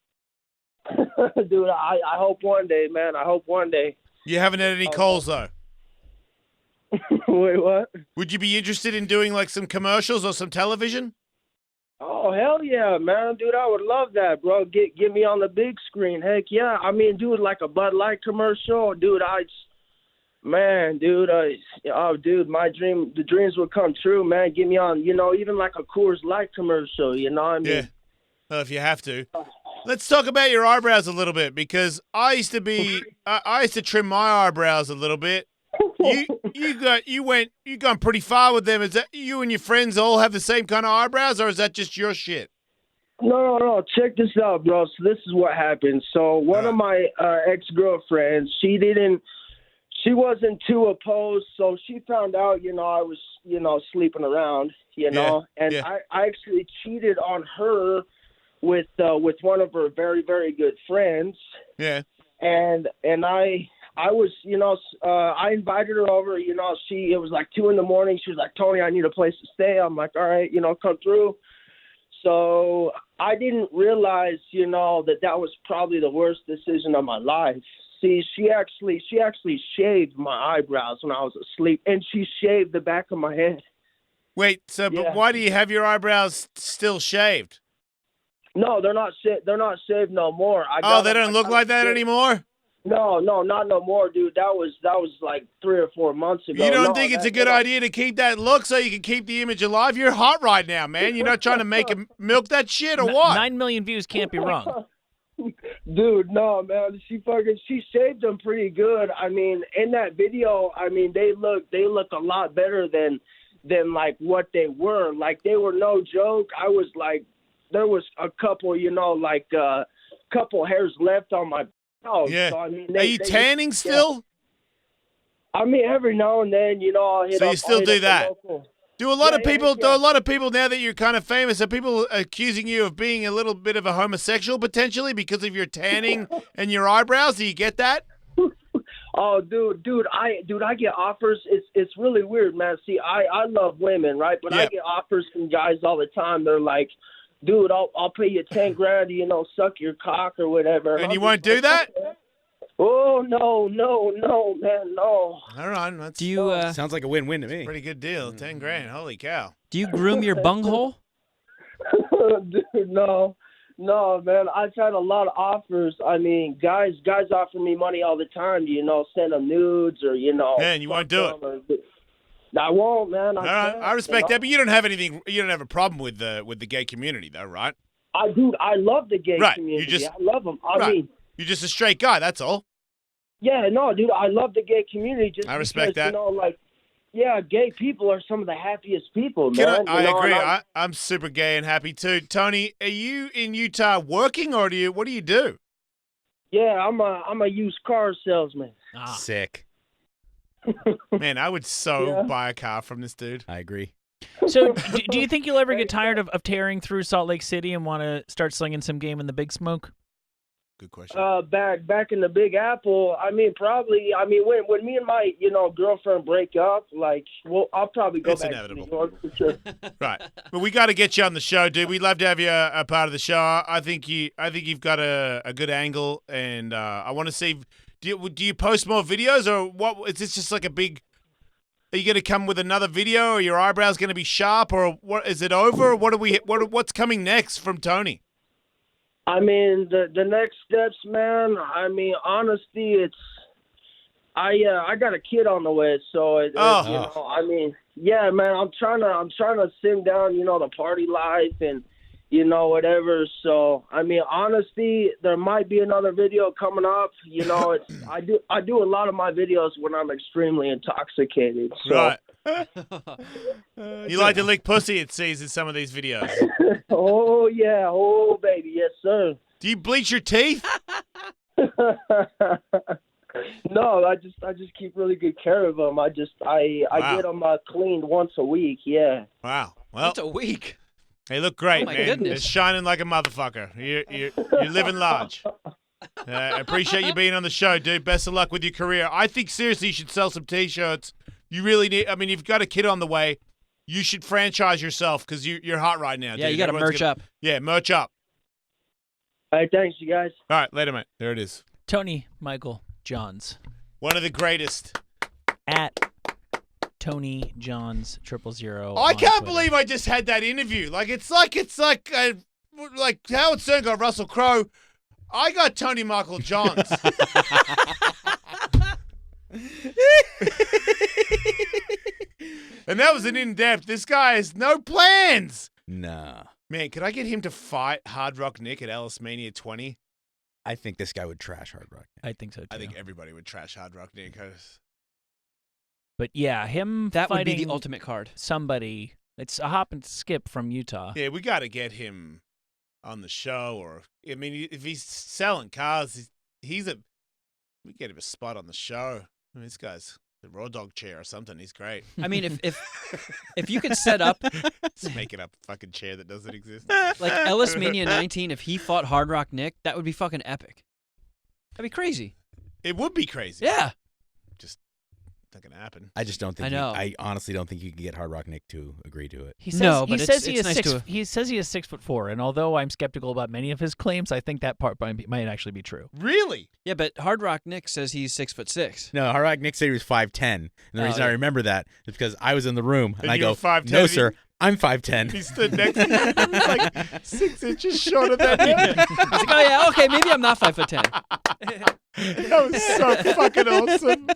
Dude, I hope one day, man. I hope one day. You haven't had any calls, though? Wait, what? Would you be interested in doing like some commercials or some television? Oh, hell yeah, man. Dude, I would love that, bro. Get me on the big screen. Heck yeah. I mean, dude, like a Bud Light commercial. Dude, dude, the dreams would come true, man. Get me on, even like a Coors Light commercial, what I mean? Yeah. Well, if you have to. Let's talk about your eyebrows a little bit, because I used to trim my eyebrows a little bit. You gone pretty far with them. Is that you and your friends all have the same kind of eyebrows, or is that just your shit? No. Check this out, bro. So this is what happened. So one of my ex-girlfriends, she wasn't too opposed. So she found out, I was, sleeping around, and I actually cheated on her with one of her very, very good friends. Yeah. And I was, I invited her over, it was like 2 a.m. She was like, Tony, I need a place to stay. I'm like, all right, come through. So I didn't realize, that was probably the worst decision of my life. See, she actually shaved my eyebrows when I was asleep, and she shaved the back of my head. Wait, but why do you have your eyebrows still shaved? No, they're not shaved no more. They don't look like that anymore? No, not no more, dude. That was like 3 or 4 months ago. You don't think it's a good idea to keep that look so you can keep the image alive? You're hot right now, man. You're not trying to milk that shit or what? 9 million views can't be wrong. Dude, no, man. She shaved them pretty good. I mean, in that video, I mean, they look a lot better than like what they were. Like, they were no joke. I was like, there was a couple, couple hairs left on my. Oh, yeah. So, I mean, are you tanning still? Yeah. I mean, every now and then, I'll hit so up. You still do that? Do a lot of people? Yeah. Do a lot of people now that you're kind of famous? Are people accusing you of being a little bit of a homosexual potentially because of your tanning and your eyebrows? Do you get that? Oh, dude, I get offers. It's really weird, man. See, I love women, right? But I get offers from guys all the time. They're like, dude, I'll pay you $10,000 to, suck your cock or whatever. And you won't do that? Oh, no, man, no. All right. Do you, sounds like a win-win to me. Pretty good deal. $10,000. Holy cow. Do you groom your bunghole? Dude, no, man. I've had a lot of offers. I mean, guys offer me money all the time, send them nudes or, Man, you won't do it. I won't, man. I respect that, but you don't have anything. You don't have a problem with the gay community, though, right? I love the gay community. I love them. I mean, you're just a straight guy. That's all. Yeah, no, dude. I love the gay community. Just I respect that. Gay people are some of the happiest people, man. I agree. I'm super gay and happy too. Tony, are you in Utah working, or what do you do? Yeah, I'm a used car salesman. Sick. Man, I would buy a car from this dude. I agree. So, do you think you'll ever get tired of tearing through Salt Lake City and want to start slinging some game in the Big Smoke? Good question. Back in the Big Apple, I mean, probably. I mean, when me and my girlfriend break up, like, well, I'll probably go back to New York for sure. Right. But we got to get you on the show, dude. We'd love to have you a part of the show. I think you've got a good angle, and I want to see. Do you post more videos, or what? Is this just like a big? Are you going to come with another video, or your eyebrows going to be sharp, or what? Is it over? Or what's coming next from Tony? I mean, the next steps, man. I mean, honestly, it's I got a kid on the way, so I mean, yeah, man. I'm trying to sim down, the party life and whatever. So I mean, honestly, there might be another video coming up. I do a lot of my videos when I'm extremely intoxicated. So. Right. You like to lick pussy, it seems, in some of these videos. Oh yeah, oh baby, yes sir. Do you bleach your teeth? No, I just keep really good care of them. I get them cleaned once a week. Yeah. Wow. Well, once a week. They look great, oh my man. Goodness. They're shining like a motherfucker. You're living large. I appreciate you being on the show, dude. Best of luck with your career. I think seriously you should sell some T-shirts. You really need. I mean, you've got a kid on the way. You should franchise yourself because you're hot right now. Yeah, dude. you got to merch up. Yeah, merch up. All right, thanks, you guys. All right, later, mate. There it is. Tony Michael Johns. One of the greatest. At Tony Johns 000. I can't believe I just had that interview. It's like Howard Stern got Russell Crowe. I got Tony Michael Johns. And that was an in-depth. This guy has no plans. Nah. Man, could I get him to fight Hard Rock Nick at Ellis Mania 20? I think this guy would trash Hard Rock Nick. I think so, too. I think everybody would trash Hard Rock Nick. But yeah, him that would fighting be the ultimate card. Somebody, it's a hop and skip from Utah. Yeah, we got to get him on the show. Or I mean, if he's selling cars, we get him a spot on the show. I mean, this guy's the raw dog chair or something. He's great. I mean, if you could set up, just making up a fucking chair that doesn't exist. Like Ellis Mania 19, if he fought Hard Rock Nick, that would be fucking epic. That'd be crazy. It would be crazy. Yeah. Just not gonna happen. I just don't think. I know. I honestly don't think you can get Hard Rock Nick to agree to it. He says, no, but he says he it's is nice he says he is 6'4", and although I'm skeptical about many of his claims, I think that part might actually be true. Really? Yeah, but Hard Rock Nick says he's 6'6". No, Hard Rock Nick said he was 5'10", and the reason I remember that is because I was in the room and I you go, were 5'10", "No, sir, I'm 5'10". He stood next to you. He was like 6 inches shorter than him. He's like, oh yeah, okay, maybe I'm not 5'10". That was so fucking awesome.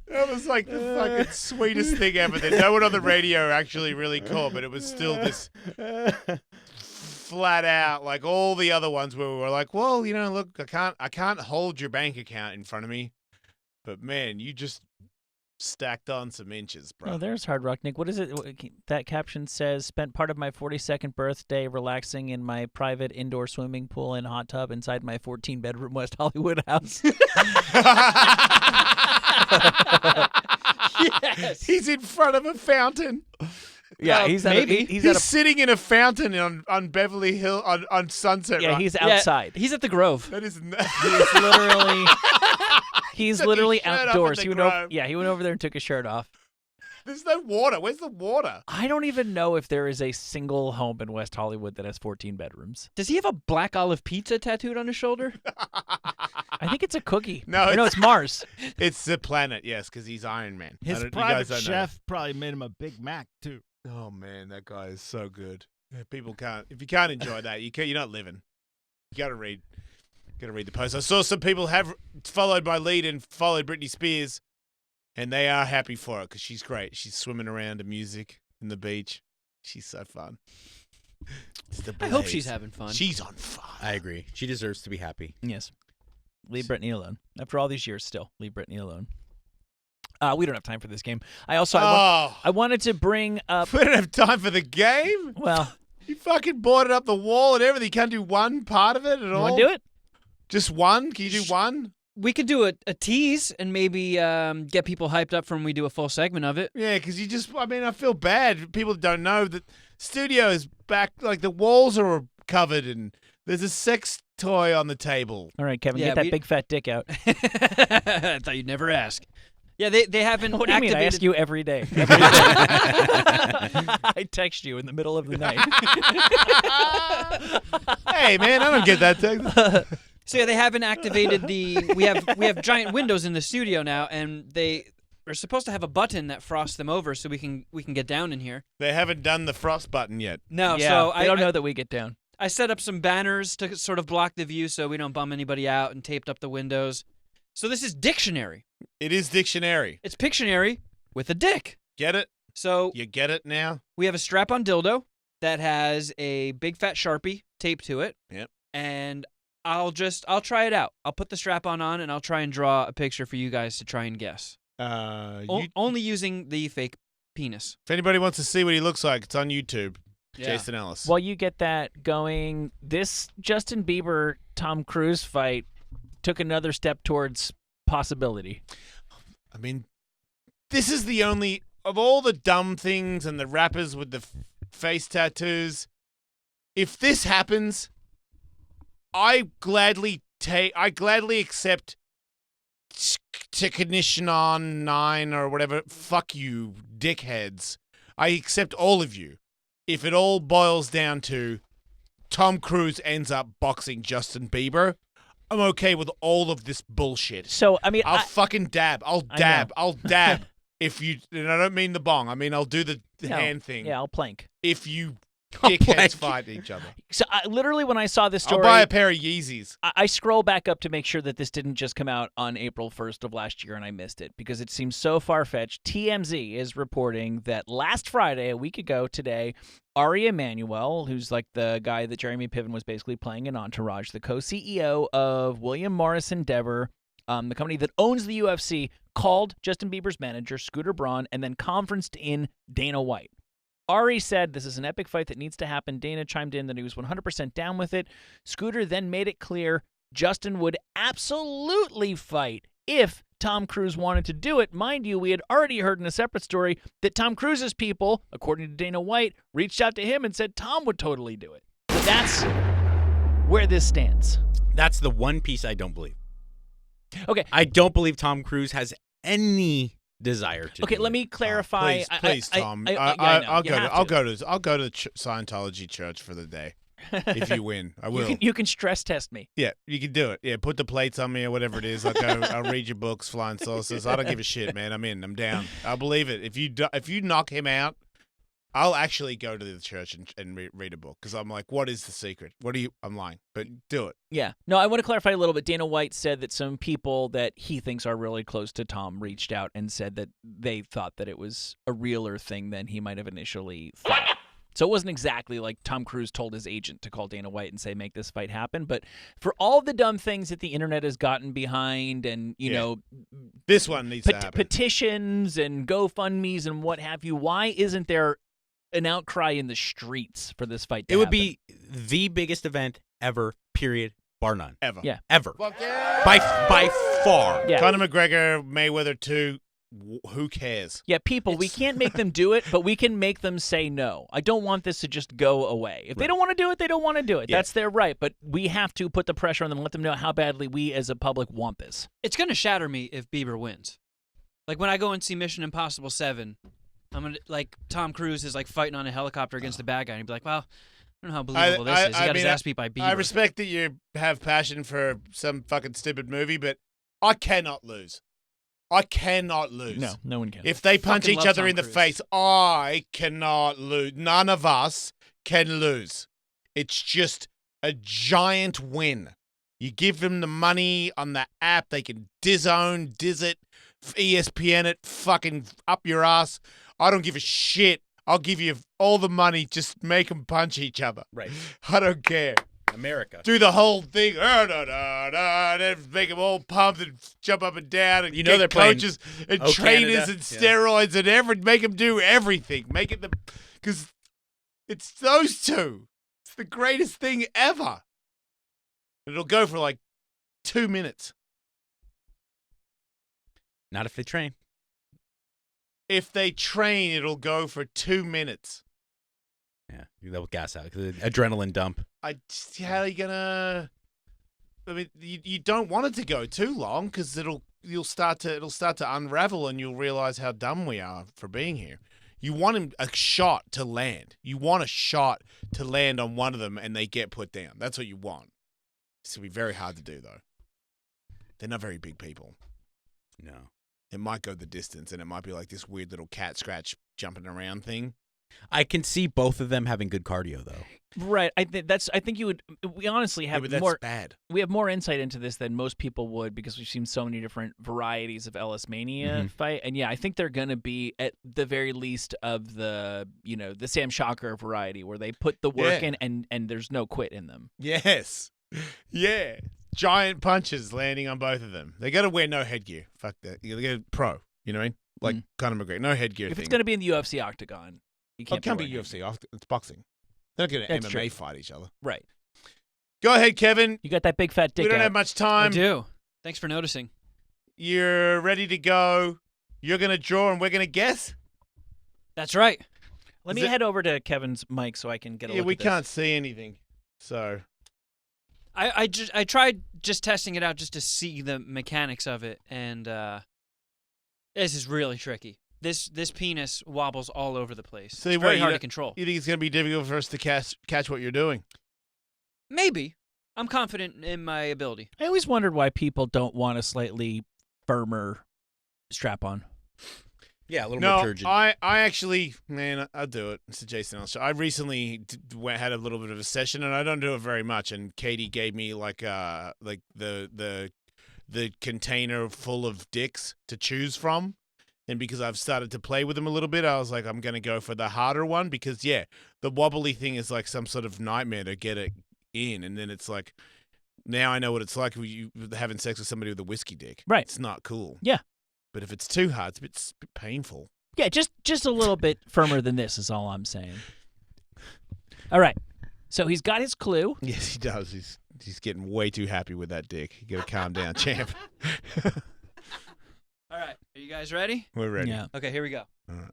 That was like the fucking sweetest thing ever that no one on the radio actually really caught, but it was still this flat out, like all the other ones where we were like, well, look, I can't hold your bank account in front of me, but man, you just stacked on some inches, bro. Oh, there's Hard Rock Nick. What is it? That caption says, spent part of my 42nd birthday relaxing in my private indoor swimming pool and hot tub inside my 14-bedroom West Hollywood house. Yes. He's in front of a fountain. Yeah, he's sitting in a fountain on Beverly Hill on Sunset. Yeah, right? he's outside. He's at the Grove. That is He's literally he's literally outdoors. He went Grove. over there and took his shirt off. There's no water. Where's the water? I don't even know if there is a single home in West Hollywood that has 14 bedrooms. Does he have a black olive pizza tattooed on his shoulder? I think it's a cookie. No, it's Mars. It's the planet, yes, because he's Iron Man. His private chef probably made him a Big Mac too. Oh man, that guy is so good. People can't. If you can't enjoy that, you're not living. You gotta read the post. I saw some people have followed my lead and followed Britney Spears, and they are happy for it because she's great. She's swimming around to music in the beach. She's so fun. I hope she's having fun. She's on fire. I agree. She deserves to be happy. Yes. Leave Britney alone. After all these years, still leave Britney alone. We don't have time for this game. I wanted to bring up. We don't have time for the game. Well, you fucking boarded up the wall and everything. You can't do one part of it at all. Want to do it? Just one? Can you do one? we could do a tease and maybe get people hyped up for when we do a full segment of it. Yeah, because I feel bad. People don't know that studio is back, like the walls are covered and there's a sex toy on the table. All right, Kevin, get that big fat dick out. I thought you'd never ask. Yeah, they haven't What do you mean? I ask you every day. I text you in the middle of the night. Hey, man, I don't get that text. So yeah, they haven't activated we have giant windows in the studio now, and they are supposed to have a button that frosts them over so we can get down in here. They haven't done the frost button yet. No, yeah, so I don't know that we get down. I set up some banners to sort of block the view so we don't bum anybody out, and taped up the windows. So this is Dictionary. It is Dictionary. It's Pictionary with a dick. Get it? So you get it now? We have a strap-on dildo that has a big fat Sharpie taped to it. Yep. And I'll try it out. I'll put the strap-on and I'll try and draw a picture for you guys to try and guess. Only using the fake penis. If anybody wants to see what he looks like, it's on YouTube. Yeah. Jason Ellis. While you get that going, this Justin Bieber Tom Cruise fight took another step towards possibility. I mean, this is the only of all the dumb things and the rappers with the face tattoos. If this happens, I gladly accept Technician on 9 or whatever. Fuck you, dickheads. I accept all of you. If it all boils down to Tom Cruise ends up boxing Justin Bieber, I'm okay with all of this bullshit. So, I mean, I'll fucking dab. I'll dab. If you, and I don't mean the bong. I mean, I'll do the hand thing. Yeah, I'll plank. If you dickheads fight each other. So, literally, when I saw this story, I'll buy a pair of Yeezys. I scroll back up to make sure that this didn't just come out on April 1st of last year and I missed it because it seems so far-fetched. TMZ is reporting that last Friday, a week ago today, Ari Emanuel, who's like the guy that Jeremy Piven was basically playing in Entourage, the co-CEO of William Morris Endeavor, the company that owns the UFC, called Justin Bieber's manager, Scooter Braun, and then conferenced in Dana White. Ari said, this is an epic fight that needs to happen. Dana chimed in that he was 100% down with it. Scooter then made it clear Justin would absolutely fight if Tom Cruise wanted to do it. Mind you, we had already heard in a separate story that Tom Cruise's people, according to Dana White, reached out to him and said Tom would totally do it. So that's where this stands. That's the one piece I don't believe. Okay. I don't believe Tom Cruise has any desire to. Okay, do let it. me clarify. Please, Tom. I'll go to the Scientology church for the day. If you win, I will. You can stress test me. Yeah, you can do it. Yeah, put the plates on me or whatever it is. I'll read your books, Flying Saucers. I don't give a shit, man. I'm in. I'm down. I believe it. If you knock him out, I'll actually go to the church and read a book because I'm like, what is the secret? I'm lying, but do it. Yeah. No, I want to clarify a little bit. Dana White said that some people that he thinks are really close to Tom reached out and said that they thought that it was a realer thing than he might have initially thought. So it wasn't exactly like Tom Cruise told his agent to call Dana White and say, make this fight happen. But for all the dumb things that the internet has gotten behind and, you know, this one needs to happen. Petitions and GoFundMes and what have you, why isn't there an outcry in the streets for this fight to It would happen? be the biggest event ever, period, bar none. Ever. Yeah. Ever. Fuck yeah. By far. Yeah. Conor McGregor, Mayweather 2, who cares? Yeah, people, we can't make them do it, but we can make them say no. I don't want this to just go away. If they don't want to do it, they don't want to do it. Yeah. That's their right, but we have to put the pressure on them and let them know how badly we as a public want this. It's going to shatter me if Bieber wins. Like when I go and see Mission Impossible 7, I'm going to, like, Tom Cruise is like fighting on a helicopter against a bad guy, and he'd be like, well, I don't know how believable this is. He got his ass beat by Bieber. I respect that you have passion for some fucking stupid movie, but I cannot lose. I cannot lose. No, no one can. If they punch Fucking each love other Tom in the Cruise. face, I cannot lose. None of us can lose. It's just a giant win. You give them the money on the app, they can diz it, ESPN it, fucking up your ass. I don't give a shit. I'll give you all the money. Just make them punch each other. Right. I don't care. America. Do the whole thing. And make them all pumped and jump up and down and You know get they're playing coaches and Oh, trainers Canada. and steroids and make them do everything. Make it because it's those two. It's the greatest thing ever. It'll go for like 2 minutes. Not if they train. If they train, it'll go for 2 minutes. Yeah, that will gas out. Adrenaline dump. How are you gonna? I mean, you don't want it to go too long because it'll start to unravel and you'll realize how dumb we are for being here. You want a shot to land. You want a shot to land on one of them and they get put down. That's what you want. It's gonna be very hard to do though. They're not very big people. No. It might go the distance and it might be like this weird little cat scratch jumping around thing. I can see both of them having good cardio though. Right. I think you would. We honestly have but that's more. bad. We have more insight into this than most people would because we've seen so many different varieties of Ellis Mania fight, and yeah, I think they're gonna be at the very least of the the Sam Shocker variety where they put the work in and there's no quit in them. Yes. Yeah. Giant punches landing on both of them. They got to wear no headgear. Fuck that. You got to get pro. You know what I mean? Like Conor McGregor. No headgear. If it's gonna be in the UFC octagon, you can't. It can't be UFC. It's boxing. They're not going to MMA true. fight each other. Right. Go ahead, Kevin. You got that big fat dick. We don't out. have much time. I do. Thanks for noticing. You're ready to go. You're going to draw and we're going to guess? That's right. Let me head over to Kevin's mic so I can get a look we at this. can't see anything. So I tried just testing it out just to see the mechanics of it, and this is really tricky. This penis wobbles all over the place. So it's very hard to control. You think it's going to be difficult for us to catch what you're doing? Maybe. I'm confident in my ability. I always wondered why people don't want a slightly firmer strap-on. Yeah, a little more turgid. I actually, man, I'll do it. It's a Jason Ellis show. I recently had a little bit of a session, and I don't do it very much. And Katie gave me like the container full of dicks to choose from. And because I've started to play with them a little bit, I was like, I'm going to go for the harder one because, yeah, the wobbly thing is like some sort of nightmare to get it in. And then it's like, now I know what it's like when you having sex with somebody with a whiskey dick. Right. It's not cool. Yeah. But if it's too hard, it's a bit painful. Yeah, just a little bit firmer than this is all I'm saying. All right. So he's got his clue. Yes, he does. He's getting way too happy with that dick. You got to calm down, champ. All right. Are you guys ready? We're ready. Yeah. Okay, here we go. All right.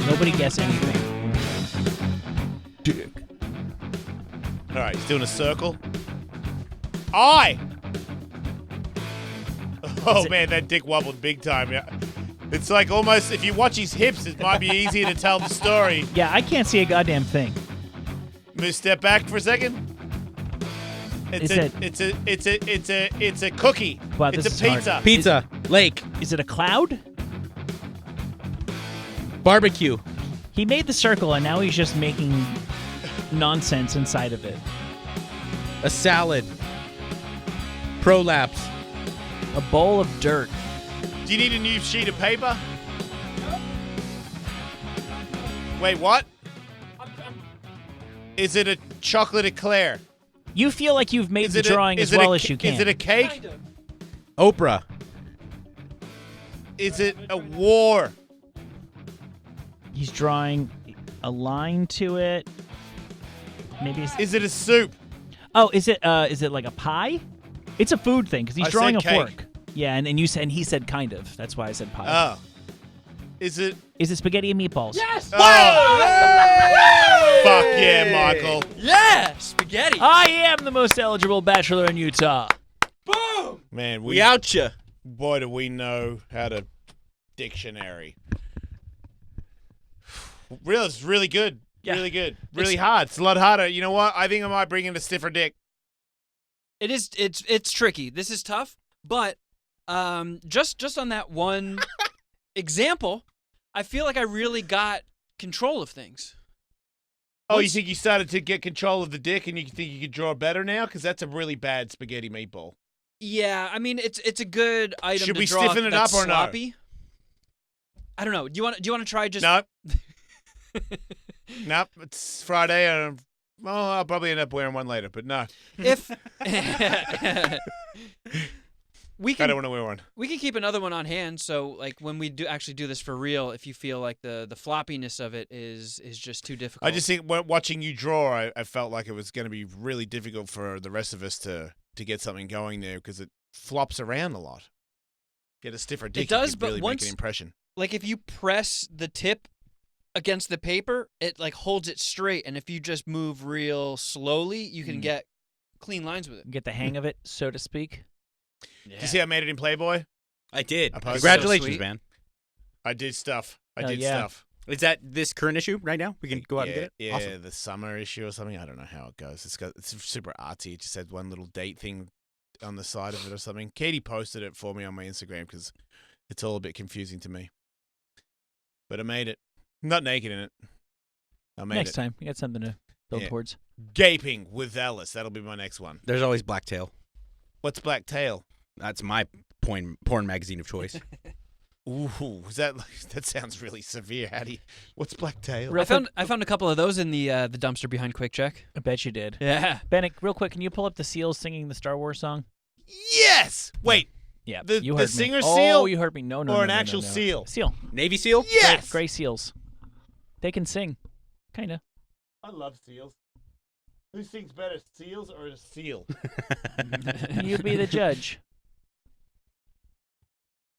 Nobody guess anything. Dick. All right, he's doing a circle. I. Oh, man, that dick wobbled big time. Yeah. It's like almost, if you watch his hips, it might be easier to tell the story. Yeah, I can't see a goddamn thing. Move, step back for a second. It's a cookie. Wow, it's this a is pizza. hard. Pizza. Lake. Is it a cloud? Barbecue. He made the circle, and now he's just making nonsense inside of it. A salad. Prolapse. A bowl of dirt. Do you need a new sheet of paper? Wait, what? Is it a chocolate eclair? You feel like you've made the drawing as well as you can. Is it a cake? Kind of. Oprah. Is it a war? He's drawing a line to it. Maybe. Is it a soup? Oh, is it like a pie? It's a food thing because he's drawing a fork. Yeah, and he said kind of. That's why I said pie. Oh. Is it spaghetti and meatballs? Yes! Oh! Hey! Fuck yeah, Michael. Yeah! Spaghetti! I am the most eligible bachelor in Utah. Boom! Man, we out ya. Boy, do we know how to dictionary. It's really good. Yeah. Really good. Really hard. It's a lot harder. You know what? I think I might bring in a stiffer dick. It is. It's tricky. This is tough, but just on that one example, I feel like I really got control of things. Oh, you think you started to get control of the dick, and you think you could draw better now? Because that's a really bad spaghetti meatball. Yeah, I mean it's a good item. Should to we draw stiffen it that's up or sloppy. I don't know. Do you want to try just? Nope. Nope. It's Friday. I'll probably end up wearing one later, but no. If we can, I don't want to wear one. We can keep another one on hand. So, like when we actually do this for real, if you feel like the floppiness of it is just too difficult. I just think watching you draw, I felt like it was going to be really difficult for the rest of us to get something going there because it flops around a lot. get a stiffer dick. It does, you could but really once make an impression. Like if you press the tip against the paper, it like holds it straight, and if you just move real slowly, you can get clean lines with it. Get the hang of it, so to speak. Did you see I made it in Playboy? I did. I posted Congratulations, it. man. I did stuff. I Oh, did yeah. stuff. Is that this current issue right now? We can go out and get it? Yeah, Awesome. the summer issue or something. I don't know how it goes. It's super artsy. It just had one little date thing on the side of it or something. Katie posted it for me on my Instagram because it's all a bit confusing to me. But I made it. I'm not naked in it. I made Next it. time, you got something to build towards. Gaping with Ellis. That'll be my next one. There's always Blacktail. What's Blacktail? That's my porn magazine of choice. Ooh, that sounds really severe. What's Blacktail? I found a couple of those in the dumpster behind Quick Check. I bet you did. Yeah. Bennett, real quick, can you pull up the Seals singing the Star Wars song? Yes! Wait. Yeah. The you heard singer me. seal? Oh, you heard me. No, or no, an no, actual no. seal? Seal. Navy SEAL? Yes! Gray Seals. They can sing. Kind of. I love seals. Who sings better, seals or a seal? You be the judge.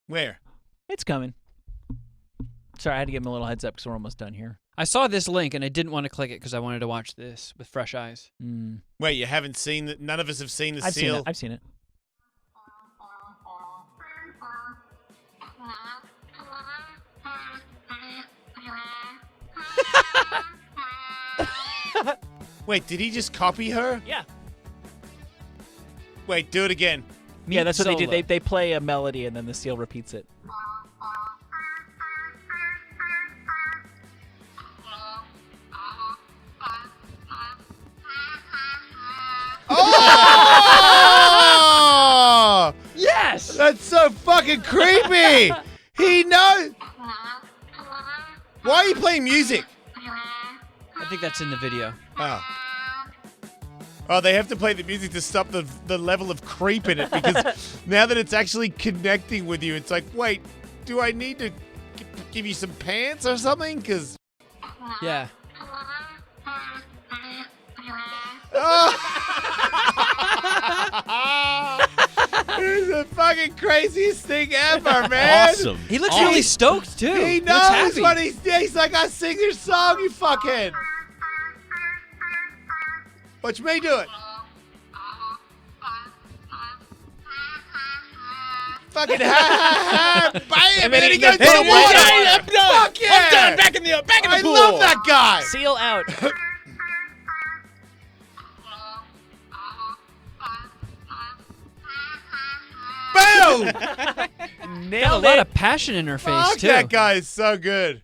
Where? It's coming. Sorry, I had to give him a little heads up because we're almost done here. I saw this link and I didn't want to click it because I wanted to watch this with fresh eyes. Wait, you haven't seen it? None of us have seen the I've seal? seen it. I've seen it. Wait, did he just copy her? Yeah. Wait, do it again. Yeah, that's what they do. solo. They play a melody and then the seal repeats it. Oh! Yes! That's so fucking creepy! He knows. Why are you playing music? I think that's in the video. Oh. Oh, they have to play the music to stop the level of creep in it because now that it's actually connecting with you, it's like, wait, do I need to give you some pants or something? Because Yeah. It's the fucking craziest thing ever, man. Awesome. He looks really stoked too. He Looks knows happy. what he's like, I sing your song, you fuckhead. Watch me do it. Fucking ha ha ha! Bam! And then he goes to the water. I'm done. Fuck yeah! I'm done. Back in the I pool. love that guy. Seal out. Boom! Got a Nailed lot it. of passion in her face Fuck, too. that guy is so good.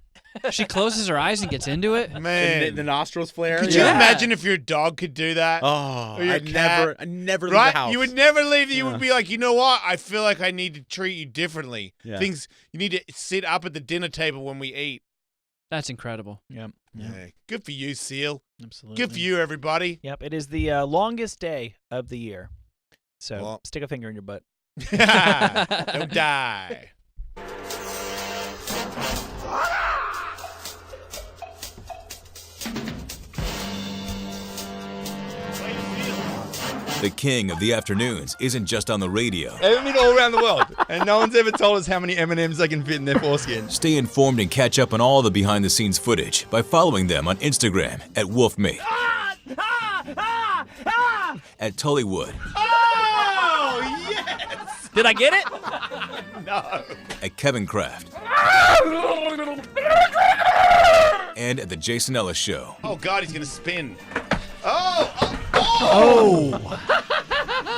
She closes her eyes and gets into it. Man. The nostrils flare. Could you imagine if your dog could do that? Oh, Or your I cat? never leave Right? the house. You would never leave. You Yeah. would be like, you know what? I feel like I need to treat you differently. Yeah. Things you need to sit up at the dinner table when we eat. That's incredible. Yep. Yeah. Good for you, Seal. Absolutely. Good for you, everybody. Yep. It is the longest day of the year. So Well- stick a finger in your butt. Don't die. The king of the afternoons isn't just on the radio. I've been all around the world, and no one's ever told us how many M&Ms they can fit in their foreskin. Stay informed and catch up on all the behind-the-scenes footage by following them on Instagram at Wolfmate, at Tullywood, Oh, yes! Did I get it? No. at Kevin Kraft, and at The Jason Ellis Show. Oh, God, he's going to spin. Oh!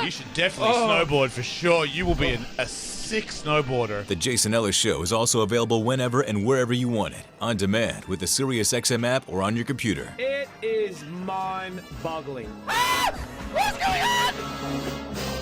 You should definitely snowboard for sure. You will be a sick snowboarder. The Jason Ellis Show is also available whenever and wherever you want it, on demand with the SiriusXM app or on your computer. It is mind-boggling. What's going on?